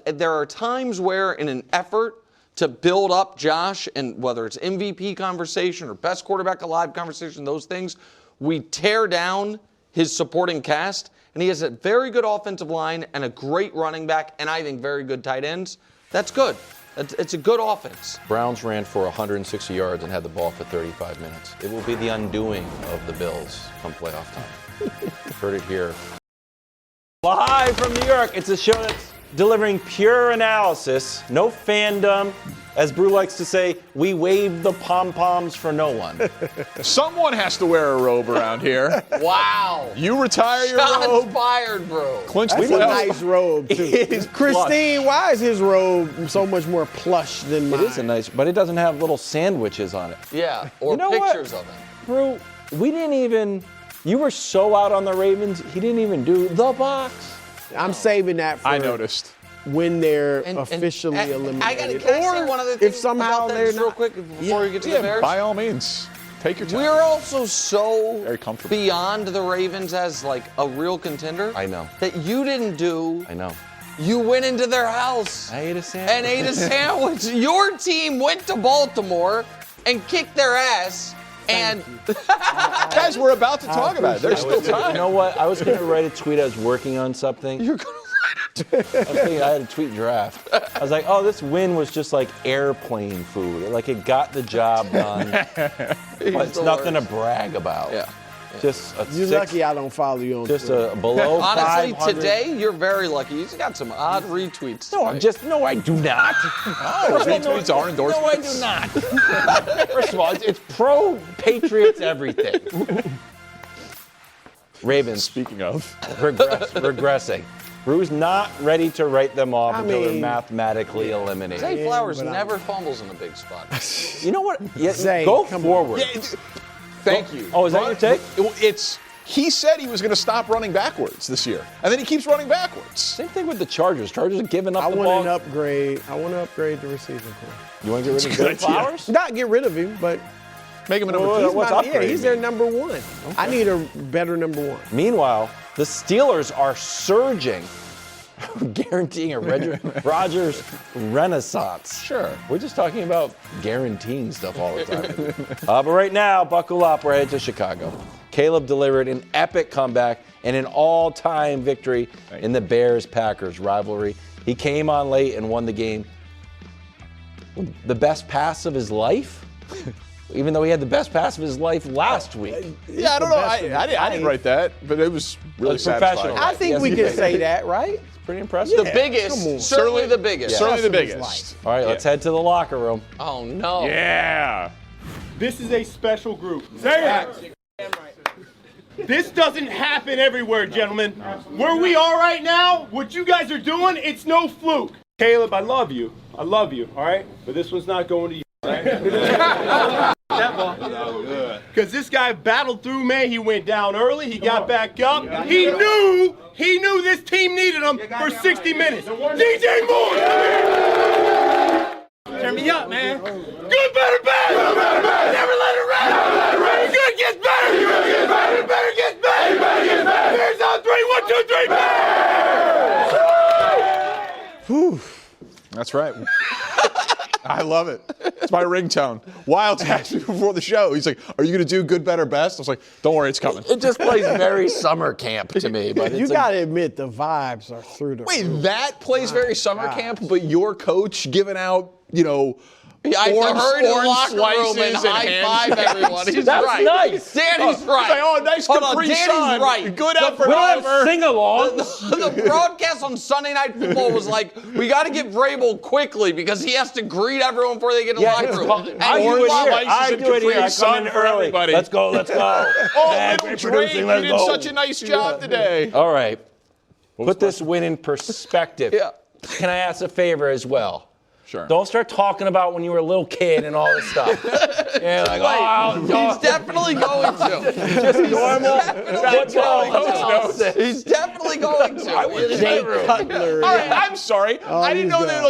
Speaker 3: there are times where in an effort to build up Josh, and whether it's MVP conversation or best quarterback alive conversation, those things, we tear down his supporting cast, and he has a very good offensive line and a great running back, and I think very good tight ends. That's good. It's a good offense.
Speaker 7: Browns ran for 160 yards and had the ball for 35 minutes. It will be the undoing of the Bills come playoff time. Heard it here.
Speaker 2: Live from New York, it's a show that's delivering pure analysis, no fandom. As Brou likes to say, we wave the pom-poms for no one.
Speaker 12: Someone has to wear a robe around here.
Speaker 3: Wow.
Speaker 12: You retire your robe.
Speaker 3: Shots fired, bro.
Speaker 12: Clinch
Speaker 4: That's
Speaker 12: the
Speaker 4: a
Speaker 12: playoffs.
Speaker 4: nice robe, too. Christine, why is his robe so much more plush than mine?
Speaker 2: It is a nice, but it doesn't have little sandwiches on it.
Speaker 3: Yeah, or
Speaker 2: You know
Speaker 3: pictures
Speaker 2: what?
Speaker 3: of it.
Speaker 2: Brou, we didn't even, you were so out on the Ravens, he didn't even do the box.
Speaker 4: I'm saving that for
Speaker 12: I noticed.
Speaker 4: when they're officially eliminated.
Speaker 3: Can I say one other thing
Speaker 4: if somehow
Speaker 3: about that
Speaker 4: they're
Speaker 3: just real
Speaker 4: not.
Speaker 3: quick before we get to the Bears?
Speaker 12: By all means, take your time.
Speaker 3: We're also so
Speaker 12: Very comfortable.
Speaker 3: beyond the Ravens as like a real contender.
Speaker 7: I know.
Speaker 3: That you didn't do.
Speaker 7: I know.
Speaker 3: You went into their house
Speaker 2: I ate a sandwich.
Speaker 3: and ate a sandwich. Your team went to Baltimore and kicked their ass. And
Speaker 12: Guys, we're about to talk about it. There's still time.
Speaker 2: You know what? I was going to write a tweet. I was working on something.
Speaker 3: you're gonna
Speaker 2: I was thinking I had a tweet draft. I was like, oh, this win was just like airplane food. Like it got the job done. But it's nothing to brag about.
Speaker 3: Yeah.
Speaker 2: Just a
Speaker 4: You're
Speaker 2: 6,
Speaker 4: lucky I don't follow you on
Speaker 2: just
Speaker 4: Twitter.
Speaker 2: a below
Speaker 3: honestly
Speaker 2: 500.
Speaker 3: today you're very lucky. You got some odd retweets.
Speaker 2: No, no, I do not.
Speaker 12: Oh, retweets are endorsements.
Speaker 2: No, I do not. First of all, it's pro-Patriots everything. Ravens.
Speaker 12: Speaking of.
Speaker 2: Regressing. Brou's not ready to write them off until they're
Speaker 4: mean,
Speaker 2: mathematically eliminated.
Speaker 3: Zay Flowers never fumbles in a big spot.
Speaker 2: You know what? Yeah,
Speaker 4: Zay,
Speaker 2: go
Speaker 4: come
Speaker 2: forward.
Speaker 12: Yeah, thank you.
Speaker 2: Oh, is that your take?
Speaker 12: He said he was going to stop running backwards this year, and then he keeps running backwards.
Speaker 2: Same thing with the Chargers. Chargers are giving up
Speaker 4: I
Speaker 2: the
Speaker 4: want
Speaker 2: ball.
Speaker 4: an upgrade. I want to upgrade the receiving core.
Speaker 2: You want to get rid of
Speaker 12: good
Speaker 2: Zay
Speaker 12: idea.
Speaker 2: Flowers?
Speaker 4: Not get rid of him, but
Speaker 12: Make him a number two.
Speaker 2: What's upgrade
Speaker 4: he's their number one. Okay. I need a better number one.
Speaker 2: Meanwhile, the Steelers are surging, guaranteeing a Rodgers renaissance.
Speaker 12: Sure.
Speaker 2: We're just talking about guaranteeing stuff all the time. But right now, buckle up. We're headed to Chicago. Caleb delivered an epic comeback and an all-time victory in the Bears-Packers rivalry. He came on late and won the game. The best pass of his life? Even though he had the best pass of his life last week.
Speaker 12: Yeah, I don't know. I didn't write that, but it was really satisfying.
Speaker 4: I think we can say that, right?
Speaker 2: It's pretty impressive.
Speaker 3: The biggest. Certainly the biggest.
Speaker 12: Certainly the biggest.
Speaker 2: All right, let's head to the locker room.
Speaker 3: Oh, no.
Speaker 12: Yeah.
Speaker 16: This is a special group. Say it. This doesn't happen everywhere, gentlemen. Where we are right now, what you guys are doing, it's no fluke. Caleb, I love you. I love you, all right? But this one's not going to you, all right? Because this guy battled through, man. He went down early. He got back up. He knew this team needed him for 60 minutes. DJ Moore! Turn me up, man. Good, better, bad. Never let it rest. Good gets better. Good gets better. Better gets better. Better gets better. Bears on 3. 1, 2, 3. Bears!
Speaker 12: Whew. That's right. I love it. It's my ringtone. Wild asked me before the show. He's like, "Are you going to do good, better, best?" I was like, "Don't worry, it's coming."
Speaker 3: It just plays very summer camp to me. But
Speaker 4: You got to admit, the vibes are through the
Speaker 12: Wait,
Speaker 4: roof.
Speaker 12: that plays very summer camp, but your coach giving out, you know,
Speaker 3: I have to hurry to the locker room and
Speaker 12: slices and
Speaker 3: high five everyone. He's
Speaker 2: That's
Speaker 3: right.
Speaker 2: nice.
Speaker 3: Danny's right.
Speaker 12: He's like, "Oh, nice
Speaker 3: Hold on,
Speaker 12: Capri
Speaker 3: Danny's
Speaker 12: Sun.
Speaker 3: right.
Speaker 12: Good
Speaker 3: The
Speaker 12: effort,
Speaker 3: broad-
Speaker 12: Oliver."
Speaker 2: Sing-along.
Speaker 3: The broadcast on Sunday Night Football was like, we got to get Vrabel quickly because he has to greet everyone before they get in the locker room.
Speaker 2: I do it here. I do it here. I come
Speaker 12: Sun
Speaker 2: in
Speaker 12: for
Speaker 2: early.
Speaker 12: everybody.
Speaker 2: Let's go. Let's go.
Speaker 12: Oh,
Speaker 2: Man,
Speaker 12: little
Speaker 2: great
Speaker 12: Drake,
Speaker 2: producing.
Speaker 12: you
Speaker 2: Let's
Speaker 12: did
Speaker 2: go.
Speaker 12: such a nice job today.
Speaker 2: All right. Put this win in perspective.
Speaker 3: Yeah.
Speaker 2: Can I ask a favor as well?
Speaker 12: Sure.
Speaker 2: Don't start talking about when you were a little kid and all this stuff. Yeah, like,
Speaker 3: He's definitely going to.
Speaker 2: just normal football.
Speaker 3: He's definitely going to.
Speaker 12: All right, I'm sorry. I didn't know that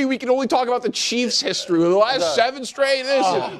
Speaker 12: we can only talk about the Chiefs' history. The last 7 straight.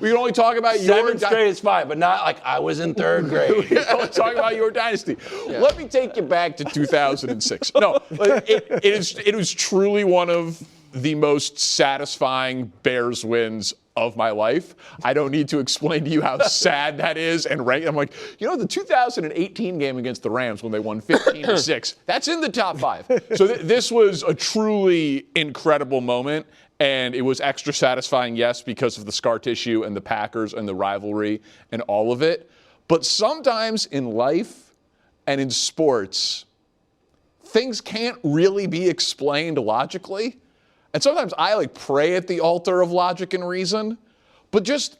Speaker 12: We can only talk about your
Speaker 2: 7 straight is fine, but not like I was in 3rd grade.
Speaker 12: We can only talk about your dynasty. Yeah. Let me take you back to 2006. No, it was truly one of the most satisfying Bears wins of my life. I don't need to explain to you how sad that is. And I'm like, the 2018 game against the Rams when they won 15-6, that's in the top 5. So this was a truly incredible moment. And it was extra satisfying, yes, because of the scar tissue and the Packers and the rivalry and all of it. But sometimes in life and in sports, things can't really be explained logically. And sometimes I pray at the altar of logic and reason, but just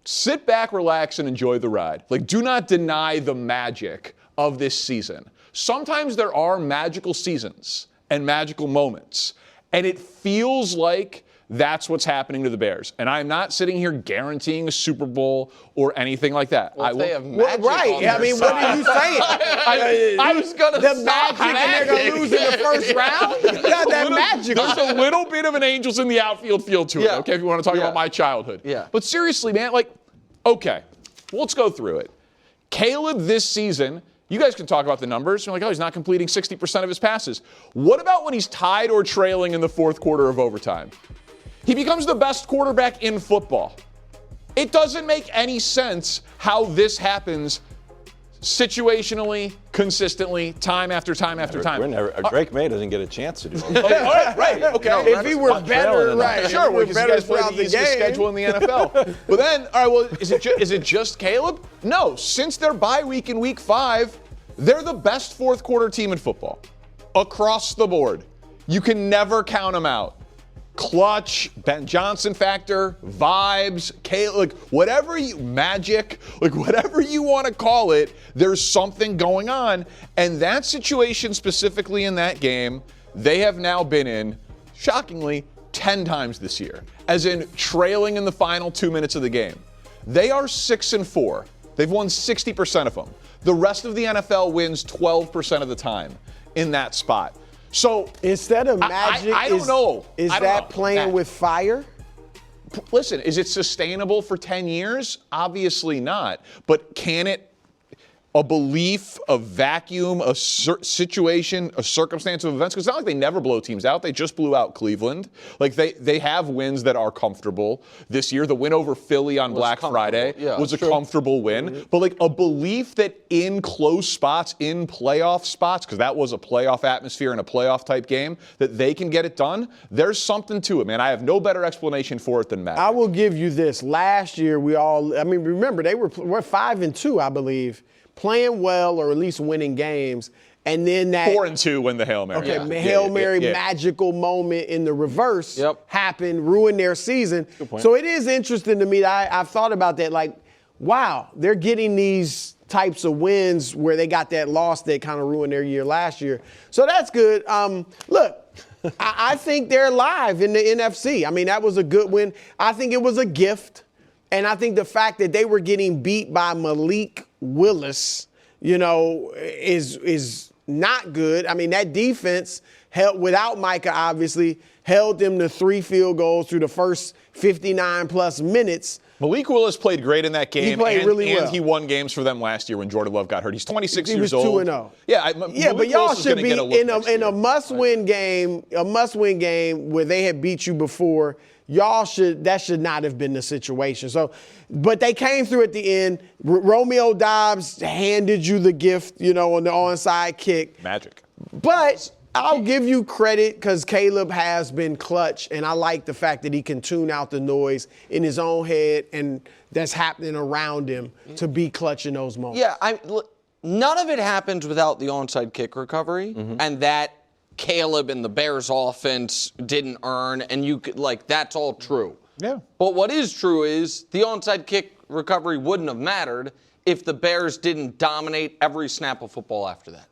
Speaker 12: sit back, relax, and enjoy the ride. Do not deny the magic of this season. Sometimes there are magical seasons and magical moments, and it feels like that's what's happening to the Bears. And I'm not sitting here guaranteeing a Super Bowl or anything like that.
Speaker 3: Well, they have magic
Speaker 4: right.
Speaker 3: on their
Speaker 4: I mean, what did you say?
Speaker 3: I was going to
Speaker 4: the magic and they're going to lose in the first round? Not that magic.
Speaker 12: There's a little bit of an angels in the outfield feel to it, okay, if you want to talk about my childhood.
Speaker 3: Yeah.
Speaker 12: But seriously, man, okay, let's go through it. Caleb this season, you guys can talk about the numbers. You're like, he's not completing 60% of his passes. What about when he's tied or trailing in the 4th quarter of overtime? He becomes the best quarterback in football. It doesn't make any sense how this happens situationally, consistently, time after time after time.
Speaker 2: Drake May doesn't get a chance to do it.
Speaker 12: All right, okay.
Speaker 4: If he were better,
Speaker 12: Sure, because you guys play the easiest schedule in the NFL. But then, all right, well, is it just Caleb? No, since their bye week in week 5, they're the best 4th quarter team in football. Across the board. You can never count them out. Clutch, Ben Johnson factor, vibes, magic, whatever you want to call it, there's something going on. And that situation specifically in that game, they have now been in, shockingly, 10 times this year, as in trailing in the final 2 minutes of the game. They are 6-4. They've won 60% of them. The rest of the NFL wins 12% of the time in that spot. So
Speaker 4: instead of magic,
Speaker 12: I don't know.
Speaker 4: Is that playing with fire?
Speaker 12: Listen, is it sustainable for 10 years? Obviously not. But can it? a belief, a vacuum, a situation, a circumstance of events. Because it's not like they never blow teams out. They just blew out Cleveland. Like, they have wins that are comfortable this year. The win over Philly on Black Friday was a comfortable win. But, like, a belief that in close spots, in playoff spots, because that was a playoff atmosphere and a playoff-type game, that they can get it done, there's something to it, man. I have no better explanation for it than Matt.
Speaker 4: I will give you this. Last year, remember, they were 5-2, I believe, playing well or at least winning games, and then that
Speaker 12: 4-2 when the Hail Mary.
Speaker 4: Okay, Hail Mary magical moment in the reverse happened, ruined their season. So it is interesting to me. I've thought about that. Like, wow, they're getting these types of wins where they got that loss that kind of ruined their year last year. So that's good. Look. I think they're alive in the NFC. I mean, that was a good win. I think it was a gift. And I think the fact that they were getting beat by Malik Willis, is not good. I mean, that defense held, without Micah, obviously, held them to 3 field goals through the first 59-plus minutes.
Speaker 12: Malik Willis played great in that game.
Speaker 4: He played really well.
Speaker 12: And he won games for them last year when Jordan Love got hurt. He's 26
Speaker 4: he
Speaker 12: was
Speaker 4: was
Speaker 12: old.
Speaker 4: 2-0.
Speaker 12: Yeah,
Speaker 4: but y'all should be in a must-win game, where they had beat you before. That should not have been the situation. So, but they came through at the end. Romeo Doubs handed you the gift, on the onside kick.
Speaker 12: Magic.
Speaker 4: But I'll give you credit because Caleb has been clutch, and I like the fact that he can tune out the noise in his own head and that's happening around him to be clutch in those moments.
Speaker 3: Yeah, none of it happens without the onside kick recovery, and that Caleb and the Bears offense didn't earn, and that's all true.
Speaker 12: Yeah.
Speaker 3: But what is true is the onside kick recovery wouldn't have mattered if the Bears didn't dominate every snap of football after that.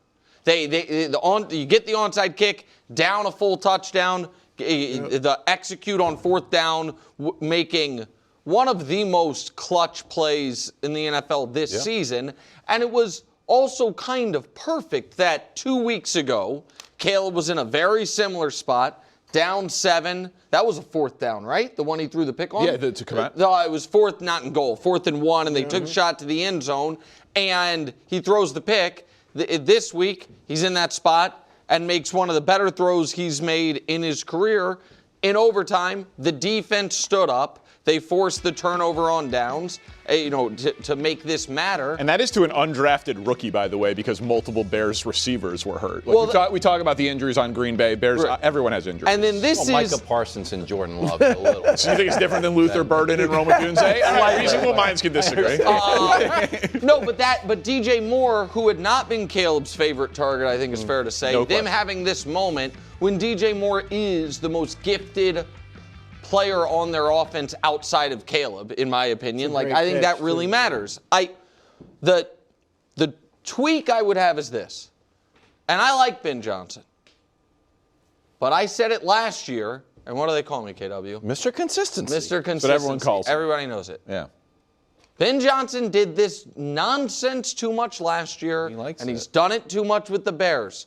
Speaker 3: You get the onside kick, down a full touchdown, the execute on 4th down, making one of the most clutch plays in the NFL this season. And it was also kind of perfect that 2 weeks ago, Caleb was in a very similar spot, down 7. That was a 4th down, right? The one he threw the pick on?
Speaker 12: Yeah, to come out.
Speaker 3: No, it was 4th, not in goal. 4th and 1, and they took a shot to the end zone, and he throws the pick. This week, he's in that spot and makes one of the better throws he's made in his career. In overtime, the defense stood up. They forced the turnover on downs, to make this matter.
Speaker 12: And that is to an undrafted rookie, by the way, because multiple Bears receivers were hurt. We talk about the injuries on Green Bay. Bears, everyone has injuries.
Speaker 3: And then
Speaker 7: Micah Parsons and Jordan Love a little.
Speaker 12: So you think it's different than Luther Burden and Roma Dunze? All right, reasonable minds can disagree.
Speaker 3: No, but DJ Moore, who had not been Caleb's favorite target, I think is fair to say, having this moment when DJ Moore is the most gifted player on their offense outside of Caleb, in my opinion. I think that really matters. The tweak I would have is this, and I like Ben Johnson, but I said it last year, and what do they call me, KW?
Speaker 7: Mr. Consistency.
Speaker 3: Mr. Consistency.
Speaker 12: But everyone calls him.
Speaker 3: Everybody knows it.
Speaker 12: Yeah.
Speaker 3: Ben Johnson did this nonsense too much last year, he's done it too much with the Bears.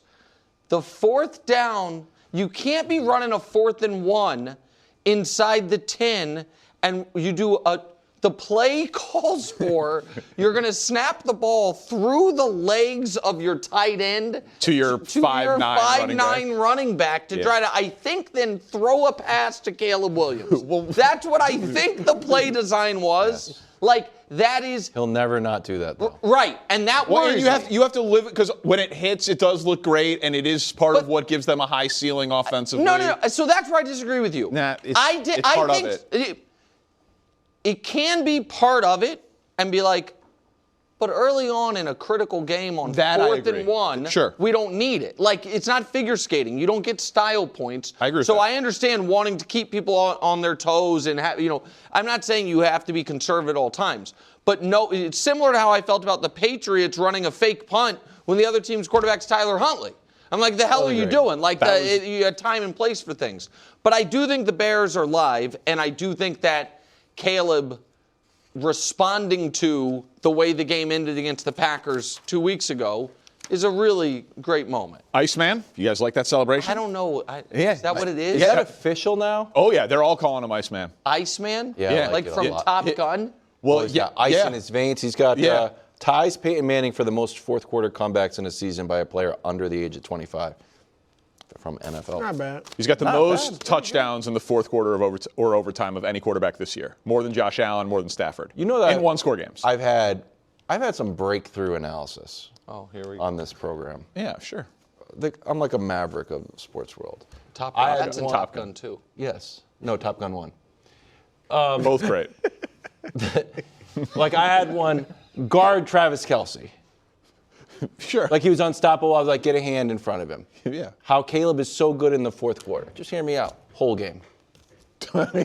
Speaker 3: The 4th down, you can't be running a 4th and 1 inside the 10, and you do the play calls for you're going to snap the ball through the legs of your tight end
Speaker 12: to your 5'9"
Speaker 3: running back to try to, I think, then throw a pass to Caleb Williams. That's what I think the play design was. That is.
Speaker 7: He'll never not do that, though.
Speaker 3: Right, and that worries me.
Speaker 12: You have to live it, because when it hits, it does look great, and it is part of what gives them a high ceiling offensively.
Speaker 3: No. So that's where I disagree with you.
Speaker 12: Nah, it's part of it.
Speaker 3: It can be part of it and be but early on in a critical game on 4th and 1, we don't need it. It's not figure skating. You don't get style points.
Speaker 12: I agree with
Speaker 3: that.
Speaker 12: I
Speaker 3: understand wanting to keep people on their toes and I'm not saying you have to be conservative at all times. But no, it's similar to how I felt about the Patriots running a fake punt when the other team's quarterback's Tyler Huntley. I'm like, the hell are you doing? You had time and place for things. But I do think the Bears are live, and I do think that Caleb responding to the way the game ended against the Packers 2 weeks ago is a really great moment.
Speaker 12: Iceman, you guys like that celebration?
Speaker 3: I don't know. Is that what it is?
Speaker 7: Is that official now?
Speaker 12: Oh, yeah, they're all calling him Iceman.
Speaker 3: Iceman?
Speaker 7: Yeah.
Speaker 3: From Top Gun?
Speaker 7: Well, he's got ice in his veins. He's got
Speaker 2: ties Peyton Manning for the most fourth quarter comebacks in a season by a player under the age of 25 from NFL.
Speaker 4: Not bad.
Speaker 12: He's got the most touchdowns in the fourth quarter of overtime of any quarterback this year. More than Josh Allen, more than Stafford.
Speaker 2: You know that
Speaker 12: in one-score games.
Speaker 2: I've had some breakthrough analysis.
Speaker 3: Oh, here we go.
Speaker 2: On this program.
Speaker 12: Yeah, sure.
Speaker 2: I'm like a maverick of the sports world.
Speaker 3: Top Gun. That's in Top Gun 2.
Speaker 2: Yes. No, Top Gun 1.
Speaker 12: Both great.
Speaker 2: Like I had one guard Travis Kelce.
Speaker 12: Sure.
Speaker 2: Like he was unstoppable. I was like, get a hand in front of him.
Speaker 12: Yeah.
Speaker 2: How Caleb is so good in the fourth quarter. Just hear me out. Whole game. Like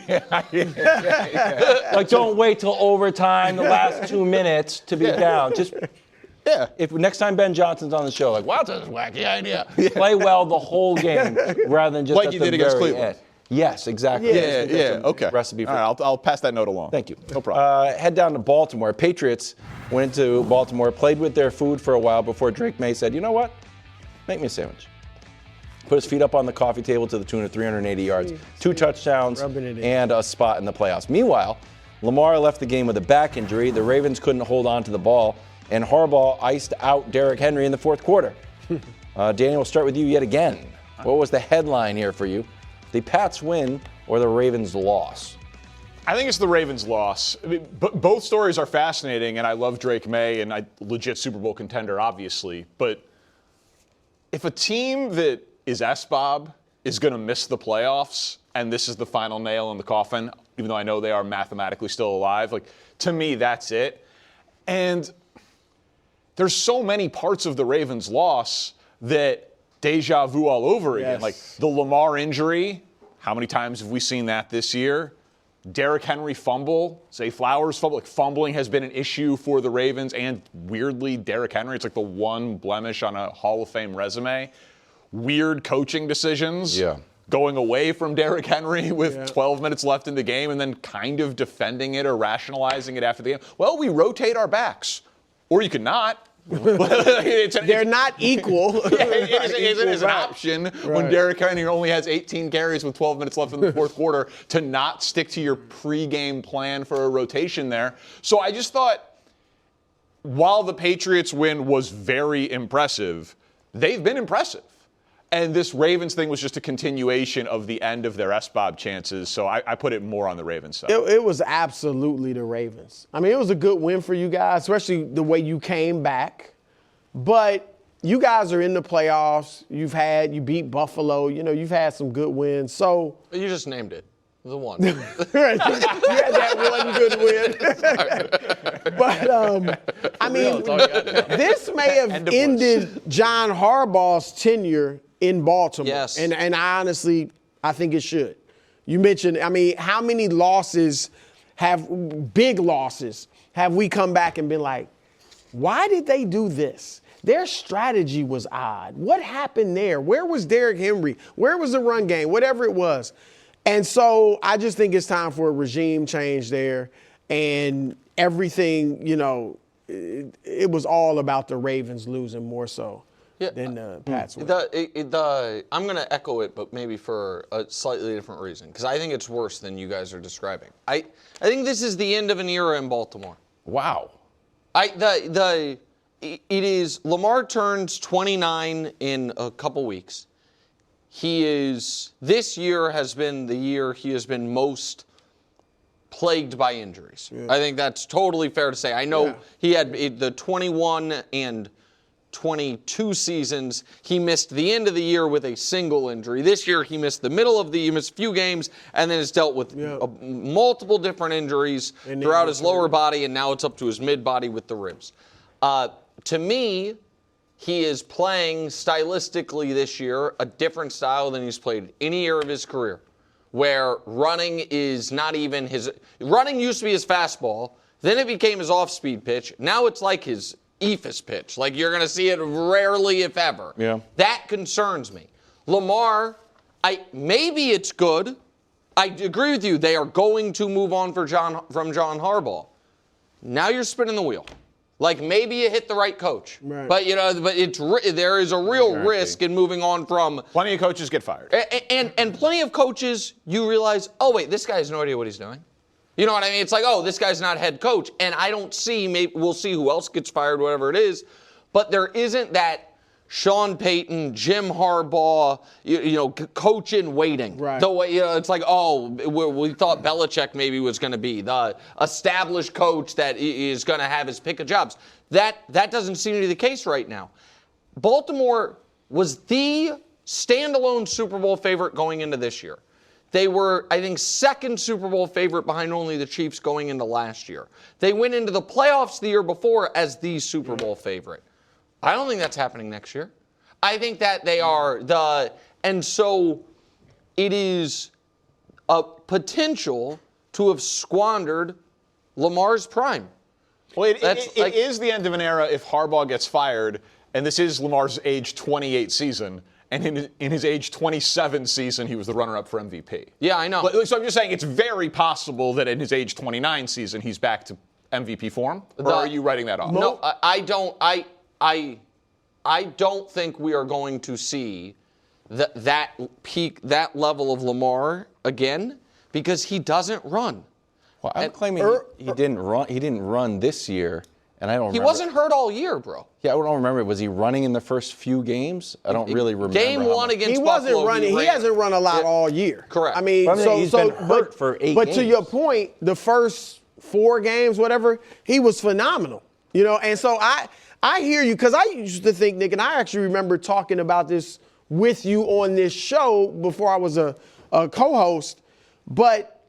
Speaker 2: don't wait till overtime, the last 2 minutes to be down. Just if next time Ben Johnson's on the show, like, wow, that's a wacky idea. Play well the whole game rather than just
Speaker 12: like
Speaker 2: at
Speaker 12: you
Speaker 2: the
Speaker 12: did against
Speaker 2: very
Speaker 12: Cleveland.
Speaker 2: end. Yes, exactly.
Speaker 12: Yeah. Okay.
Speaker 2: Recipe for
Speaker 12: all right, I'll pass that note along.
Speaker 2: Thank you.
Speaker 12: No problem.
Speaker 2: Head down to Baltimore. Patriots went into Baltimore, played with their food for a while before Drake May said, you know what? Make me a sandwich. Put his feet up on the coffee table to the tune of 380 yards, 2 touchdowns, and a spot in the playoffs. Meanwhile, Lamar left the game with a back injury. The Ravens couldn't hold on to the ball, and Harbaugh iced out Derrick Henry in the fourth quarter. Daniel, we'll start with you yet again. What was the headline here for you? The Pats win or the Ravens loss?
Speaker 12: I think it's the Ravens' loss. I mean, both stories are fascinating, and I love Drake May, and I legit Super Bowl contender, obviously. But if a team that is SBOB is going to miss the playoffs, and this is the final nail in the coffin, even though I know they are mathematically still alive, like to me, that's it. And there's so many parts of the Ravens' loss that deja vu all over again. Like the Lamar injury, how many times have we seen that this year? Derrick Henry fumble, Zay Flowers fumble. Like fumbling has been an issue for the Ravens, and weirdly, Derrick Henry, it's like the one blemish on a Hall of Fame resume. Weird coaching decisions. Going away from Derrick Henry with 12 minutes left in the game and then kind of defending it or rationalizing it after the game. Well, we rotate our backs. Or you could not.
Speaker 4: They're not equal.
Speaker 12: It is an option when Derrick Henry only has 18 carries with 12 minutes left in the fourth quarter to not stick to your pregame plan for a rotation there. So I just thought, while the Patriots win was very impressive, they've been impressive. And this Ravens thing was just a continuation of the end of their SBOB chances. So I put it more on the Ravens side.
Speaker 4: It was absolutely the Ravens. I mean, it was a good win for you guys, especially the way you came back. But you guys are in the playoffs. You beat Buffalo. You know, you've had some good wins. So
Speaker 3: you just named it. The one.
Speaker 4: You had that one good win. But, I mean, this may have ended John Harbaugh's tenure in Baltimore.
Speaker 3: Yes.
Speaker 4: And I think it should. You mentioned, I mean, how many big losses, have we come back and been like, why did they do this? Their strategy was odd. What happened there? Where was Derrick Henry? Where was the run game? Whatever it was. And so I just think it's time for a regime change there. And everything, you know, it was all about the Ravens losing more so than the Pats winning.
Speaker 3: I'm going to echo it, but maybe for a slightly different reason, because I think it's worse than you guys are describing. I think this is the end of an era in Baltimore.
Speaker 2: Wow.
Speaker 3: It is Lamar turns 29 in a couple weeks. This year has been the year he has been most plagued by injuries. Yeah. I think that's totally fair to say. I know he had the 21 and 22 seasons. He missed the end of the year with a single injury. This year he missed the middle of he missed a few games and then has dealt with multiple different injuries throughout his lower body, and now it's up to his mid body with the ribs. To me, he is playing stylistically this year a different style than he's played any year of his career, where running is not even his. Running used to be his fastball, then it became his off-speed pitch. Now it's like his eephus pitch. Like you're going to see it rarely, if ever.
Speaker 2: Yeah.
Speaker 3: That concerns me. Lamar, maybe it's good. I agree with you. They are going to move on from John Harbaugh. Now you're spinning the wheel. Like maybe you hit the right coach, but there is a real risk in moving on from.
Speaker 12: Plenty of coaches get fired,
Speaker 3: and plenty of coaches you realize, oh wait, this guy has no idea what he's doing. You know what I mean? It's like, oh, this guy's not head coach. And I don't see, maybe we'll see who else gets fired, whatever it is. But there isn't that Sean Payton, Jim Harbaugh, coach in waiting. Right. The way, it's like, oh, we thought Belichick maybe was going to be the established coach that is going to have his pick of jobs. That doesn't seem to be the case right now. Baltimore was the standalone Super Bowl favorite going into this year. They were, I think, second Super Bowl favorite behind only the Chiefs going into last year. They went into the playoffs the year before as the Super Bowl favorite. I don't think that's happening next year. I think that they are and so it is a potential to have squandered Lamar's prime.
Speaker 17: Well, it is the end of an era if Harbaugh gets fired, and this is Lamar's age 28 season. And in his age 27 season, he was the runner-up for MVP.
Speaker 3: Yeah, I know.
Speaker 17: So I'm just saying it's very possible that in his age 29 season, he's back to MVP form? Or are you writing that off?
Speaker 3: No, I don't. I don't think we are going to see that peak, that level of Lamar again, because he doesn't run.
Speaker 7: Well, I'm claiming he didn't run. He didn't run this year. And I don't remember.
Speaker 3: He wasn't hurt all year, bro.
Speaker 7: Yeah, I don't remember. Was he running in the first few games? I don't really remember.
Speaker 3: Game one against Buffalo.
Speaker 4: He wasn't running. He hasn't run a lot all year.
Speaker 3: Correct.
Speaker 4: I mean,
Speaker 7: he's been hurt for 8 games.
Speaker 4: But to your point, the first 4 games, whatever, he was phenomenal. And so I hear you, because I used to think, Nick, and I actually remember talking about this with you on this show before I was a co-host, but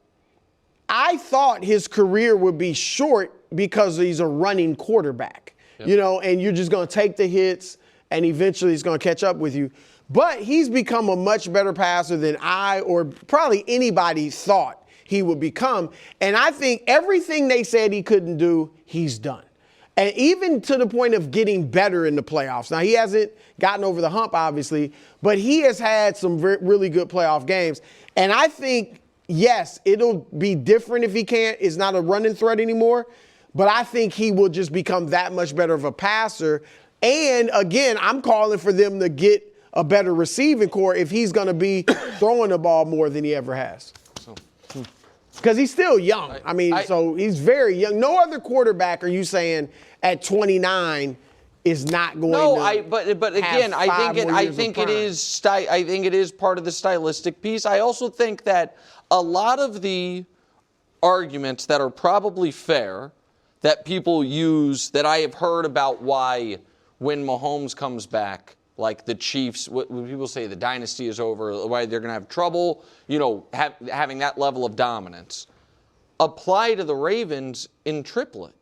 Speaker 4: I thought his career would be short because he's a running quarterback, and you're just going to take the hits and eventually he's going to catch up with you. But he's become a much better passer than I or probably anybody thought he would become. And I think everything they said he couldn't do, he's done. And even to the point of getting better in the playoffs. Now, he hasn't gotten over the hump, obviously, but he has had some really good playoff games. And I think, yes, it'll be different if he is not a running threat anymore. But I think he will just become that much better of a passer. And, again, I'm calling for them to get a better receiving core if he's going to be throwing the ball more than he ever has. Because he's still young. So he's very young. No other quarterback, are you saying, at 29 is not going to
Speaker 3: but again, I think it is part of the stylistic piece. I also think that a lot of the arguments that are probably fair that people use, that I have heard about why when Mahomes comes back, like the Chiefs, when people say the dynasty is over, why they're going to have trouble, having that level of dominance, apply to the Ravens in triplicate.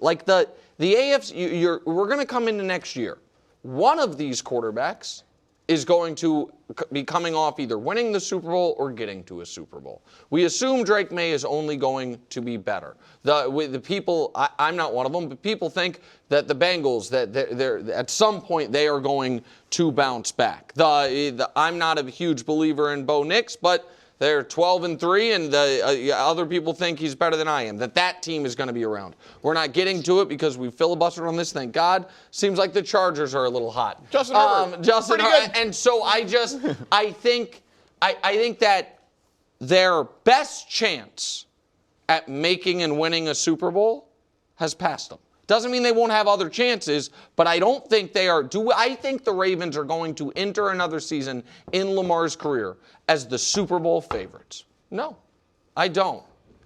Speaker 3: Like the AFC, we're going to come into next year. One of these quarterbacks is going to be coming off either winning the Super Bowl or getting to a Super Bowl. We assume Drake May is only going to be better. The people, I'm not one of them, but people think that the Bengals, that they're at some point they are going to bounce back. I'm not a huge believer in Bo Nix, but they're 12-3, and the other people think he's better than I am, that team is going to be around. We're not getting to it because we filibustered on this, thank God. Seems like the Chargers are a little hot.
Speaker 17: Justin Herbert.
Speaker 3: And so I think that their best chance at making and winning a Super Bowl has passed them. Doesn't mean they won't have other chances, but I don't think they are. I think the Ravens are going to enter another season in Lamar's career as the Super Bowl favorites? No, I don't.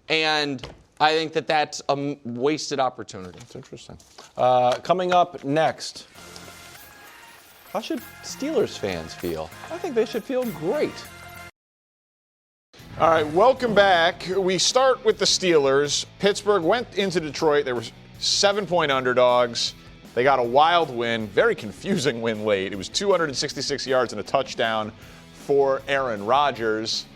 Speaker 3: And I think that that's a wasted opportunity.
Speaker 7: That's interesting. Coming up next, how should Steelers fans feel? I think they should feel great.
Speaker 17: All right, welcome back. We start with the Steelers. Pittsburgh went into Detroit. They were 7-point underdogs. They got a wild win, very confusing win late. It was 266 yards and a touchdown for Aaron Rodgers.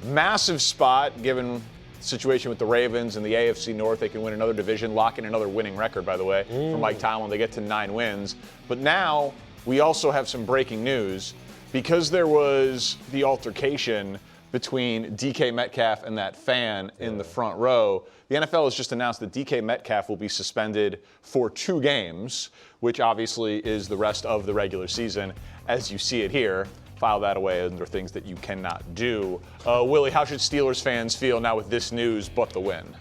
Speaker 17: Massive spot given the situation with the Ravens and the AFC North. They can win another division, lock in another winning record, by the way, for Mike Tomlin. They get to 9 wins. But now we also have some breaking news. Because there was the altercation between DK Metcalf and that fan in the front row, the NFL has just announced that DK Metcalf will be suspended for 2 games, which obviously is the rest of the regular season as you see it here. file that away under things that you cannot do. Willie, how should Steelers fans feel now with this news but the win?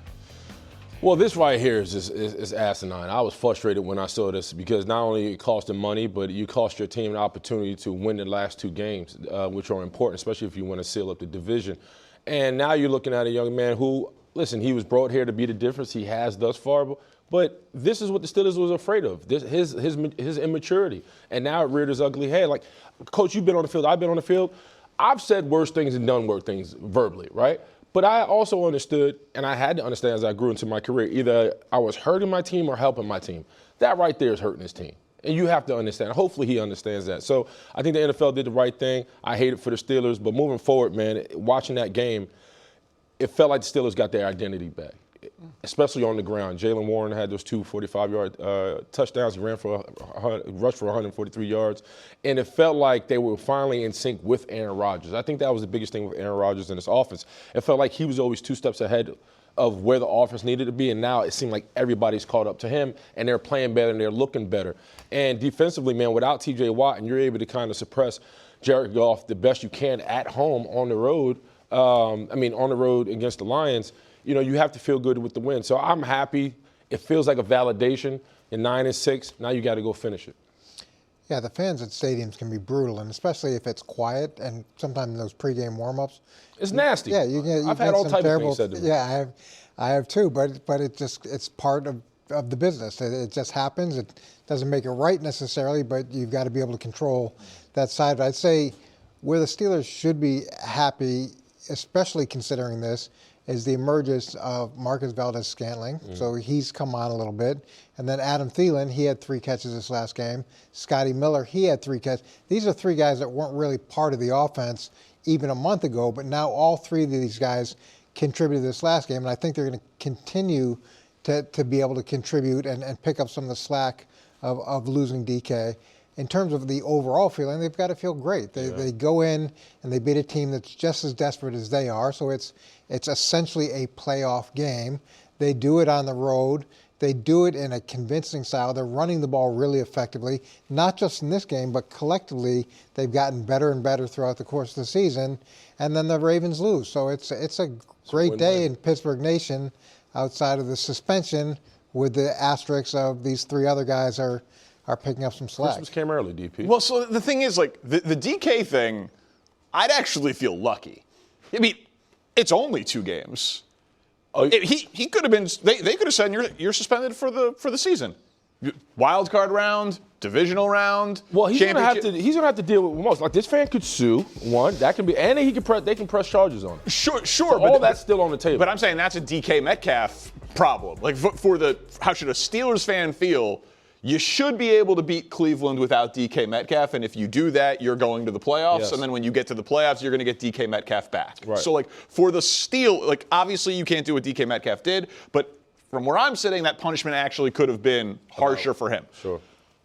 Speaker 18: Well, this right here is asinine. I was frustrated when I saw this because not only it cost them money, but you cost your team an opportunity to win the last 2 games, which are important, especially if you want to seal up the division. And now you're looking at a young man who, listen, he was brought here to be the difference he has thus far, but this is what the Steelers was afraid of, his immaturity. And now it reared its ugly head. Like, Coach, you've been on the field, I've been on the field. I've said worse things and done worse things verbally, right? But I also understood, and I had to understand as I grew into my career, either I was hurting my team or helping my team. That right there is hurting his team. And you have to understand. Hopefully he understands that. So I think the NFL did the right thing. I hate it for the Steelers. But moving forward, man, watching that game, it felt like the Steelers got their identity back, especially on the ground. Jaylen Warren had those 2 45-yard touchdowns. He rushed for 143 yards. And it felt like they were finally in sync with Aaron Rodgers. I think that was the biggest thing with Aaron Rodgers and his offense. It felt like he was always 2 steps ahead of where the offense needed to be, and now it seemed like everybody's caught up to him, and they're playing better and they're looking better. And defensively, man, without T.J. Watt, and you're able to kind of suppress Jared Goff the best you can at home on the road, on the road against the Lions, you know, you have to feel good with the win. So I'm happy. It feels like a validation. In 9-6, now you got to go finish it.
Speaker 11: Yeah, the fans at stadiums can be brutal, and especially if it's quiet, and sometimes in those pregame warm-ups.
Speaker 18: It's nasty.
Speaker 11: Yeah, you
Speaker 18: I've had all types of things said to me.
Speaker 11: Yeah, I have too, but it's part of the business. It just happens. It doesn't make it right necessarily, but you've got to be able to control that side. But I'd say where the Steelers should be happy, especially considering this, is the emergence of Marcus Valdes-Scantling. So he's come on a little bit. And then Adam Thielen, he had 3 catches this last game. Scotty Miller, he had 3 catches. These are 3 guys that weren't really part of the offense even a month ago, but now all 3 of these guys contributed this last game, and I think they're going to continue to be able to contribute and pick up some of the slack of losing DK. In terms of the overall feeling, they've got to feel great. They go in and they beat a team that's just as desperate as they are, so it's essentially a playoff game. They do it on the road. They do it in a convincing style. They're running the ball really effectively, not just in this game, but collectively they've gotten better and better throughout the course of the season. And then the Ravens lose. So it's a great day in Pittsburgh Nation outside of the suspension with the asterisks of these 3 other guys are picking up some slack.
Speaker 18: Christmas came early, DP.
Speaker 17: Well, so the thing is, like, the DK thing, I'd actually feel lucky. I mean, it's only 2 games. He could have been. They could have said you're suspended for the season. Wild card round, divisional round.
Speaker 18: Well, he's gonna have to deal with most. Like, this fan could sue one. That can be, and they can press charges on it.
Speaker 17: Sure.
Speaker 18: So all that's still on the table.
Speaker 17: But I'm saying that's a DK Metcalf problem. Like, how should a Steelers fan feel? You should be able to beat Cleveland without DK Metcalf, and if you do that, you're going to the playoffs,
Speaker 18: Yes.
Speaker 17: and then when you get to the playoffs, you're going to get DK Metcalf back.
Speaker 18: Right.
Speaker 17: So, like, for the like, obviously you can't do what DK Metcalf did, but from where I'm sitting, that punishment actually could have been harsher for him.
Speaker 18: Sure.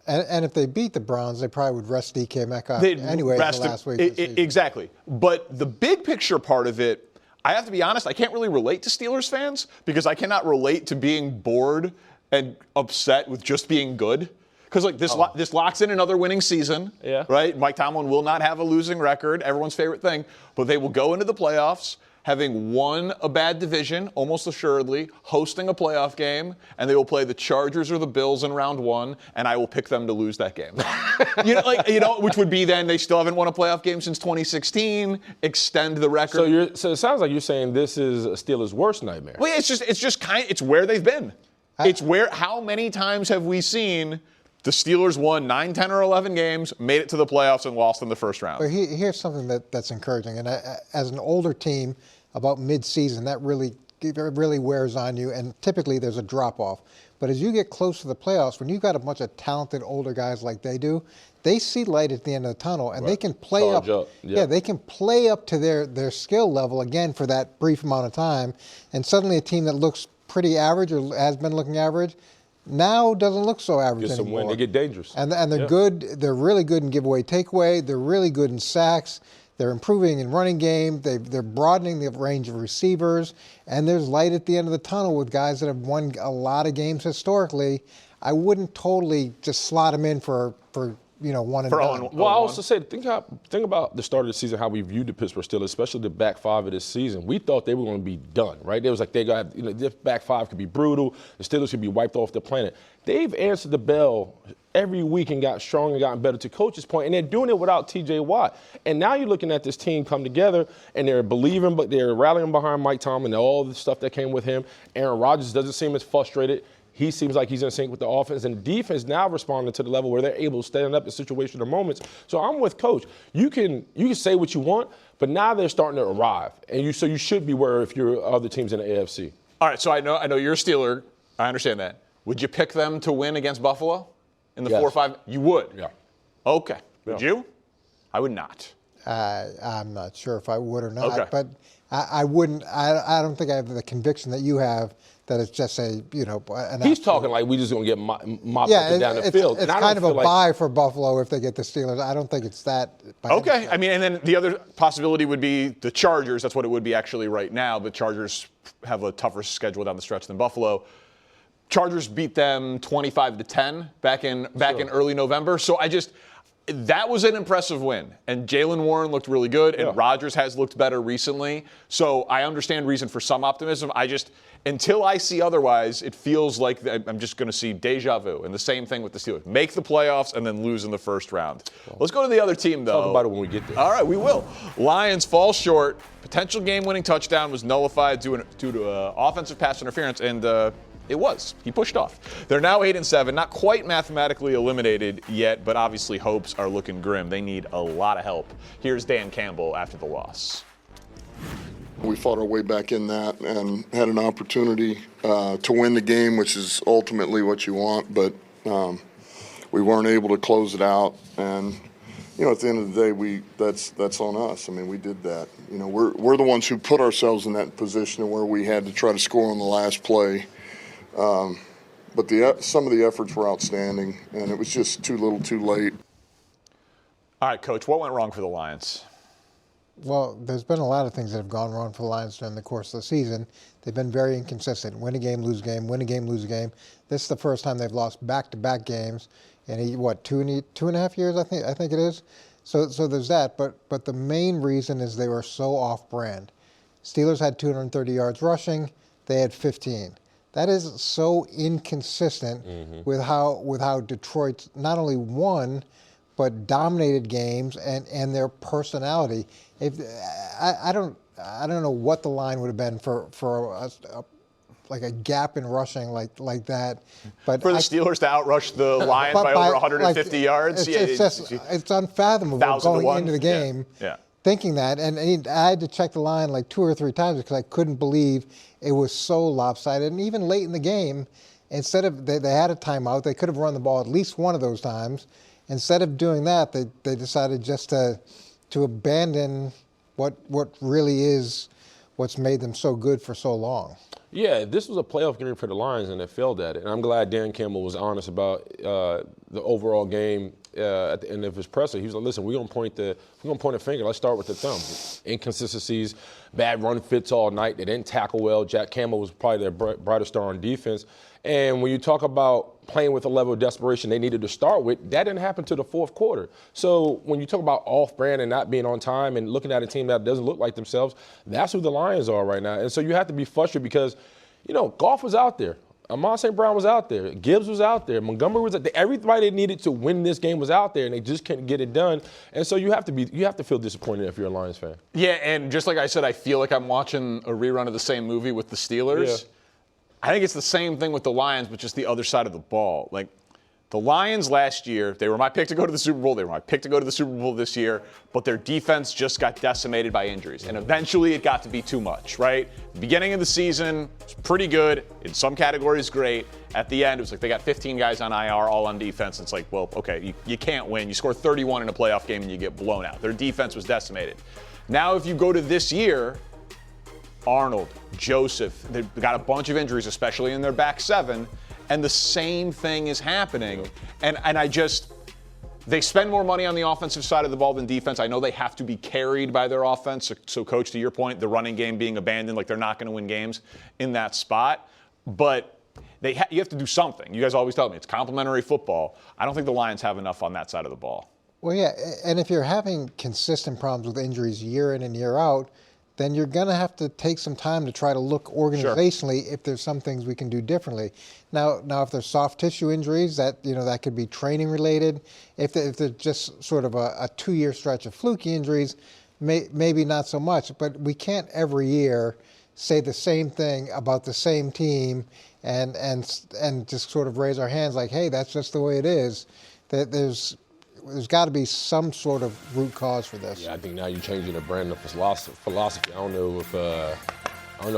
Speaker 11: And if they beat the Browns, they probably would rest DK Metcalf anyway in the last week.
Speaker 17: Exactly. But the big picture part of it, I have to be honest, I can't really relate to Steelers fans because I cannot relate to being bored and upset with just being good. Because, like, this locks in another winning season, right? Mike Tomlin will not have a losing record, everyone's favorite thing, but they will go into the playoffs having won a bad division, almost assuredly, hosting a playoff game, and they will play the Chargers or the Bills in round 1, and I will pick them to lose that game. Which would be then they still haven't won a playoff game since 2016, extend the record.
Speaker 18: So it sounds like you're saying this is a Steelers' worst nightmare.
Speaker 17: Well, it's where they've been. How many times have we seen the Steelers won 9, 10, or 11 games, made it to the playoffs, and lost in the first round?
Speaker 11: But here's something that's encouraging. And as an older team, about mid-season, that really wears on you, and typically there's a drop-off. But as you get close to the playoffs, when you've got a bunch of talented older guys like they do, they see light at the end of the tunnel, and they can play up. Yeah, they can play up to their skill level again for that brief amount of time. And suddenly a team that looks pretty average or has been looking average now doesn't look so average anymore.
Speaker 18: They get dangerous.
Speaker 11: And they're good. They're really good in giveaway takeaway. They're really good in sacks. They're improving in running game. They're broadening the range of receivers. And there's light at the end of the tunnel with guys that have won a lot of games historically. I wouldn't totally just slot them in for one and done.
Speaker 18: Well, I also said, think about the start of the season, how we viewed the Pittsburgh Steelers, especially the back five of this season. We thought they were going to be done, right? It was like this back five could be brutal. The Steelers could be wiped off the planet. They've answered the bell every week and got stronger and gotten better, to Coach's point, and they're doing it without T.J. Watt. And now you're looking at this team come together, and they're believing, but they're rallying behind Mike Tomlin and all the stuff that came with him. Aaron Rodgers doesn't seem as frustrated. He seems like he's in sync with the offense, and the defense now responding to the level where they're able to stand up in situational moments. So I'm with Coach. You can say what you want, but now they're starting to arrive, and you should be where if you're other teams in the AFC.
Speaker 17: All right, so I know you're a Steeler. I understand that. Would you pick them to win against Buffalo in the 4 or 5? You would.
Speaker 18: Yeah.
Speaker 17: Okay. Would you? I would not.
Speaker 11: I'm not sure if I would or not,
Speaker 17: Okay.
Speaker 11: but I wouldn't. I don't think I have the conviction that you have. That it's just
Speaker 18: He's talking like we just going to get mopped up and down the field.
Speaker 11: It's kind of a buy for Buffalo if they get the Steelers. I don't think it's that.
Speaker 17: Okay. I mean, and then the other possibility would be the Chargers. That's what it would be actually right now. The Chargers have a tougher schedule down the stretch than Buffalo. Chargers beat them 25-10 back in early November. So that was an impressive win. And Jaylen Warren looked really good, and Rodgers has looked better recently. So I understand reason for some optimism. Until I see otherwise, it feels like I'm just going to see deja vu. And the same thing with the Steelers. Make the playoffs and then lose in the first round. Let's go to the other team, though.
Speaker 18: Talk about it when we get there.
Speaker 17: All right, we will. Lions fall short. Potential game-winning touchdown was nullified due to offensive pass interference, and it was. He pushed off. They're now 8-7, not quite mathematically eliminated yet, but obviously hopes are looking grim. They need a lot of help. Here's Dan Campbell after the loss.
Speaker 19: We fought our way back in that and had an opportunity to win the game, which is ultimately what you want, but we weren't able to close it out. And at the end of the day, that's on us. I mean, we did that. We're the ones who put ourselves in that position where we had to try to score on the last play. But some of the efforts were outstanding, and it was just too little, too late.
Speaker 17: All right, Coach, what went wrong for the Lions?
Speaker 11: Well, there's been a lot of things that have gone wrong for the Lions during the course of the season. They've been very inconsistent. Win a game, lose a game, win a game, lose a game. This is the first time they've lost back-to-back games in 2.5 years, I think it is. So there's that. But the main reason is they were so off-brand. Steelers had 230 yards rushing. They had 15. That is so inconsistent with how Detroit not only won, but dominated games and their personality. I don't know what the line would have been for like a gap in rushing like that. But
Speaker 17: for the Steelers to outrush the Lions by over 150 yards,
Speaker 11: it's unfathomable going into the game.
Speaker 17: Yeah.
Speaker 11: Thinking that, and I had to check the line like 2 or 3 times because I couldn't believe it was so lopsided. And even late in the game, instead of they had a timeout, they could have run the ball at least one of those times. Instead of doing that, they decided just to abandon what really is what's made them so good for so long.
Speaker 18: Yeah, this was a playoff game for the Lions, and they failed at it. And I'm glad Dan Campbell was honest about the overall game at the end of his presser. He was like, "Listen, we're gonna point a finger. Let's start with the thumb. Inconsistencies, bad run fits all night. They didn't tackle well. Jack Campbell was probably their brightest star on defense. And when you talk about playing with a level of desperation they needed to start with, that didn't happen to the fourth quarter. So when you talk about off-brand and not being on time and looking at a team that doesn't look like themselves, that's who the Lions are right now. And so you have to be frustrated because, Goff was out there. Amon St. Brown was out there. Gibbs was out there. Montgomery was out there. Everybody that needed to win this game was out there, and they just couldn't get it done. And so you have to feel disappointed if you're a Lions fan.
Speaker 17: Yeah, and just like I said, I feel like I'm watching a rerun of the same movie with the Steelers. Yeah. I think it's the same thing with the Lions, but just the other side of the ball. Like, the Lions last year, they were my pick to go to the Super Bowl. They were my pick to go to the Super Bowl this year, but their defense just got decimated by injuries. And eventually it got to be too much, right? The beginning of the season was pretty good. In some categories, great. At the end, it was like they got 15 guys on IR, all on defense. It's like, well, okay, you can't win. You score 31 in a playoff game and you get blown out. Their defense was decimated. Now if you go to this year, Arnold, Joseph, they've got a bunch of injuries, especially in their back seven, and the same thing is happening. And they spend more money on the offensive side of the ball than defense. I know they have to be carried by their offense. So Coach, to your point, the running game being abandoned, like they're not going to win games in that spot. But you have to do something. You guys always tell me it's complementary football. I don't think the Lions have enough on that side of the ball.
Speaker 11: Well, yeah, and if you're having consistent problems with injuries year in and year out, then you're going to have to take some time to try to look organizationally if there's some things we can do differently. Now, if there's soft tissue injuries, that could be training related. If there's just sort of a 2-year stretch of fluky injuries, maybe not so much. But we can't every year say the same thing about the same team and just sort of raise our hands like, hey, that's just the way it is. There's got to be some sort of root cause for this.
Speaker 18: Yeah, I think now you're changing the brand of philosophy. I don't know if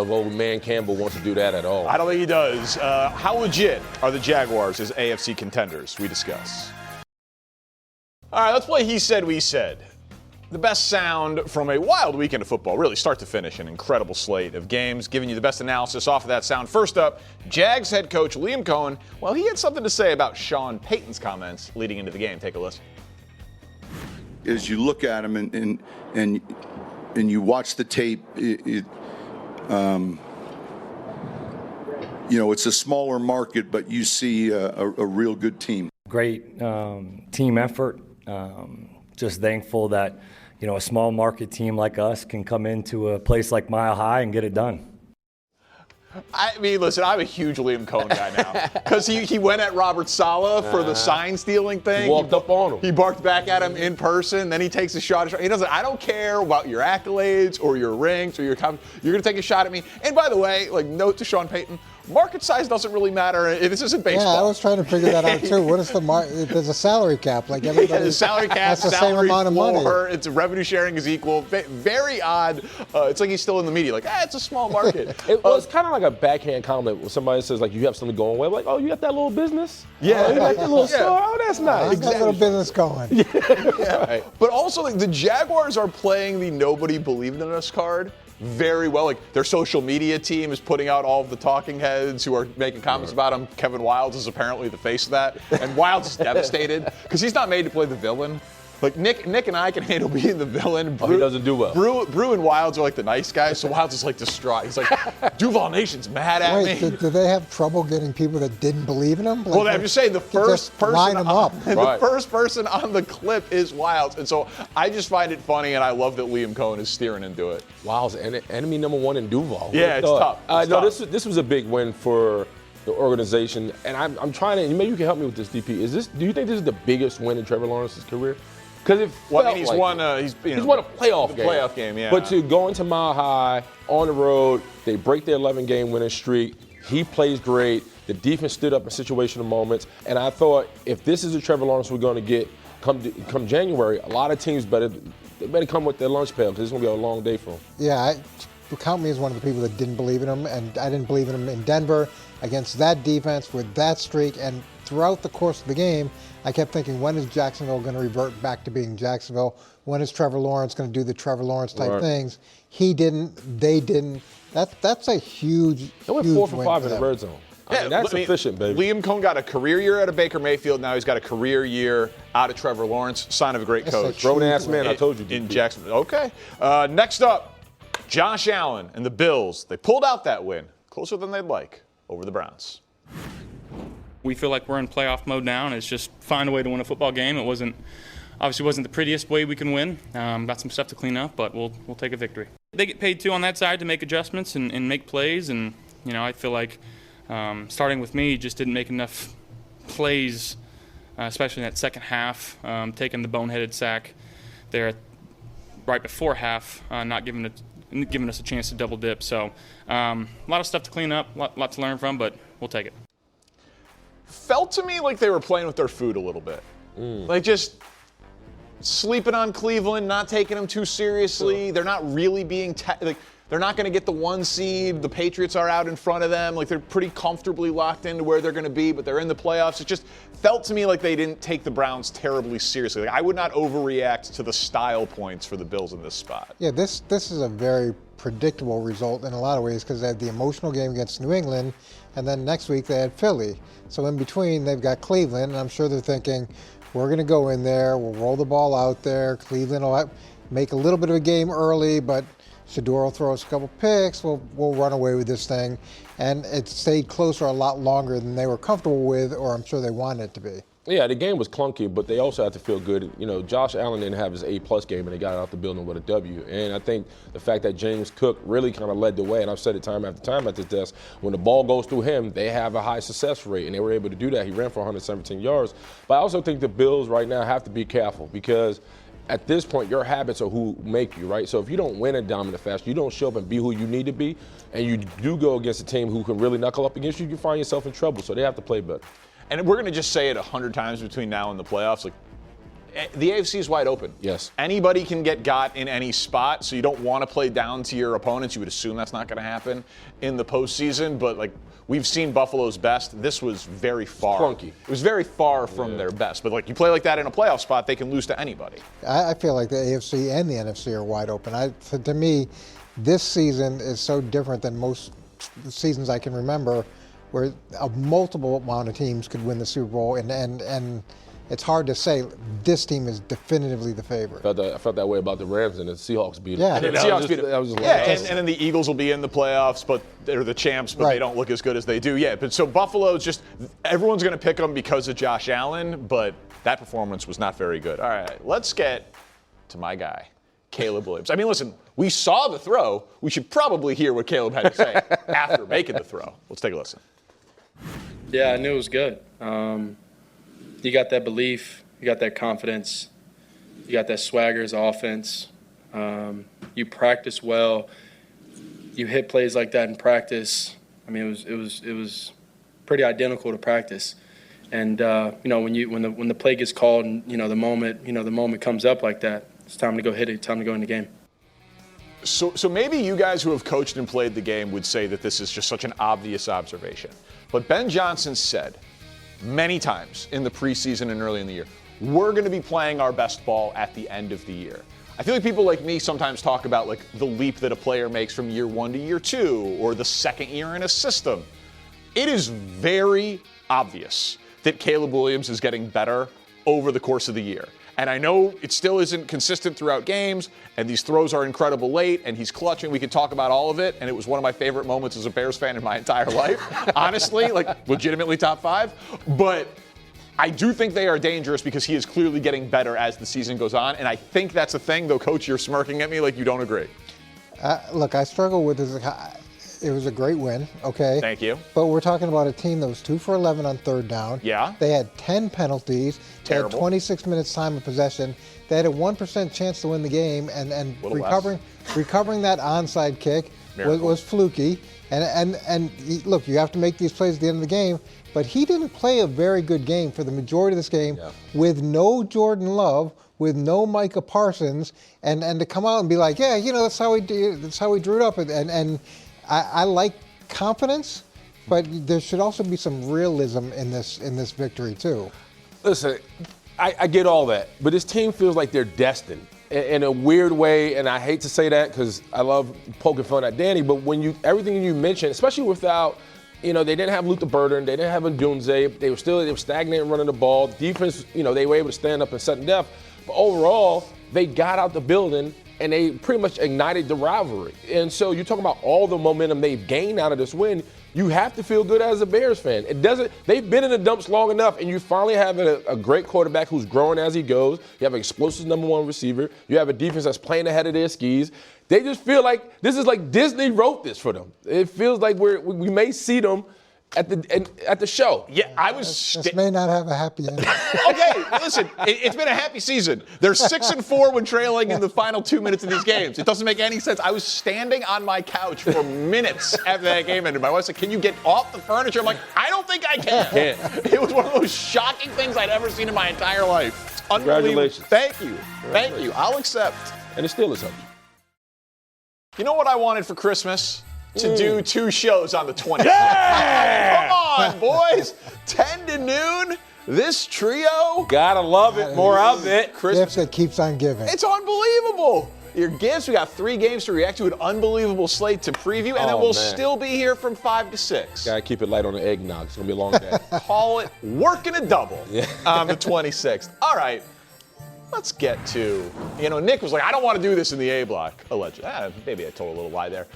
Speaker 18: old man Campbell wants to do that at all.
Speaker 17: I don't think he does. How legit are the Jaguars as AFC contenders? We discuss. All right, let's play He Said, We Said. The best sound from a wild weekend of football, really start to finish, an incredible slate of games, giving you the best analysis off of that sound. First up, Jags head coach Liam Cohen. Well, he had something to say about Sean Payton's comments leading into the game. Take a listen.
Speaker 20: As you look at him and you watch the tape, it's a smaller market, but you see a real good team.
Speaker 13: Great team effort. Just thankful that, a small market team like us can come into a place like Mile High and get it done.
Speaker 17: I mean, listen, I'm a huge Liam Cohen guy now. Because he went at Robert Saleh for the sign stealing thing.
Speaker 18: He walked up on him.
Speaker 17: He barked back at him in person. Then he takes a shot. He doesn't. I don't care about your accolades or your rings or your comments. You're going to take a shot at me. And by the way, note to Sean Payton, market size doesn't really matter. This isn't baseball.
Speaker 11: Yeah, I was trying to figure that out too. What is the market? There's a salary cap. Like everybody.
Speaker 17: Yeah, the salary cap,
Speaker 11: that's the same amount of money.
Speaker 17: It's revenue sharing is equal. Very odd. It's like he's still in the media. It's a small market.
Speaker 18: It was kind of like a backhand comment when somebody says you have something going well. Like, oh, you got that little business?
Speaker 17: Yeah.
Speaker 18: You got that little store? Oh, that's nice.
Speaker 11: Got a little business going.
Speaker 17: Yeah. Right. But also, the Jaguars are playing the nobody believed in us card very well. Their social media team is putting out all of the talking heads who are making comments about him. Kevin Wildes is apparently the face of that. And Wildes is devastated because he's not made to play the villain. Nick and I can handle being the villain.
Speaker 18: He doesn't do well.
Speaker 17: Brou and Wildes are the nice guys, so Wildes is distraught. He's like, Duval Nation's mad at me.
Speaker 11: Wait, do they have trouble getting people that didn't believe in them?
Speaker 17: Well, I'm just saying the first person
Speaker 11: line them up.
Speaker 17: The first person on the clip is Wildes, and so I just find it funny, and I love that Liam Cohen is steering into it.
Speaker 18: Wildes, enemy number one in Duval.
Speaker 17: Yeah, it's tough.
Speaker 18: This was a big win for the organization, and I'm trying to. Maybe you can help me with this, DP. Do you think this is the biggest win in Trevor Lawrence's career? Because
Speaker 17: he's won a playoff game. Yeah.
Speaker 18: But to go into Mile High on the road, they break their 11-game winning streak. He plays great. The defense stood up in situational moments, and I thought if this is the Trevor Lawrence we're going to get come January, a lot of teams better come with their lunch pail because it's going to be a long day for them.
Speaker 11: Yeah, count me as one of the people that didn't believe in him, and I didn't believe in him in Denver against that defense with that streak, and throughout the course of the game, I kept thinking, when is Jacksonville going to revert back to being Jacksonville? When is Trevor Lawrence going to do the Trevor Lawrence type things? He didn't. They didn't. That's a huge.
Speaker 18: They went 4 for 5 in the red zone. That's efficient, baby.
Speaker 17: Liam Cohen got a career year out of Baker Mayfield. Now he's got a career year out of Trevor Lawrence. Sign of a great coach.
Speaker 18: Grown-ass man, I told you.
Speaker 17: In Jacksonville. Okay. Next up, Josh Allen and the Bills. They pulled out that win. Closer than they'd like over the Browns.
Speaker 21: We feel like we're in playoff mode now, and it's just find a way to win a football game. It obviously wasn't the prettiest way we can win. Got some stuff to clean up, but we'll take a victory. They get paid too on that side to make adjustments and make plays, and I feel like starting with me just didn't make enough plays, especially in that second half, taking the boneheaded sack there right before half, not giving us a chance to double dip. So a lot of stuff to clean up, a lot to learn from, but we'll take it.
Speaker 17: Felt to me like they were playing with their food a little bit. Just sleeping on Cleveland, not taking them too seriously. They're not really being they're not going to get the 1 seed. The Patriots are out in front of them. They're pretty comfortably locked into where they're going to be, but they're in the playoffs. It just felt to me like they didn't take the Browns terribly seriously. I would not overreact to the style points for the Bills in this spot.
Speaker 11: Yeah, this is a very predictable result in a lot of ways because they had the emotional game against New England, and then next week they had Philly. So in between, they've got Cleveland, and I'm sure they're thinking, we're going to go in there, we'll roll the ball out there. Cleveland will make a little bit of a game early, but Shador will throw us a couple picks. We'll run away with this thing. And it stayed closer a lot longer than they were comfortable with, or I'm sure they wanted it to be.
Speaker 18: Yeah, the game was clunky, but they also had to feel good. You know, Josh Allen didn't have his A+ game, and they got out the building with a W. And I think the fact that James Cook really kind of led the way, and I've said it time after time at this desk, when the ball goes through him, they have a high success rate, and they were able to do that. He ran for 117 yards. But I also think the Bills right now have to be careful because at this point, your habits are who make you, right? So if you don't win in dominant fashion, you don't show up and be who you need to be, and you do go against a team who can really knuckle up against you, you can find yourself in trouble. So they have to play better.
Speaker 17: And we're going to just say it 100 times between now and the playoffs. Like, the AFC is wide open.
Speaker 18: Yes.
Speaker 17: Anybody can get got in any spot, so you don't want to play down to your opponents. You would assume that's not going to happen in the postseason, but like we've seen Buffalo's best. This was very far.
Speaker 18: Clunky.
Speaker 17: It was very far from their best. But like you play like that in a playoff spot, they can lose to anybody.
Speaker 11: I feel like the AFC and the NFC are wide open. To me, this season is so different than most seasons I can remember, where a multiple amount of teams could win the Super Bowl, and it's hard to say this team is definitively the favorite.
Speaker 18: I felt that way about the Rams, and the Seahawks beat
Speaker 11: them.
Speaker 17: And then the Eagles will be in the playoffs, but they're the champs, but they don't look as good as they do yet. But so Buffalo's just everyone's going to pick them because of Josh Allen, but that performance was not very good. All right, let's get to my guy, Caleb Williams. I mean, listen, we saw the throw. We should probably hear what Caleb had to say after making the throw. Let's take a listen.
Speaker 5: Yeah, I knew it was good. You got that belief, you got that confidence, you got that swagger as offense. You practice well. You hit plays like that in practice. I mean, it was pretty identical to practice. And when the play gets called and the moment comes up like that, it's time to go hit it. Time to go in the game.
Speaker 17: So maybe you guys who have coached and played the game would say that this is just such an obvious observation. But Ben Johnson said many times in the preseason and early in the year, we're going to be playing our best ball at the end of the year. I feel like people like me sometimes talk about like the leap that a player makes from year 1 to year 2 or the second year in a system. It is very obvious that Caleb Williams is getting better over the course of the year. And I know it still isn't consistent throughout games, and these throws are incredible late, and he's clutching. We could talk about all of it, and it was one of my favorite moments as a Bears fan in my entire life. Honestly, like legitimately top 5. But I do think they are dangerous because he is clearly getting better as the season goes on, and I think that's a thing, though, Coach, you're smirking at me like you don't agree.
Speaker 11: Look, I struggle with this. It was a great win, okay?
Speaker 17: Thank you.
Speaker 11: But we're talking about a team that was 2 for 11 on third down.
Speaker 17: Yeah.
Speaker 11: They had 10 penalties.
Speaker 17: Terrible.
Speaker 11: They had 26 minutes time of possession. They had a 1% chance to win the game, and recovering that onside kick was fluky. And look, you have to make these plays at the end of the game, but he didn't play a very good game for the majority of this game with no Jordan Love, with no Micah Parsons, and to come out and be like, yeah, that's how we drew it up, and I like confidence, but there should also be some realism in this victory too.
Speaker 18: Listen, I get all that, but this team feels like they're destined in a weird way, and I hate to say that because I love poking fun at Danny, but when everything you mentioned, especially without, they didn't have Luther Burden, they didn't have Ndunze, they were stagnant running the ball. Defense, they were able to stand up and sudden death, but overall, they got out the building and they pretty much ignited the rivalry. And so you're talking about all the momentum they've gained out of this win. You have to feel good as a Bears fan. They've been in the dumps long enough, and you finally have a great quarterback who's growing as he goes. You have an explosive number 1 receiver. You have a defense that's playing ahead of their skis. They just feel like this is like Disney wrote this for them. It feels like we may see them at the show.
Speaker 17: Yeah, I was.
Speaker 11: This may not have a happy ending.
Speaker 17: Okay, listen, it's been a happy season. They're 6-4 when trailing in the final 2 minutes of these games. It doesn't make any sense. I was standing on my couch for minutes after that game ended. My wife said, "Can you get off the furniture?" I'm like, "I don't think I can." It was one of those shocking things I'd ever seen in my entire life. It's unbelievable.
Speaker 18: Congratulations.
Speaker 17: Thank you. I'll accept.
Speaker 18: And it's still a subject.
Speaker 17: You know what I wanted for Christmas? To do 2 shows on the 20th. Yeah! Come on, boys. 10 to noon. This trio.
Speaker 18: Gotta love it. More of it.
Speaker 11: Gift that keeps on giving.
Speaker 17: It's unbelievable. Your gifts. We got 3 games to react to, an unbelievable slate to preview, and then we'll still be here from 5 to 6.
Speaker 18: Gotta keep it light on the eggnog. It's gonna be a long day.
Speaker 17: Call it working a double on the 26th. All right. let's get to, Nick was like, I don't want to do this in the A block, allegedly. Maybe I told a little lie there.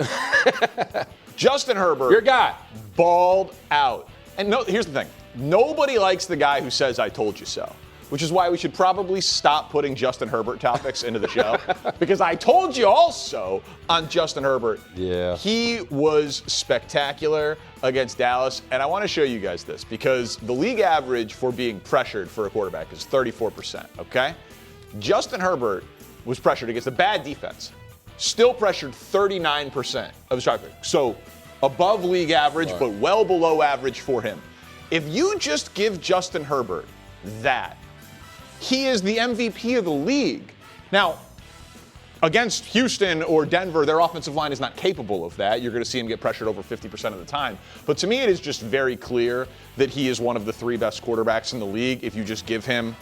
Speaker 17: Justin Herbert.
Speaker 18: Your guy.
Speaker 17: Balled out. And here's the thing. Nobody likes the guy who says, I told you so. Which is why we should probably stop putting Justin Herbert topics into the show. Because I told you also on Justin Herbert.
Speaker 18: Yeah.
Speaker 17: He was spectacular against Dallas. And I want to show you guys this because the league average for being pressured for a quarterback is 34%, okay? Justin Herbert was pressured against a bad defense. Still pressured 39% of his traffic. So above league average, but well below average for him. If you just give Justin Herbert that, he is the MVP of the league. Now, against Houston or Denver, their offensive line is not capable of that. You're going to see him get pressured over 50% of the time. But to me, it is just very clear that he is one of the 3 best quarterbacks in the league if you just give him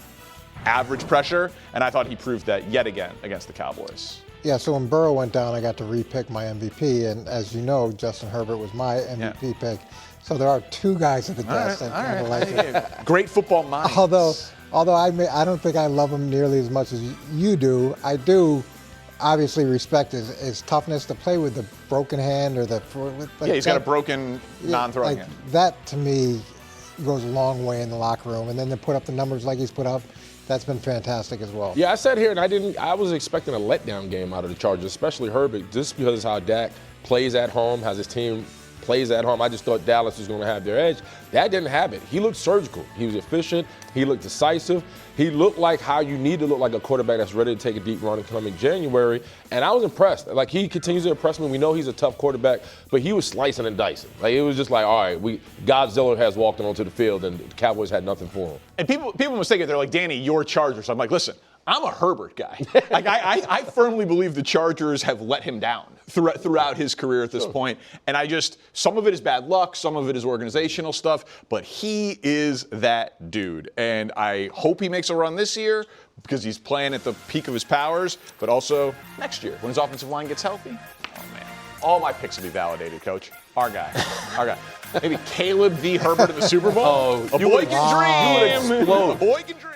Speaker 17: average pressure. And I thought he proved that yet again against the Cowboys.
Speaker 11: Yeah, so when Burrow went down, I got to repick my MVP. And as you know, Justin Herbert was my MVP pick. So there are 2 guys at the desk that kind of like it.
Speaker 17: Great football minds.
Speaker 11: Although I don't think I love him nearly as much as you do. I do obviously respect his toughness to play with the broken hand or
Speaker 17: he's got a broken non-throwing hand.
Speaker 11: That to me goes a long way in the locker room, and then to put up the numbers like he's put up, that's been fantastic as well.
Speaker 18: Yeah, I sat here and I was expecting a letdown game out of the Chargers, especially Herbert, just because how Dak plays at home, has his team plays at home. I just thought Dallas was going to have their edge. That didn't have it. He looked surgical. He was efficient. He looked decisive. He looked like how you need to look like a quarterback that's ready to take a deep run and come in January. And I was impressed. Like, he continues to impress me. We know he's a tough quarterback, but he was slicing and dicing. Like, it was just like, all right, Godzilla has walked onto the field, and the Cowboys had nothing for him.
Speaker 17: And people mistake it. They're like, Danny, you're Chargers. I'm like, listen, I'm a Herbert guy. Like, I firmly believe the Chargers have let him down throughout his career at this point. And some of it is bad luck, some of it is organizational stuff, but he is that dude. And I hope he makes a run this year because he's playing at the peak of his powers, but also next year when his offensive line gets healthy. Oh, man. All my picks will be validated, Coach. Our guy. Maybe Caleb v. Herbert in the Super Bowl. A boy can dream. A boy can dream.